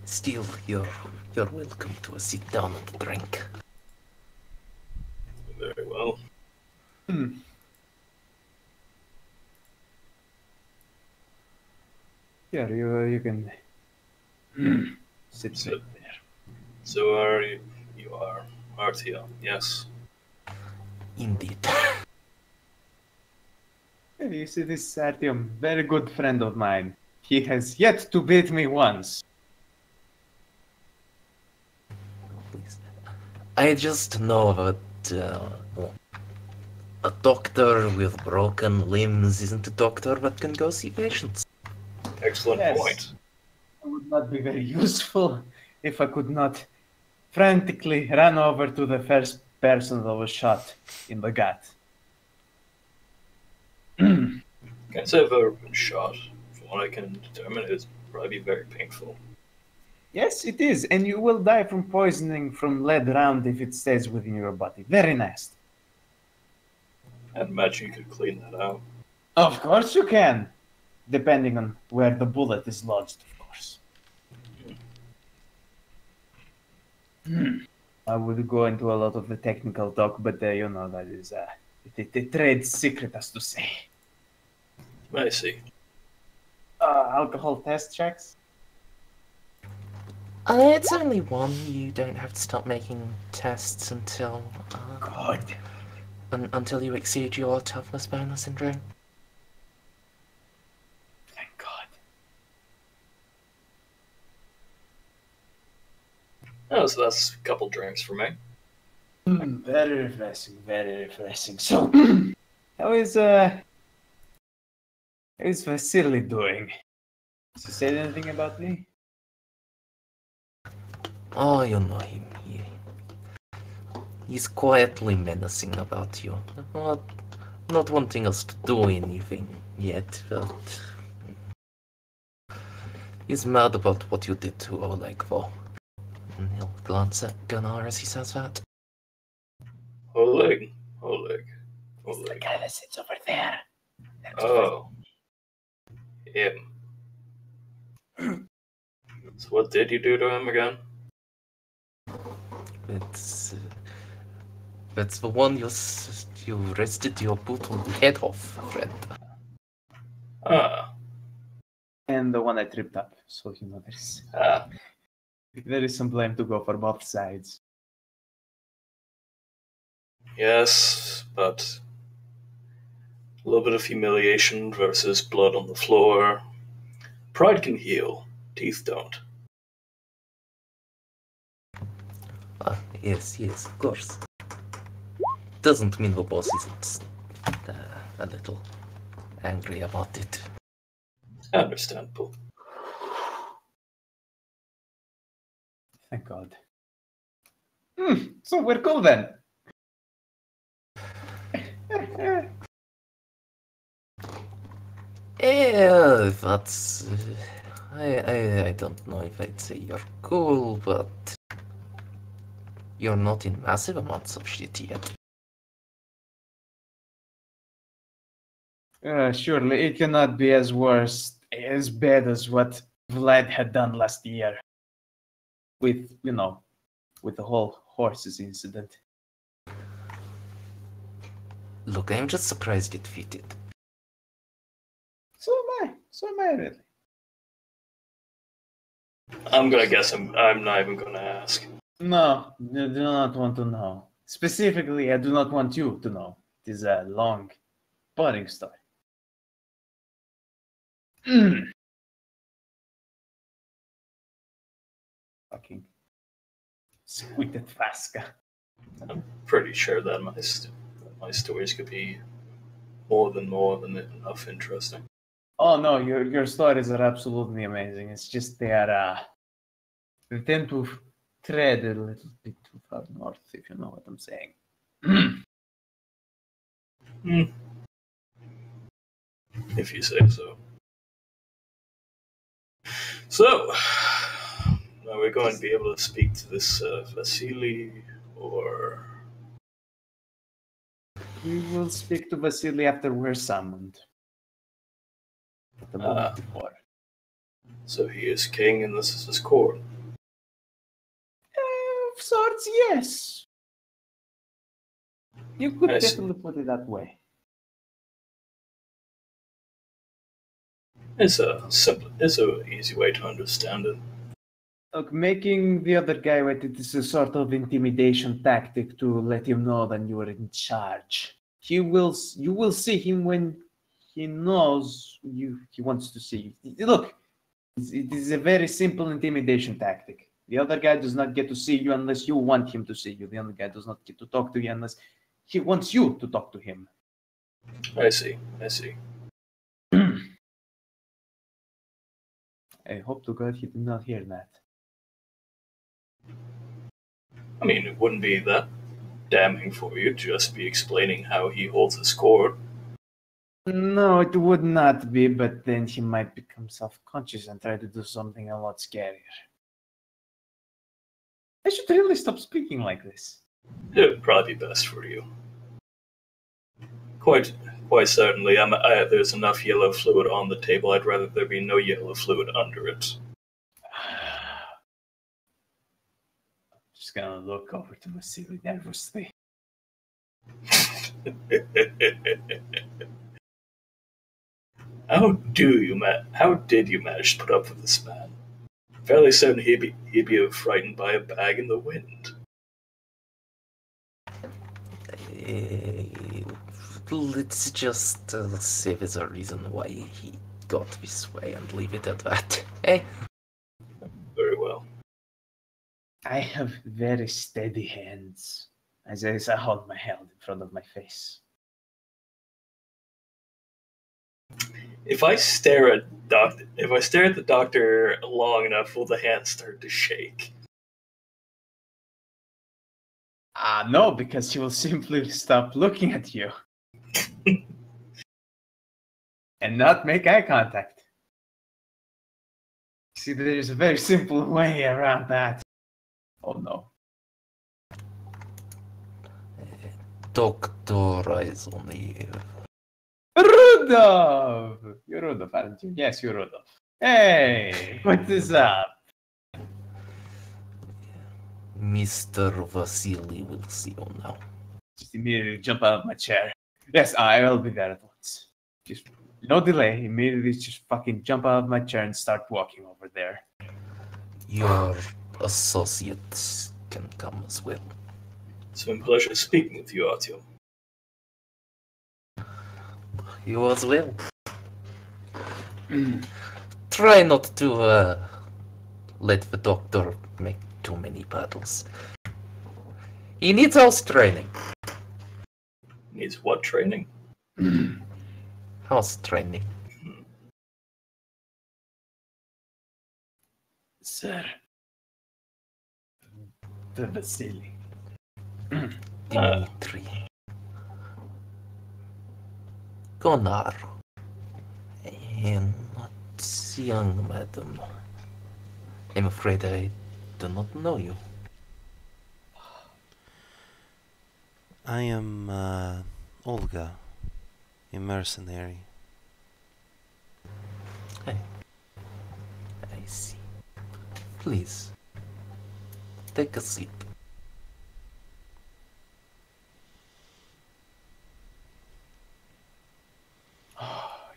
Still, you're welcome to a sit down and drink. Very well. Yeah, you can sit there. So are you? You are Artyom, yes. Indeed. You see, this Artyom, very good friend of mine. He has yet to beat me once. I just know that a doctor with broken limbs isn't a doctor but can go see patients. Excellent Yes. point. It would not be very useful if I could not frantically run over to the first person that was shot in the gut. Can't say I've ever been shot. From what I can determine, it's probably be very painful. Yes, it is, and you will die from poisoning from lead round if it stays within your body. Very nasty. I'd imagine you could clean that out. Of course you can, depending on where the bullet is lodged, of course. I would go into a lot of the technical talk, but you know, that is the trade secret, as to say. I see. Alcohol test checks? It's only one. You don't have to stop making tests until God. until you exceed your toughness bonus syndrome. Thank God. Oh, so that's a couple drinks for me. Very refreshing, very refreshing. So, how is Vasily doing? Has he said anything about me? Oh, you know him. He's quietly menacing about you. Not wanting us to do anything yet, but he's mad about what you did to Oleg, though. And he'll glance at Gunnar as he says that. Oleg. It's the guy that sits over there. Oh. Him. So what did you do to him again? That's the one you rested your brutal head off, friend. Ah. And the one I tripped up. So, you know, there is some blame to go for both sides. Yes, but a little bit of humiliation versus blood on the floor. Pride can heal. Teeth don't. Yes, of course. Doesn't mean the boss isn't a little angry about it. Understandable. Thank God. So we're cool then. Yeah, that's... I don't know if I'd say you're cool, but... You're not in massive amounts of shit yet. Surely it cannot be as bad as what Vlad had done last year. With the whole horses incident. Look, I'm just surprised it fitted. So am I really. I'm gonna guess I'm not even gonna ask. No, I do not want to know. Specifically, I do not want you to know. It is a long, boring story. fucking squid at Vaska. I'm pretty sure that my stories could be more than enough interesting. Oh no, your stories are absolutely amazing. It's just they tend to tread a little bit too far north, if you know what I'm saying. If you say so. So, are we going to be able to speak to this Vasily, or... We will speak to Vasily after we're summoned. At the moment before. So he is king and this is his court. Of sorts, yes. You could I see. definitely put it that way. It's a easy way to understand it. Look, making the other guy wait, it is a sort of intimidation tactic to let him know that you are in charge. You will see him when he knows he wants to see you. Look, it is a very simple intimidation tactic. The other guy does not get to see you unless you want him to see you. The other guy does not get to talk to you unless he wants you to talk to him. I see. I hope to God he did not hear that. I mean, it wouldn't be that damning for you to just be explaining how he holds his court. No, it would not be, but then he might become self-conscious and try to do something a lot scarier. I should really stop speaking like this. It would probably be best for you. Quite certainly. There's enough yellow fluid on the table. I'd rather there be no yellow fluid under it. Just gonna look over to Vasily nervously. How did you manage to put up with this man? Fairly certain he'd be frightened by a bag in the wind. Let's just see if there's a reason why he got this way and leave it at that. Eh? Very well. I have very steady hands, as I hold my hand in front of my face. If I stare at the doctor long enough, will the hand start to shake? No, because he will simply stop looking at you. And not make eye contact. See, there's a very simple way around that. Oh no. Doctor Aisenyev. Rudolph! You're Rudolph, aren't you? Yes, you're Rudolph. Hey, what is up? Mr. Vasily will see you now. Just immediately jump out of my chair. Yes, I will be there at once. Just no delay. Immediately just fucking jump out of my chair and start walking over there. Your associates can come as well. It's been a pleasure speaking with you, Artyom. You as well. Try not to let the doctor make too many battles. He needs house training. Needs what training? House training. Sir. The Vasily. Dimitry. Gunnar. And not young madam. I'm afraid I do not know you. I am Olga, a mercenary. Hey. I see. Please. Take a seat.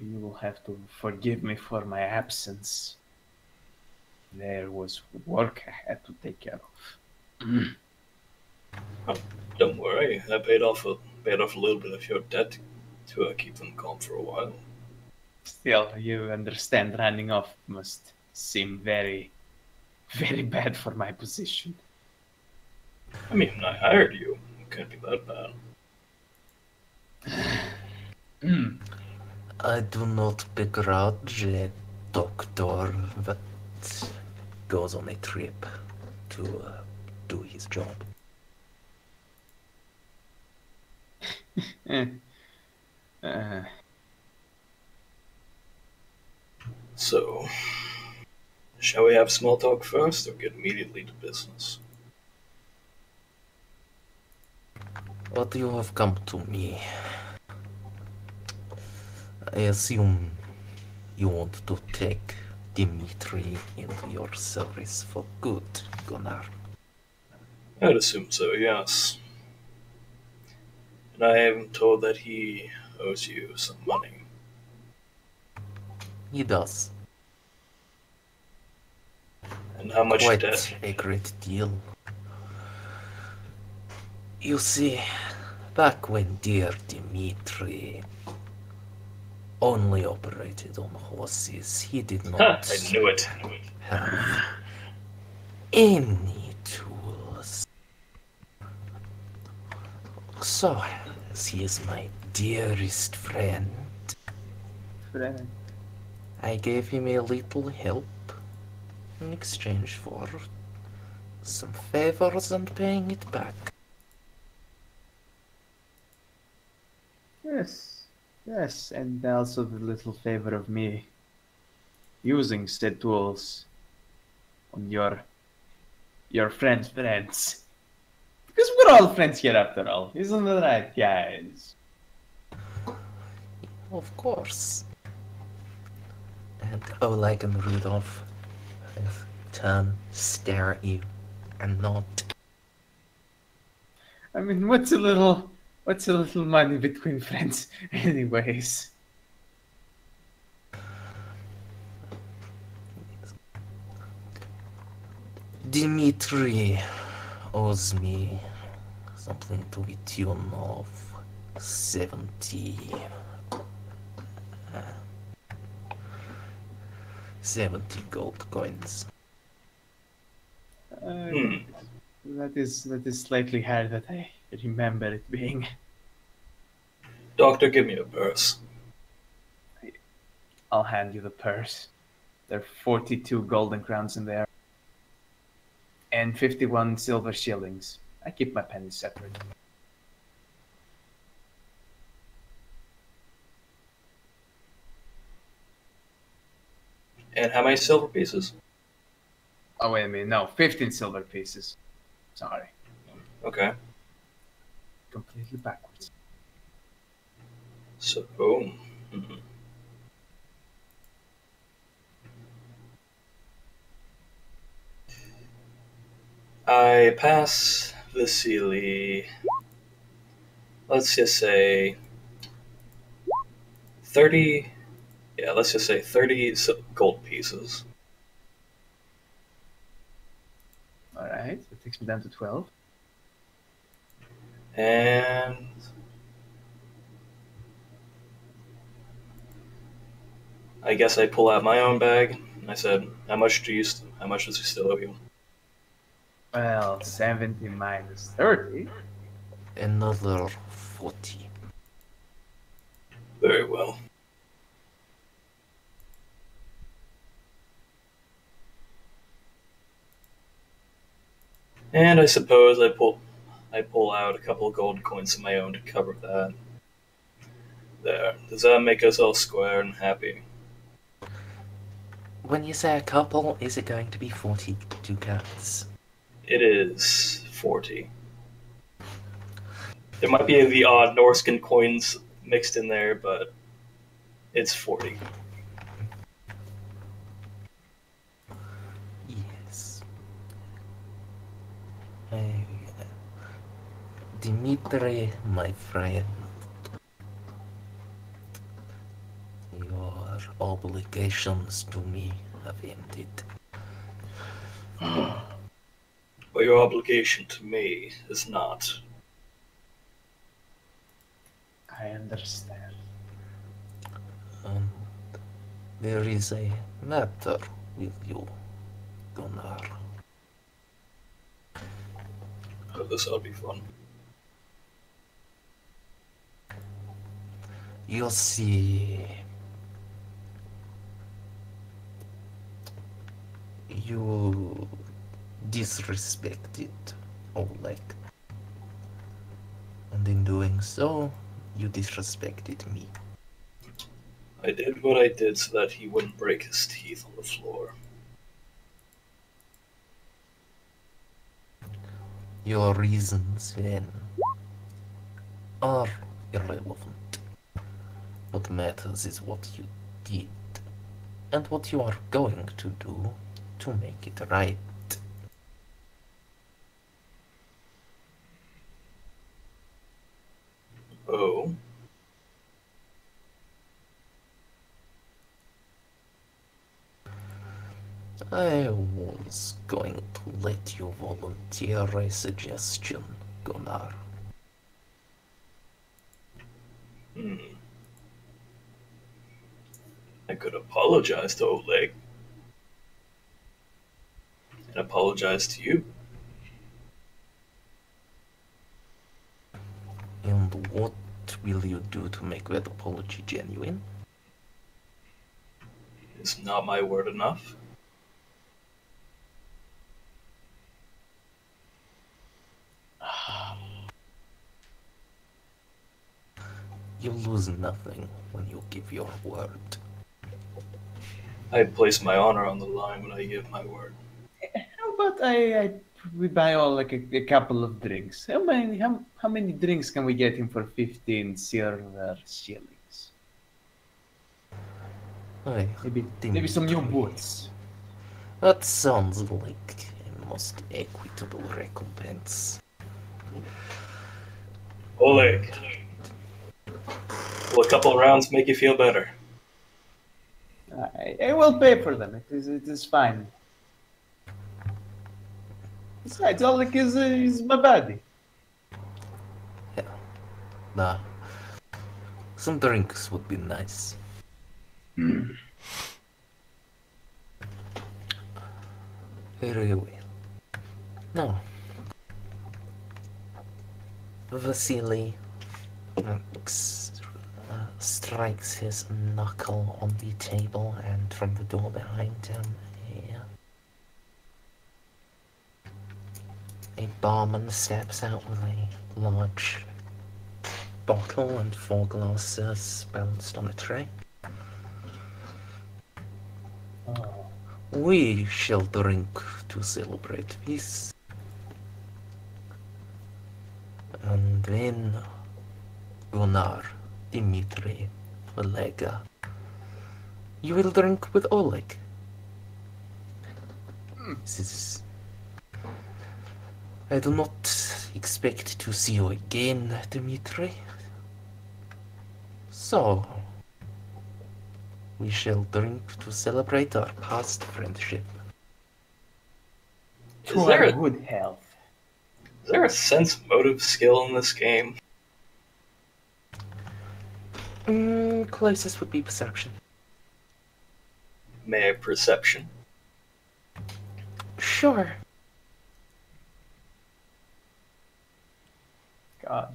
You will have to forgive me for my absence. There was work I had to take care of. Oh, don't worry, I paid off a little bit of your debt to keep them calm for a while. Still, you understand running off must seem very very bad for my position. I mean, I hired you. It can't be that bad. I do not begrudge a doctor that goes on a trip to do his job. Eh. Uh, So, shall we have small talk first, or get immediately to business? But you have come to me. I assume you want to take Dimitry into your service for good, Gunnar. I'd assume so, yes. And I am told that he owes you some money. He does. And how much Quite debt? a great deal. You see, back when dear Dimitry only operated on horses, he did Ha! not I knew it. have any tools. So, as he is my dearest friend, friend. I gave him a little help in exchange for some favors and paying it back. Yes, and also the little favor of me using said tools on your friends' friends. Because we're all friends here after all, isn't that right, guys? Of course. And Oleg and Rudolph turn, stare at you, and nod. I mean, what's a little money between friends, anyways? Dimitri owes me something to the tune of 70 gold coins. That is slightly higher than I remember it being. Doctor, give me a purse. I'll hand you the purse. There are 42 golden crowns in there. And 51 silver shillings. I keep my pennies separate. And how many silver pieces? Oh, wait a minute. No, 15 silver pieces. Sorry. Okay. Completely backwards. So, I pass Vasily, let's just say 30, yeah, let's just say 30 gold pieces. Alright, that takes me down to 12. And I guess I pull out my own bag. And I said, how much does he still owe you? Well, 70 minus 30. Another 40. Very well. And I suppose I pull out a couple of gold coins of my own to cover that. There. Does that make us all square and happy? When you say a couple, is it going to be 40 ducats? It is 40. There might be the odd Norscan coins mixed in there, but it's 40. Yes. Dimitri, my friend, your obligations to me have ended. But your obligation to me is not. I understand. And there is a matter with you, Gunnar. Oh, this ought to be fun. You see, you disrespected Oleg, and in doing so, you disrespected me. I did what I did so that he wouldn't break his teeth on the floor. Your reasons, then, are irrelevant. What matters is what you did, and what you are going to do to make it right. Oh? I was going to let you volunteer a suggestion, Gunnar. I could apologize to Oleg. And apologize to you. And what will you do to make that apology genuine? Is not my word enough? You lose nothing when you give your word. I place my honor on the line when I give my word. How about we buy all like a couple of drinks? How many drinks can we get him for 15 silver shillings? Aye, Maybe some new Dimitry. boots. That sounds like a most equitable recompense. Oleg, will a couple of rounds make you feel better? I will pay for them. It is fine. Besides, Oleg is my buddy. Yeah. Nah. Some drinks would be nice. Very well. Now, Vasily strikes his knuckle on the table, and from the door behind him, a barman steps out with a large bottle and 4 glasses balanced on a tray. Oh. We shall drink to celebrate peace. And then Gunnar, Dimitry, Olega, you will drink with Oleg. This is... I do not expect to see you again, Dimitry. So, we shall drink to celebrate our past friendship. To there our a- good health. Is there a sense motive skill in this game? Closest would be perception. May I have perception? Sure. God.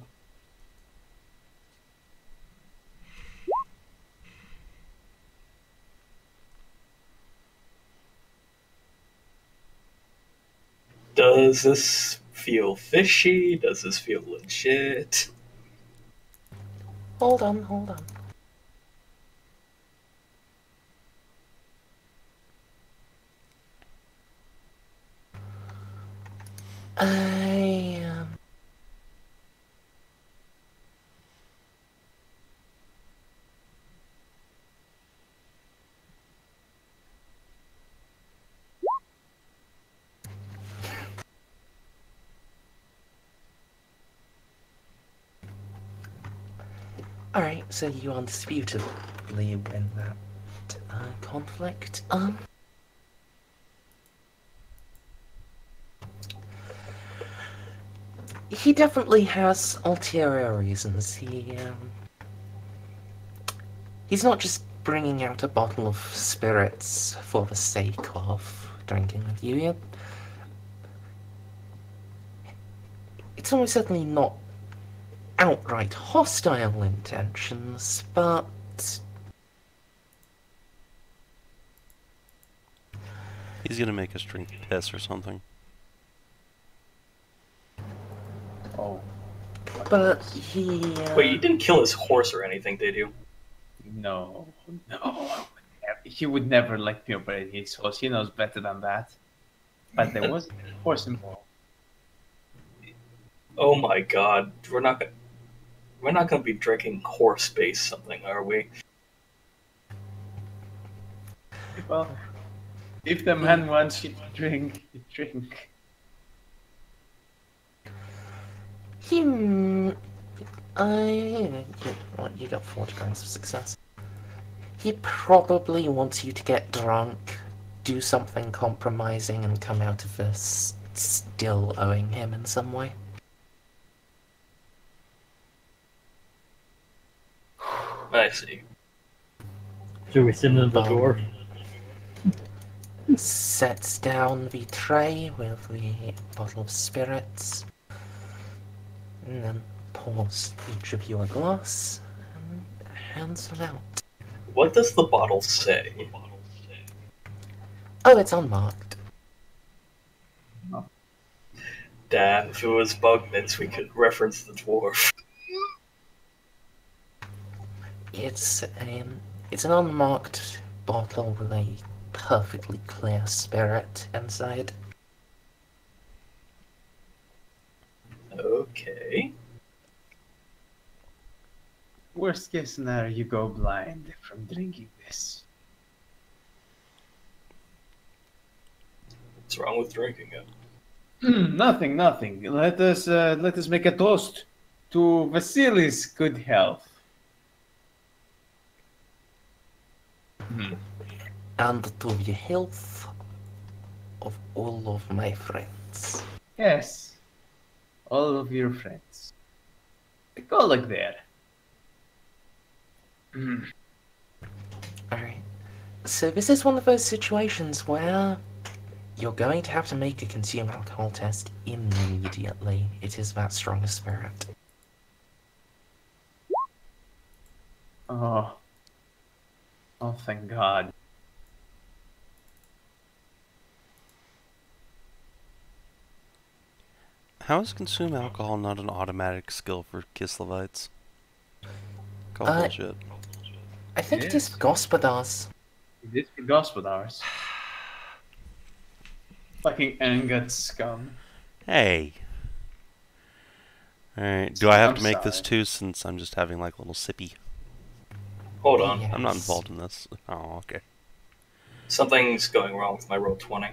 Does this feel fishy? Does this feel legit? Hold on, hold on. I Alright, so you undisputably win that conflict. He definitely has ulterior reasons. He's not just bringing out a bottle of spirits for the sake of drinking with you. It's almost certainly not outright hostile intentions, but He's gonna make us drink piss or something. Oh. but he Wait, you didn't kill his horse or anything, did you? No. He would never let me operate his horse. He knows better than that. But there was a horse involved. Oh my god, we're not gonna be drinking horse-based something, are we? Well, if the man wants you to drink, you drink. you got 40 grams of success. He probably wants you to get drunk, do something compromising, and come out of this still owing him in some way. I see. Should we send him the door? Sets down the tray with the bottle of spirits, and then pours each of you a glass and hands it out. What does the bottle say? Oh, it's unmarked. Damn, if it was bug mints, we could reference the dwarf. It's an unmarked bottle with a perfectly clear spirit inside. Okay. Worst case scenario, you go blind from drinking this. What's wrong with drinking it? Nothing. Let us make a toast to Vasily's good health. And to the health of all of my friends. Yes, all of your friends. Go look there. Alright. So this is one of those situations where you're going to have to make a consume alcohol test immediately. It is that strong a spirit. Oh, thank God. How is consume alcohol not an automatic skill for Kislevites? Call bullshit. I think it is Yes. for Gospodars. It is for Gospodars. Fucking angered scum. Hey. Alright, do I have I'm to make this sorry. too since I'm just having like a little sippy? Hold on. Yes. I'm not involved in this. Oh, okay. Something's going wrong with my roll 20.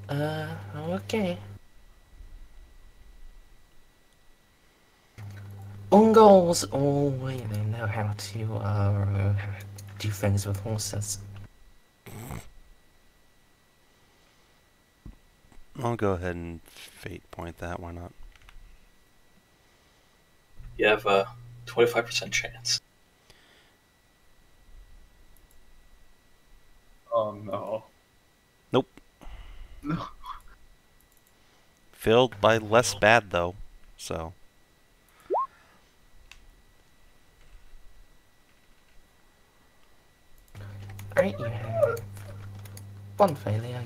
Okay. Ungol's always know how to do things with horses. I'll go ahead and fate point that, why not? You have a 25% chance. Oh no. Nope. No. Failed by less bad though, so. Alright, you have one failure.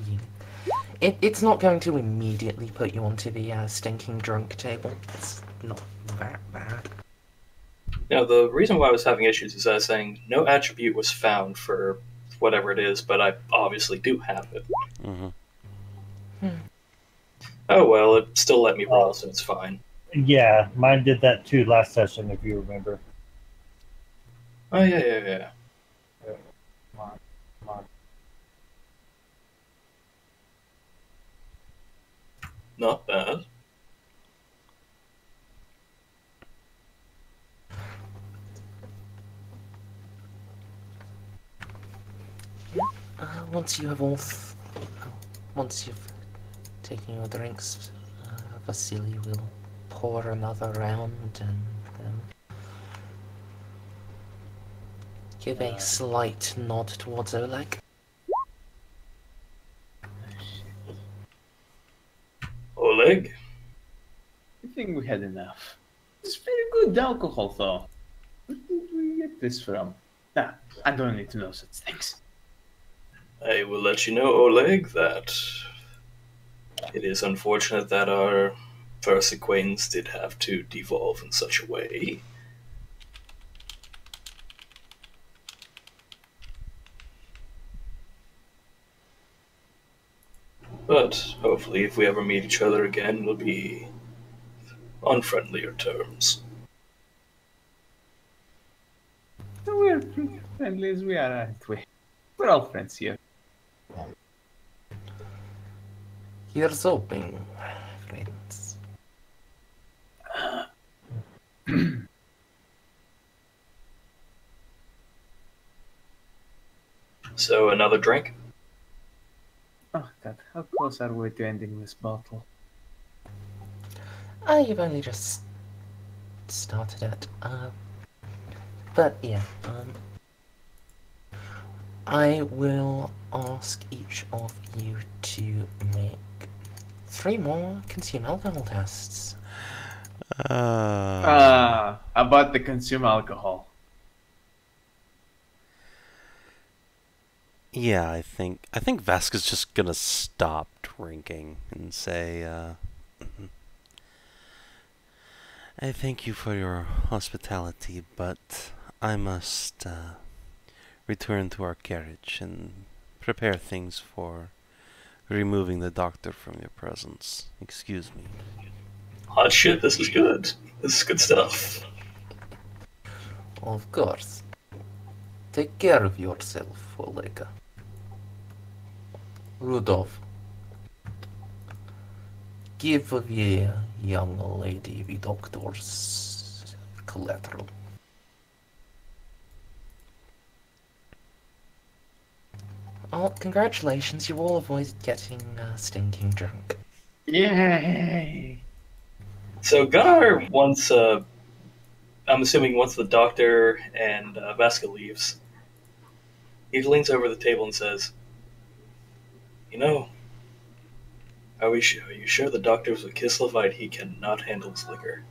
It's not going to immediately put you onto the stinking drunk table. It's not that bad. Now, the reason why I was having issues is I was saying no attribute was found for whatever it is, but I obviously do have it. Mm-hmm. Oh well, it still let me roll, so it's fine. Yeah, mine did that too last session, if you remember. Oh yeah. Come on. Not bad. Once you've taken your drinks, Vasily will pour another round and then give a slight nod towards Oleg. Oleg? I think we had enough. It's very good alcohol, though. Where did we get this from? Nah, I don't need to know such things. I will let you know, Oleg, that it is unfortunate that our first acquaintance did have to devolve in such a way. But hopefully, if we ever meet each other again, it'll be on friendlier terms. We're pretty friendly as we are, aren't we? We're all friends here. Here's hoping, friends. So, another drink? Oh god, how close are we to ending this bottle? I've only just started it. But yeah, I will ask each of you to make 3 more consume alcohol tests. About the consume alcohol. Yeah, I think Vaska's just gonna stop drinking and say, I thank you for your hospitality, but I must return to our carriage and prepare things for removing the doctor from your presence. Excuse me. Hot shit, this is good. This is good stuff. Of course. Take care of yourself, Olega. Rudolph, give the young lady the doctor's collateral. Oh, congratulations, you all avoided getting stinking drunk. Yay! So, Gunnar once, I'm assuming once the doctor and Vaska leaves, he leans over the table and says, "You know, are you sure the doctor's a Kislevite? He cannot handle his liquor."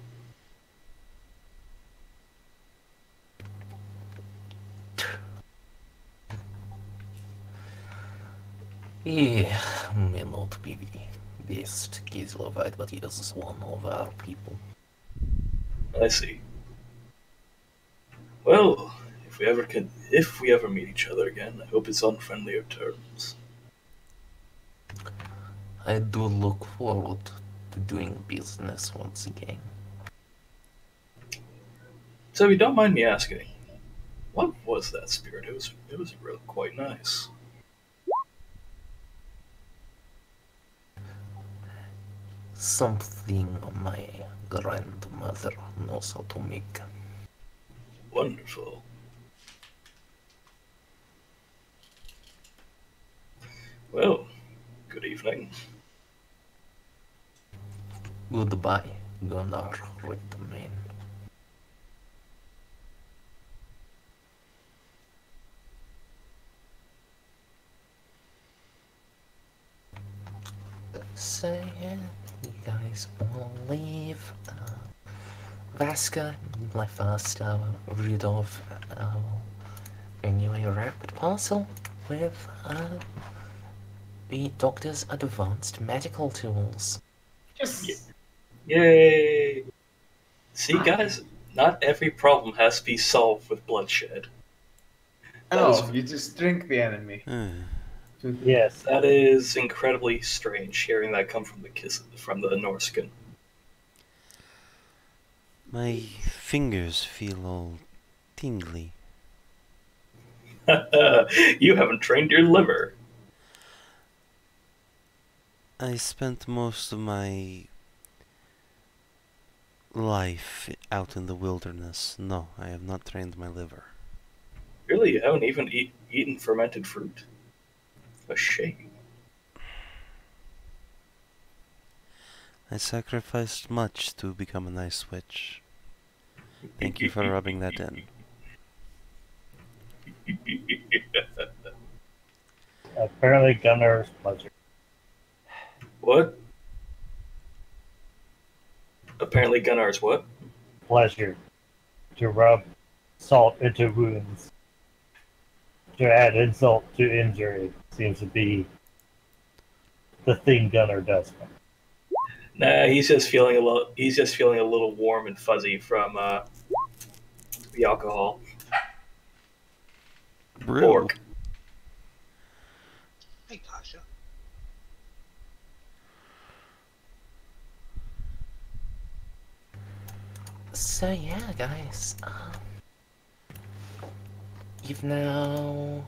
He may not be the best Kislovite, but he is one of our people. I see. Well, if we ever meet each other again, I hope it's on friendlier terms. I do look forward to doing business once again. So, if you don't mind me asking, what was that spirit? It was really quite nice. Something my grandmother knows how to make. Wonderful. Well, good evening. Goodbye, Gunnar Remiel. So yeah, you guys all leave. Vaska, my first, Rudolph, will bring you a wrapped parcel with the doctor's advanced medical tools. Yes! Yay! See, guys, not every problem has to be solved with bloodshed. Oh, you just drink the enemy. Yes. That is incredibly strange, hearing that come from the Norscan. My fingers feel all tingly. You haven't trained your liver. I spent most of my life out in the wilderness. No, I have not trained my liver. Really, you haven't even eaten fermented fruit? A shame. I sacrificed much to become a nice witch. Thank you for rubbing that in. Apparently Gunnar's pleasure. What? Apparently Gunnar's what? pleasure to rub salt into wounds. To add insult to injury seems to be the thing Gunnar does. Nah, he's just feeling a little. He's just feeling a little warm and fuzzy from the alcohol. Brew. Pork. Hey, Kasha. So yeah, guys, you've now,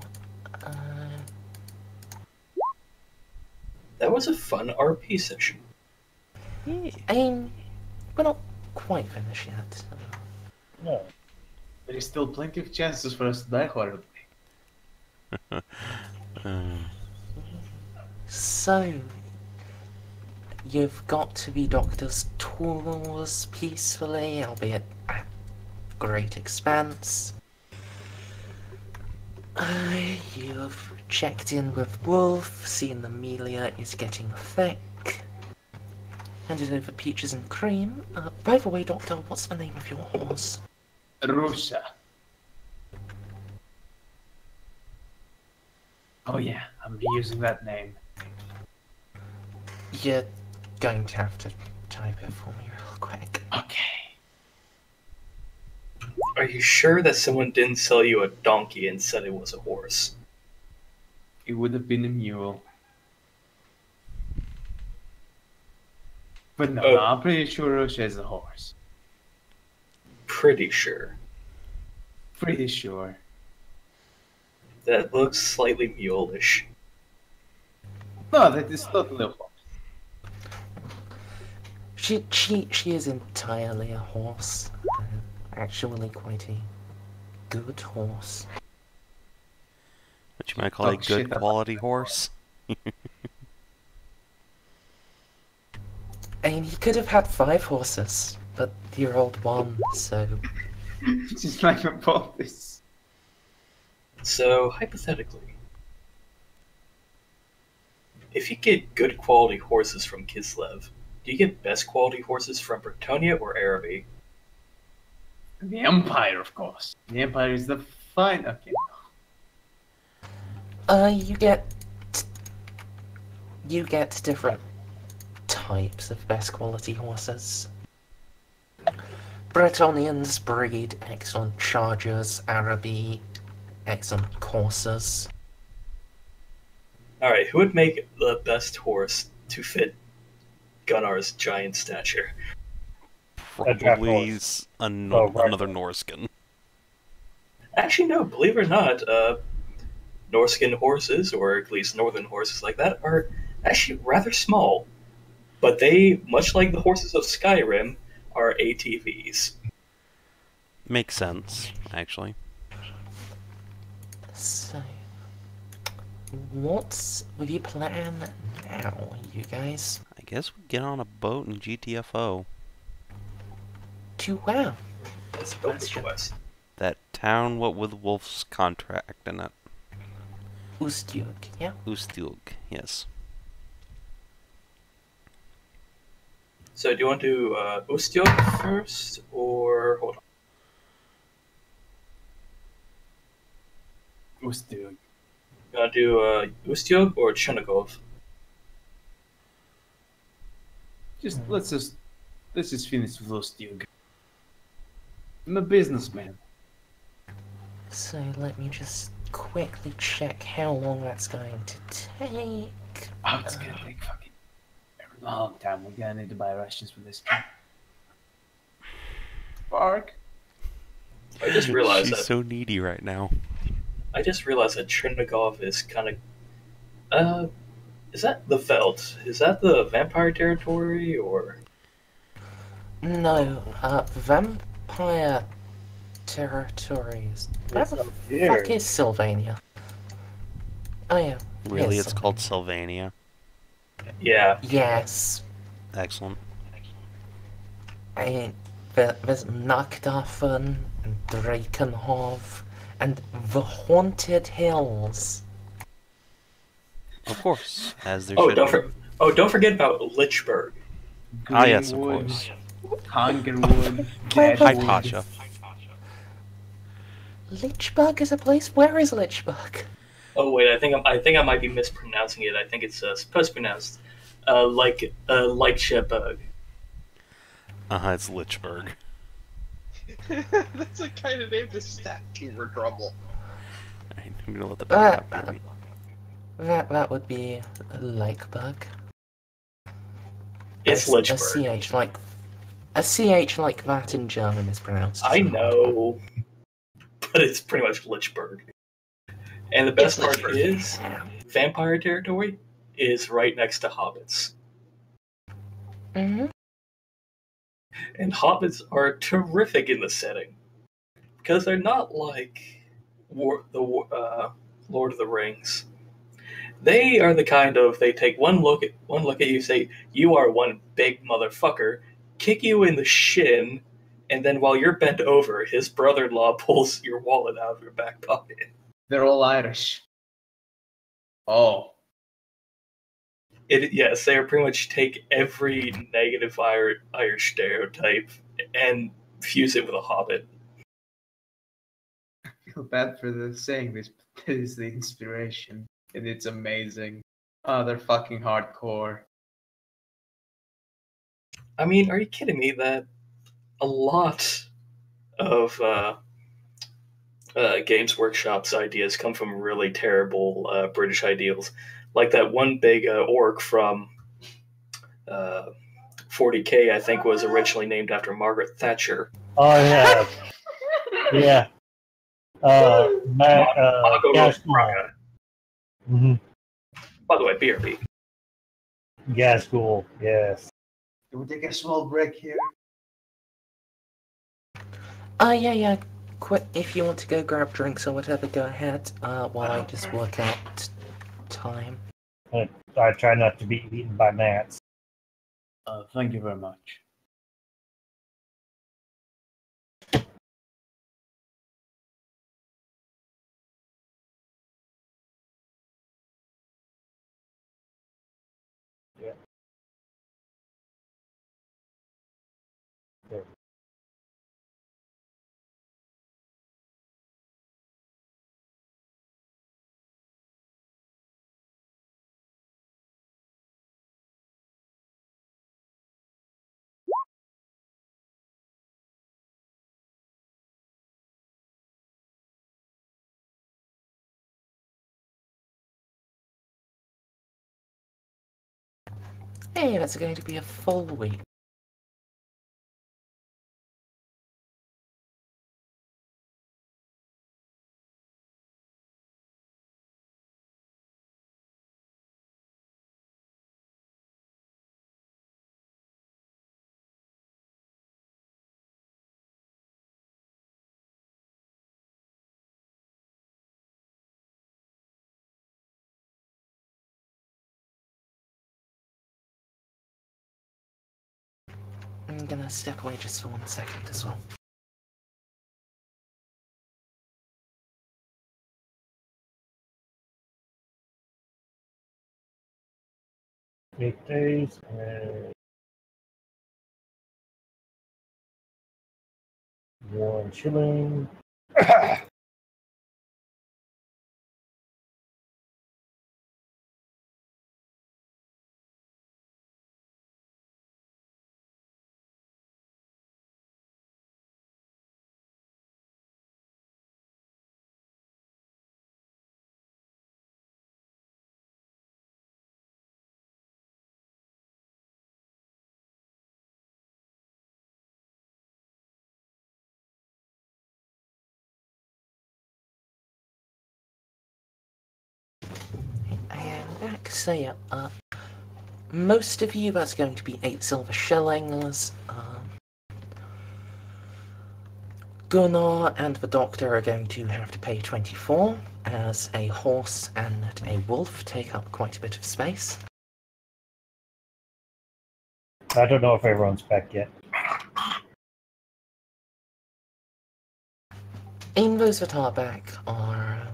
That was a fun RP session. I mean, we're not quite finished yet. No. There is still plenty of chances for us to die horribly. So, you've got to be Doctor's tools peacefully, albeit at great expense. You've checked in with Wolf, seen the Melia is getting thick. Handed over peaches and cream. By the way, Doctor, what's the name of your horse? Russia. Oh yeah, I'm reusing that name. You're going to have to type it for me real quick. Okay. Are you sure that someone didn't sell you a donkey and said it was a horse? It would have been a mule. But no, Oh. no, I'm pretty sure Russia is a horse. Pretty sure. Pretty sure. That looks slightly mule-ish. No, that is totally a horse. She is entirely a horse. Actually quite a good horse. What you might call a Talk shit good about quality that horse. I mean, he could have had 5 horses, but he rolled 1, so... Just like about this. So, hypothetically, if you get good quality horses from Kislev, do you get best quality horses from Bretonia or Araby? The Empire, of course. The Empire is the fine. Okay. You get different types of best quality horses. Bretonians breed excellent chargers, Araby excellent coursers. Alright, who would make the best horse to fit Gunnar's giant stature? A draft Probably horse. another Norskin. Actually, no, believe it or not, Norskin horses, or at least northern horses like that, are actually rather small. But they, much like the horses of Skyrim, are ATVs. Makes sense, actually. So, what's the plan now, you guys? I guess we get on a boat in GTFO. To where? That's a Don't question. request. That town, what with Wolf's contract in it. Ustjug, yeah? Ustjug, yes. So, do you want to do Ustjog first, or hold on? Ustjug. You want to do Ustjog or Chernigov? Let's just finish with Ustjug. I'm a businessman. So let me just quickly check how long that's going to take. Oh, it's gonna take fucking a long time. We're gonna need to buy rations for this trip. Bark. I just realized She's that. so needy right now. I just realized that Chernigov is kind of. Is that the Veld? Is that the vampire territory, or? No, vampire territories. Where It's the up here. fuck is Sylvania? Oh yeah. Really, here's it's called Sylvania. Yeah. Yes. Excellent. There's Nackdaffen and Drakenhov and the Haunted Hills. Of course, as there Oh, should don't be. don't forget about Lichburg. Ah, yes, of Greenwood. course. Hungerwood, Where- Hi, Deadwood. Pasha. Lichbug is a place. Where is Lichbug? Oh wait, I think I might be mispronouncing it. I think it's supposed to be pronounced like Lightship. It's Lichburg. That's the kind of name to stack for trouble. Alright, I'm gonna let the back Uh, happy. That would be a Lakebug. It's A Lichburg. CH like that in German is pronounced. I know, but it's pretty much Lichburg. And the best It's part Lichburg. is, vampire territory is right next to hobbits, Mm-hmm. and hobbits are terrific in the setting because they're not like Lord of the Rings. They are the kind of they take one look at you, say you are one big motherfucker, kick you in the shin, and then while you're bent over, his brother-in-law pulls your wallet out of your back pocket. They're all Irish. Oh. Yes, they are pretty much take every negative Irish stereotype and fuse it with a hobbit. I feel bad for the saying this, but it is the inspiration. And it's amazing. Oh, they're fucking hardcore. I mean, are you kidding me that a lot of Games Workshop's ideas come from really terrible British ideals? Like that one big orc from 40K, I think, was originally named after Margaret Thatcher. Oh yeah, yeah. Gaskell. Mm-hmm. By the way, BRB. Gaskell, yes. Can we take a small break here? Yeah. Quick, if you want to go grab drinks or whatever, go ahead. While I just work out time. I try not to be eaten by gnats. Thank you very much. Yeah. There. Hey, that's going to be a full week. I'm gonna step away just for 1 second as well. Weekdays and 1 shilling. I am back, so yeah, most of you, that's going to be 8 silver shillings. Gunnar and the doctor are going to have to pay 24, as a horse and a wolf take up quite a bit of space. I don't know if everyone's back yet. In those that are back are...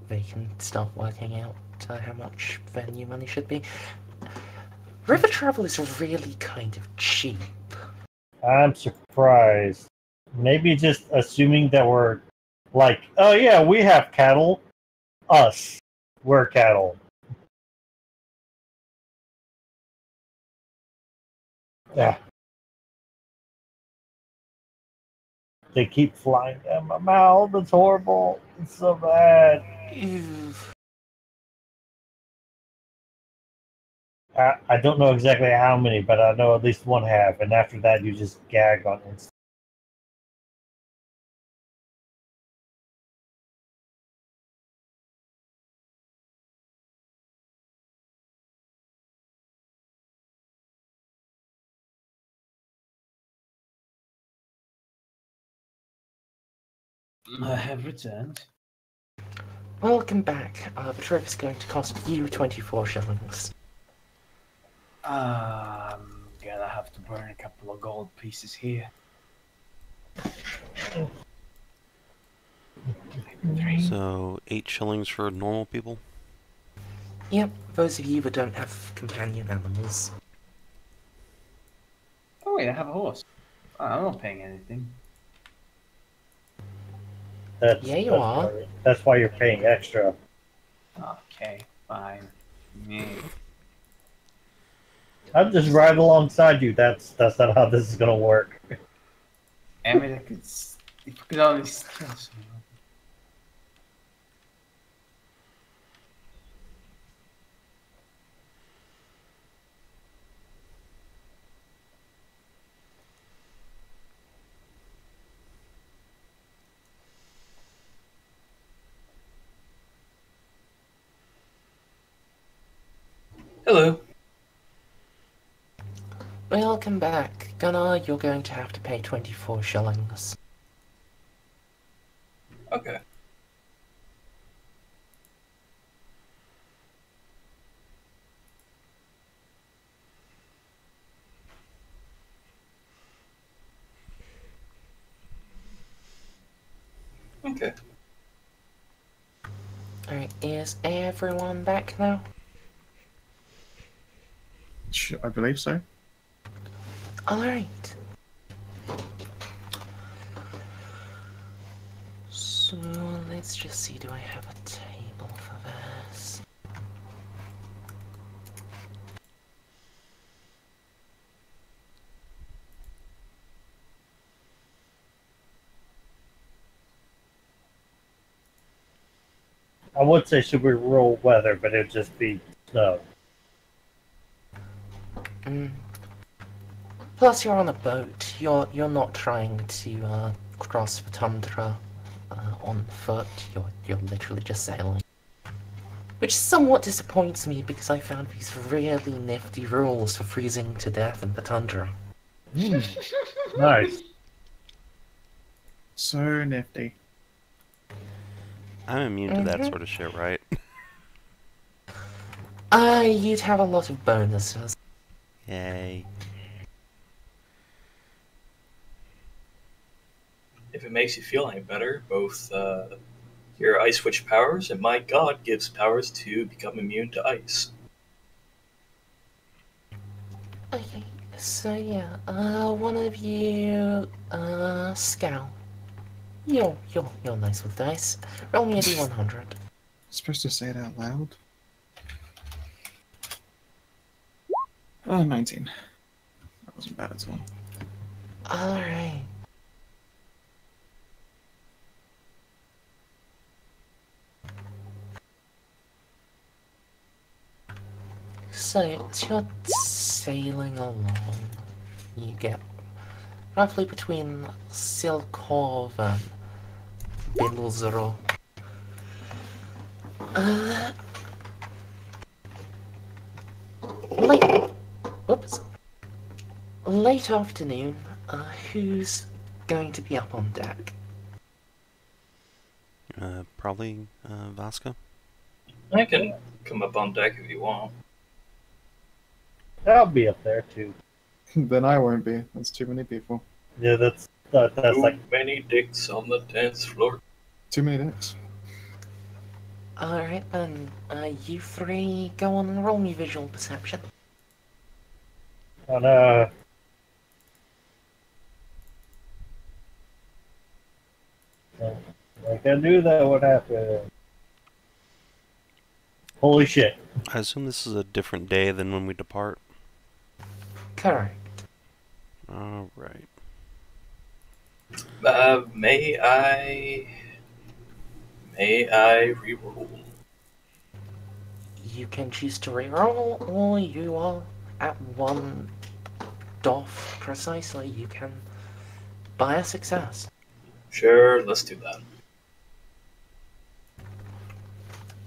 They can start working out how much their new money should be. River travel is really kind of cheap. I'm surprised. Maybe just assuming that we're like, oh yeah, we have cattle. Us, we're cattle. Yeah. They keep flying down my mouth. It's horrible. It's so bad. Ew. I don't know exactly how many, but I know at least one have, and after that you just gag on it. I have returned. Welcome back. The trip is going to cost you 24 shillings. I'm gonna have to burn a couple of gold pieces here. So 8 shillings for normal people. Yep, those of you that don't have companion animals. Oh wait, I have a horse. Oh, I'm not paying anything. Yeah, you are. That's why you're paying extra. Okay, fine. Yeah. I'll just ride alongside you. That's not how this is gonna work. I mean, if I could only steal some. Hello. Welcome back. Gunnar, you're going to have to pay 24 shillings. Okay. Okay. Alright, is everyone back now? I believe so. Alright. So, let's just see, do I have a table for this? I would say super rural weather, but it'd just be snow. Plus, you're on a boat. You're not trying to cross the tundra on foot. You're literally just sailing. Which somewhat disappoints me because I found these really nifty rules for freezing to death in the tundra. Nice. So nifty. I'm immune to that sort of shit, right? You'd have a lot of bonuses. Yay. If it makes you feel any better, both your ice witch powers and my god gives powers to become immune to ice. Okay, so yeah, one of you, Skow. You're nice with dice. Roll me a d100. Supposed to say it out loud. 19. That wasn't bad at all. Alright. So, as you're sailing along, you get roughly between Sarinkova and Bindlesero. Late afternoon, who's going to be up on deck? Probably Vaska. I can come up on deck if you want. I'll be up there too. Then I won't be. That's too many people. Yeah, that's Too like many dicks on the dance floor. Too many decks. Alright then, you three go on and roll me visual perception. Oh no. Like I knew that would happen. Holy shit. I assume this is a different day than when we depart. Correct. Alright. May I reroll? You can choose to reroll, or you are at one doff precisely. You can buy a success. Sure, let's do that.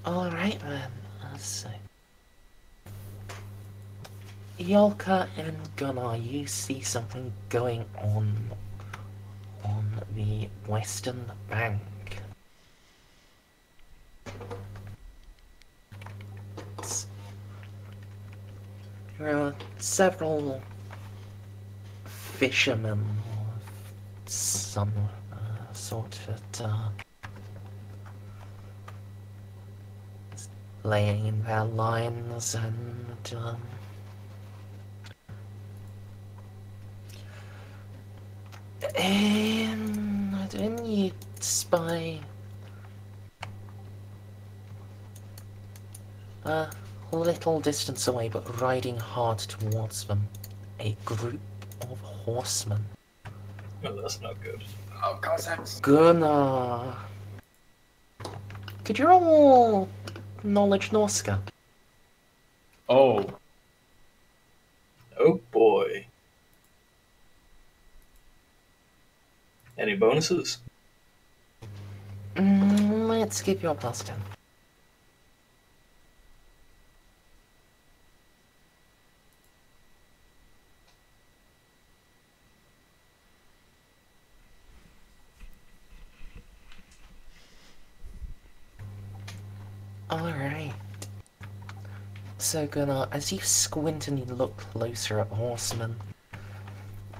Alright then, let's see. Jolka and Gunnar, you see something going on the western bank. There are several fishermen of some sort that laying in their lines and then you spy a little distance away, but riding hard towards them, a group of horsemen. Oh, that's not good. Oh, Cossacks. Gunnar, could you roll knowledge Norska? Oh. Oh boy. Any bonuses? Let's give you a +10. Alright. So Gunnar, as you squint and you look closer at horsemen,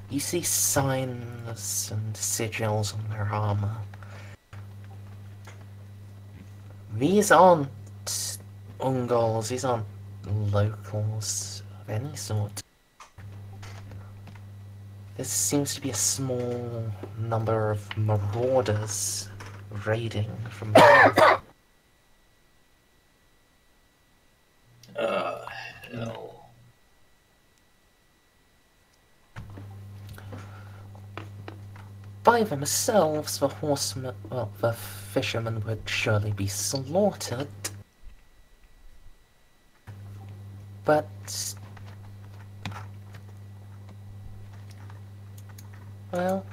you see signs and sigils on their armor. These aren't Ungals, these aren't locals of any sort. There seems to be a small number of marauders raiding from north. Hell. By themselves, the horsemen, well, the fishermen would surely be slaughtered. But well,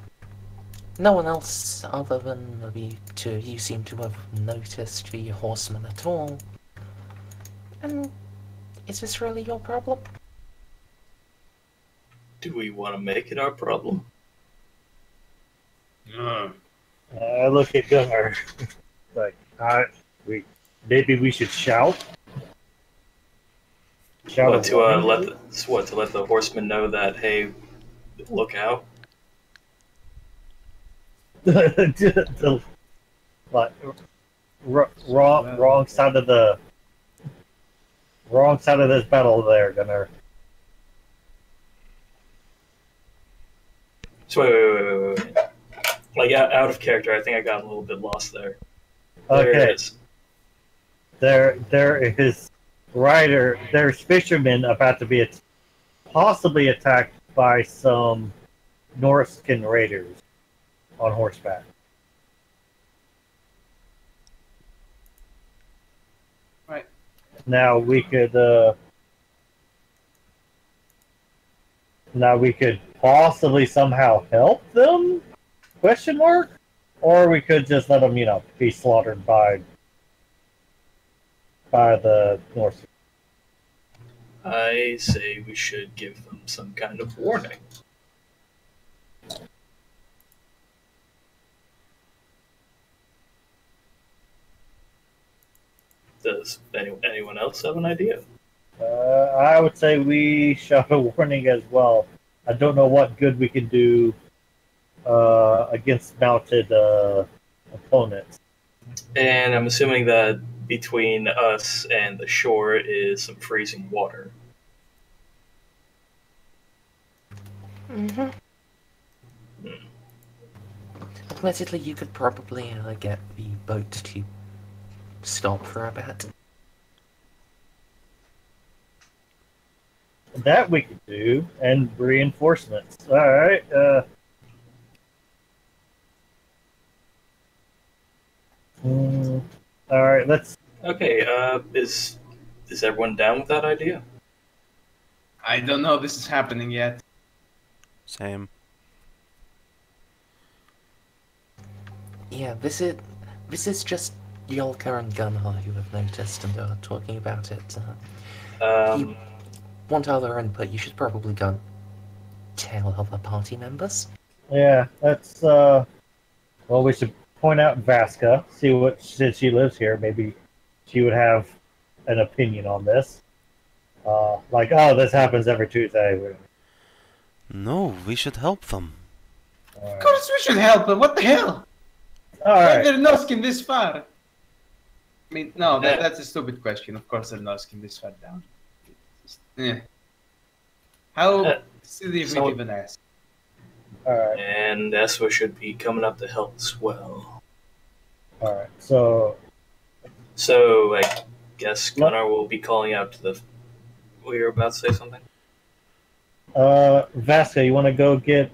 no one else other than the two of you seem to have noticed the horsemen at all. And is this really your problem? Do we want to make it our problem? I look at Gunnar. Like, maybe we should shout. What, to let the horsemen know that, hey, look out? Like, wrong side of this battle there, Gunnar. So wait. Like, out of character, I think I got a little bit lost there. There it Okay. is. There is there's fishermen about to be possibly attacked by some Norscan raiders on horseback. Right. Now we could possibly somehow help them? Question mark? Or we could just let them, be slaughtered by the Norse. I say we should give them some kind of warning. Does anyone else have an idea? I would say we shout a warning as well. I don't know what good we can do against mounted opponents. And I'm assuming that between us and the shore is some freezing water. Mm-hmm. Admittedly, you could probably get the boat to stop for a bit. That we could do, and reinforcements. All right. All right. Let's. Okay, is everyone down with that idea? I don't know this is happening yet. Same. Yeah, this is just Jolka and Gunnar who have noticed and are talking about it. You want other input, you should probably go and tell other party members. Yeah. Let's. Well, we should point out Vaska. See what since she lives here, maybe she would have an opinion on this. Like, oh, this happens every Tuesday. No, we should help them. Of course we should help them. What the hell? All Why right. they're nosking this far? I mean, no, that's a stupid question. Of course they're nosking this far down. Yeah. How silly if we even ask? All right. And Esva should be coming up to help as well. All right. So So I guess Gunnar will be calling out to the. Well, you're about to say something. Vaska, you want to go get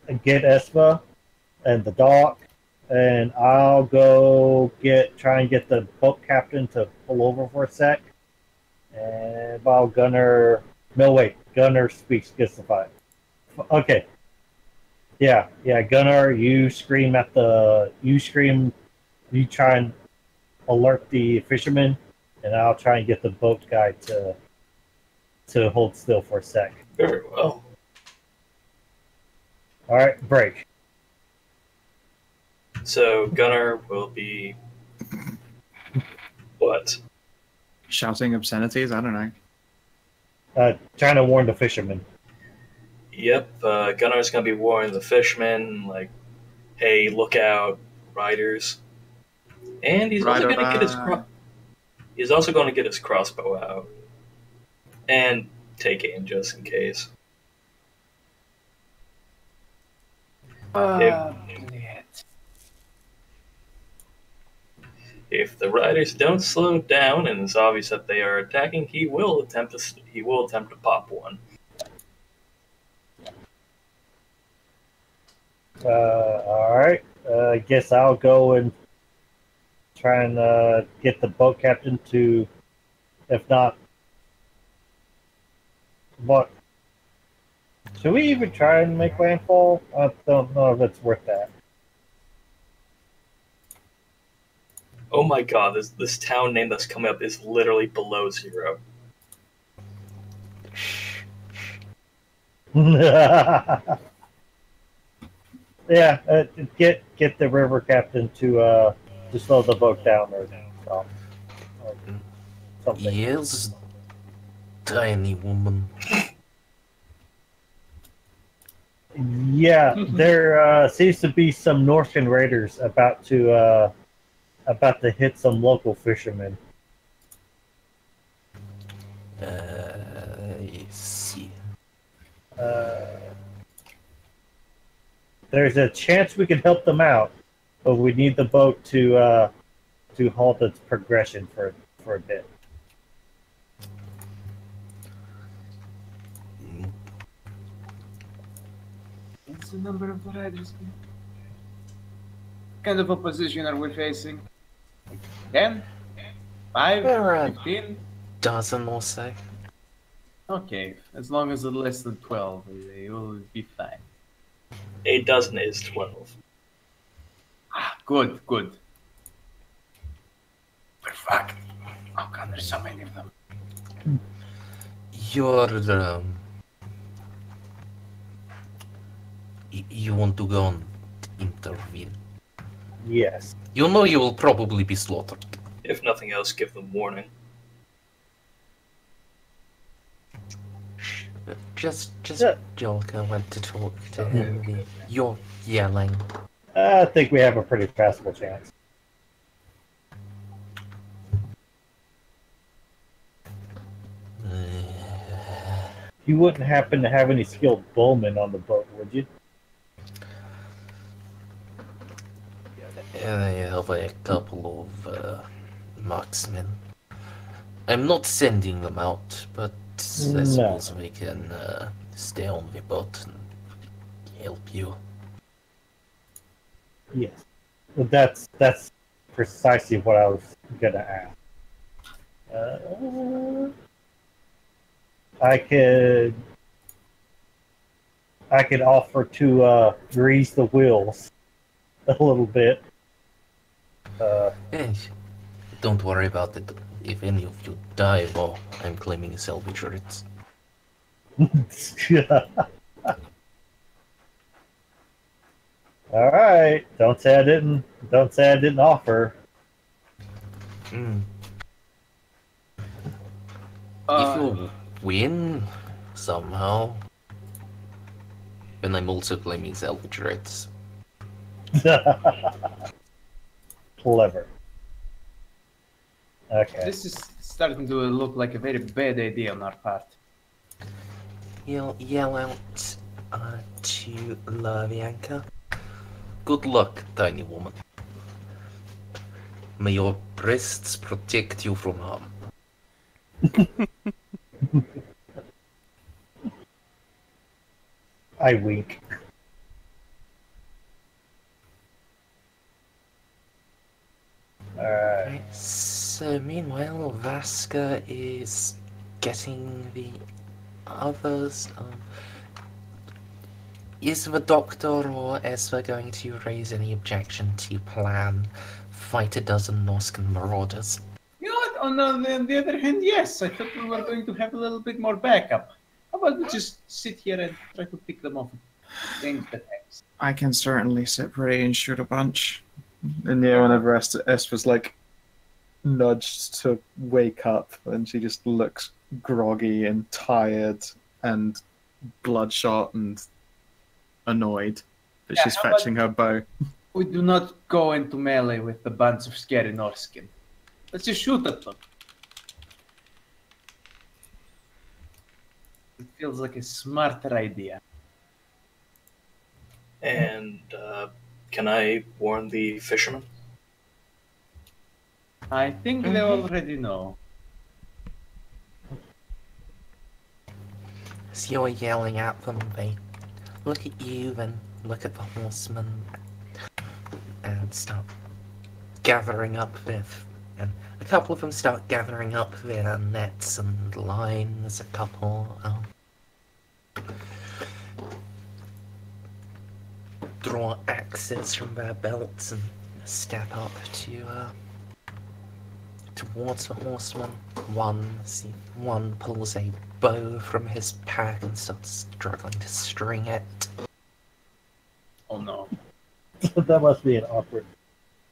Esva and the dock, and I'll go try and get the boat captain to pull over for a sec. And while Gunnar, no wait, Gunnar gets the fight. Okay. Yeah, Gunnar, you try and alert the fishermen, and I'll try and get the boat guy to hold still for a sec. Very well. All right, break. So Gunnar will be what? Shouting obscenities? I don't know. Trying to warn the fishermen. Yep, Gunnar's gonna be warning the fishermen, like, hey, look out, riders. And he's also gonna get his he's also gonna get his crossbow out. And take aim just in case. If the riders don't slow down and it's obvious that they are attacking, he will attempt to pop one. All right. I guess I'll go and try and get the boat captain to, if not, what? Should we even try and make landfall? I don't know if it's worth that. Oh my god, this town name that's coming up is literally below 0. Yeah, get the river captain to slow the boat down or something. Yes, tiny woman. Yeah, there seems to be some Northern raiders about to hit some local fishermen. I see. There's a chance we can help them out, but we need the boat to halt its progression for a bit. What's the number of the riders? What kind of opposition are we facing? 10? 5? We're a 15? dozen or so. Okay, as long as it's less than 12, they will be fine. A dozen is 12. Ah, good. We're fucked. Oh god, there's so many of them. You want to go and intervene. Yes. You know you will probably be slaughtered. If nothing else, give them warning. Just Yeah. Jolka went to talk to him. You're yelling. I think we have a pretty passable chance. You wouldn't happen to have any skilled bowmen on the boat, would you? I have a couple of marksmen. I'm not sending them out, but I No. suppose we can stay on the boat and help you. Yes. Well, that's precisely what I was gonna ask. I could offer to grease the wheels a little bit. Hey, don't worry about it. If any of you die, well, I'm claiming salvage rates. All right. Don't say I didn't offer. Mm. If you win somehow, then I'm also claiming salvage rates. Clever. Okay. This is starting to look like a very bad idea on our part. He'll yell out to Lavianka. Good luck, tiny woman. May your breasts protect you from harm. I wink. Alright. So meanwhile, Vaska is getting the others. Is the doctor or Esva going to raise any objection to plan fight a dozen Norscan marauders? You know what? On the other hand, yes. I thought we were going to have a little bit more backup. How about we just sit here and try to pick them off? Things that happen. I can certainly sit pretty and shoot a bunch. And yeah, whenever Es was like nudged to wake up, and she just looks groggy and tired and bloodshot and annoyed that Yeah, she's how about- fetching her bow. We do not go into melee with a bunch of scary Norskin. Let's just shoot at them. It feels like a smarter idea. And can I warn the fishermen? I think they already know. So you're yelling at them, they look at you, then look at the horsemen, and start gathering up and a couple of them start gathering up their nets and lines, a couple draw axes from their belts and step up to towards the horseman. One pulls a bow from his pack and starts struggling to string it. Oh no. That must be an awkward.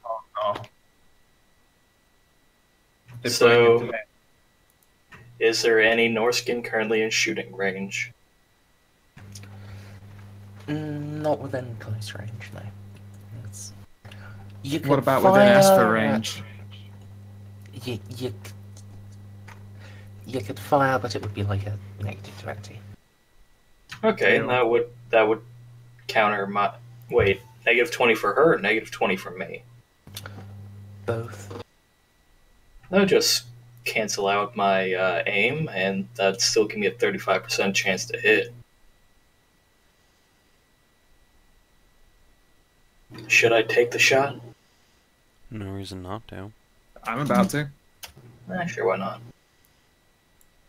Oh no. They're So- going into Is there any Norskin currently in shooting range? Not within close range, no. It's, you What could about within fire Esper at- range? You could fire, but it would be like a -20. Okay, Yeah. that would counter my -20 for her, or -20 for me. Both. That would just cancel out my aim, and that'd still give me a 35% chance to hit. Should I take the shot? No reason not to. I'm about to. Sure, why not?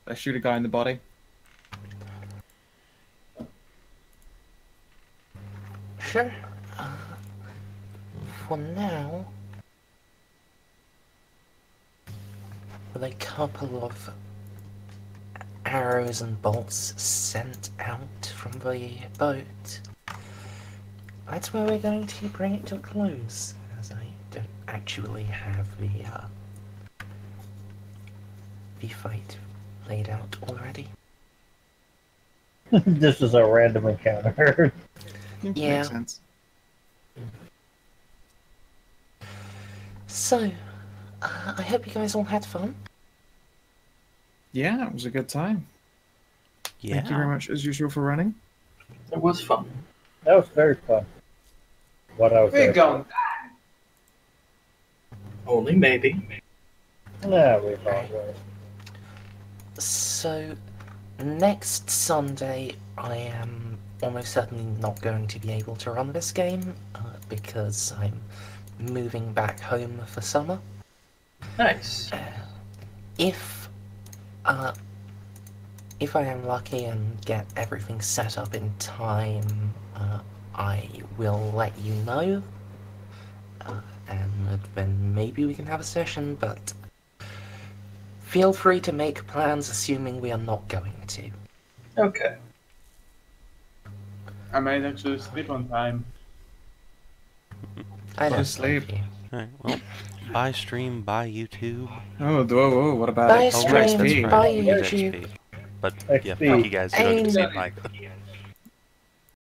I shoot a guy in the body. Sure. For now, with a couple of arrows and bolts sent out from the boat, that's where we're going to bring it to a close, as I don't actually have the fight laid out already. This is a random encounter. Yeah. Makes sense. So, I hope you guys all had fun. Yeah, it was a good time. Yeah. Thank you very much, as usual, for running. It was fun. That was very fun. What I was We're there going. Only maybe. for. Yeah, we thought was. So, next Sunday, I am almost certainly not going to be able to run this game because I'm moving back home for summer. Nice. If I am lucky and get everything set up in time, I will let you know, and then maybe we can have a session, but feel free to make plans assuming we are not going to. Okay. I might actually sleep on time. I don't Sleep. blame you. Alright, well, bye stream, bye YouTube. Oh, whoa, what about Bye, it? Oh, stream, right, that's bye, right. You get YouTube. XP. But yeah, XP. fuck you guys. You don't get to see And- it, bye.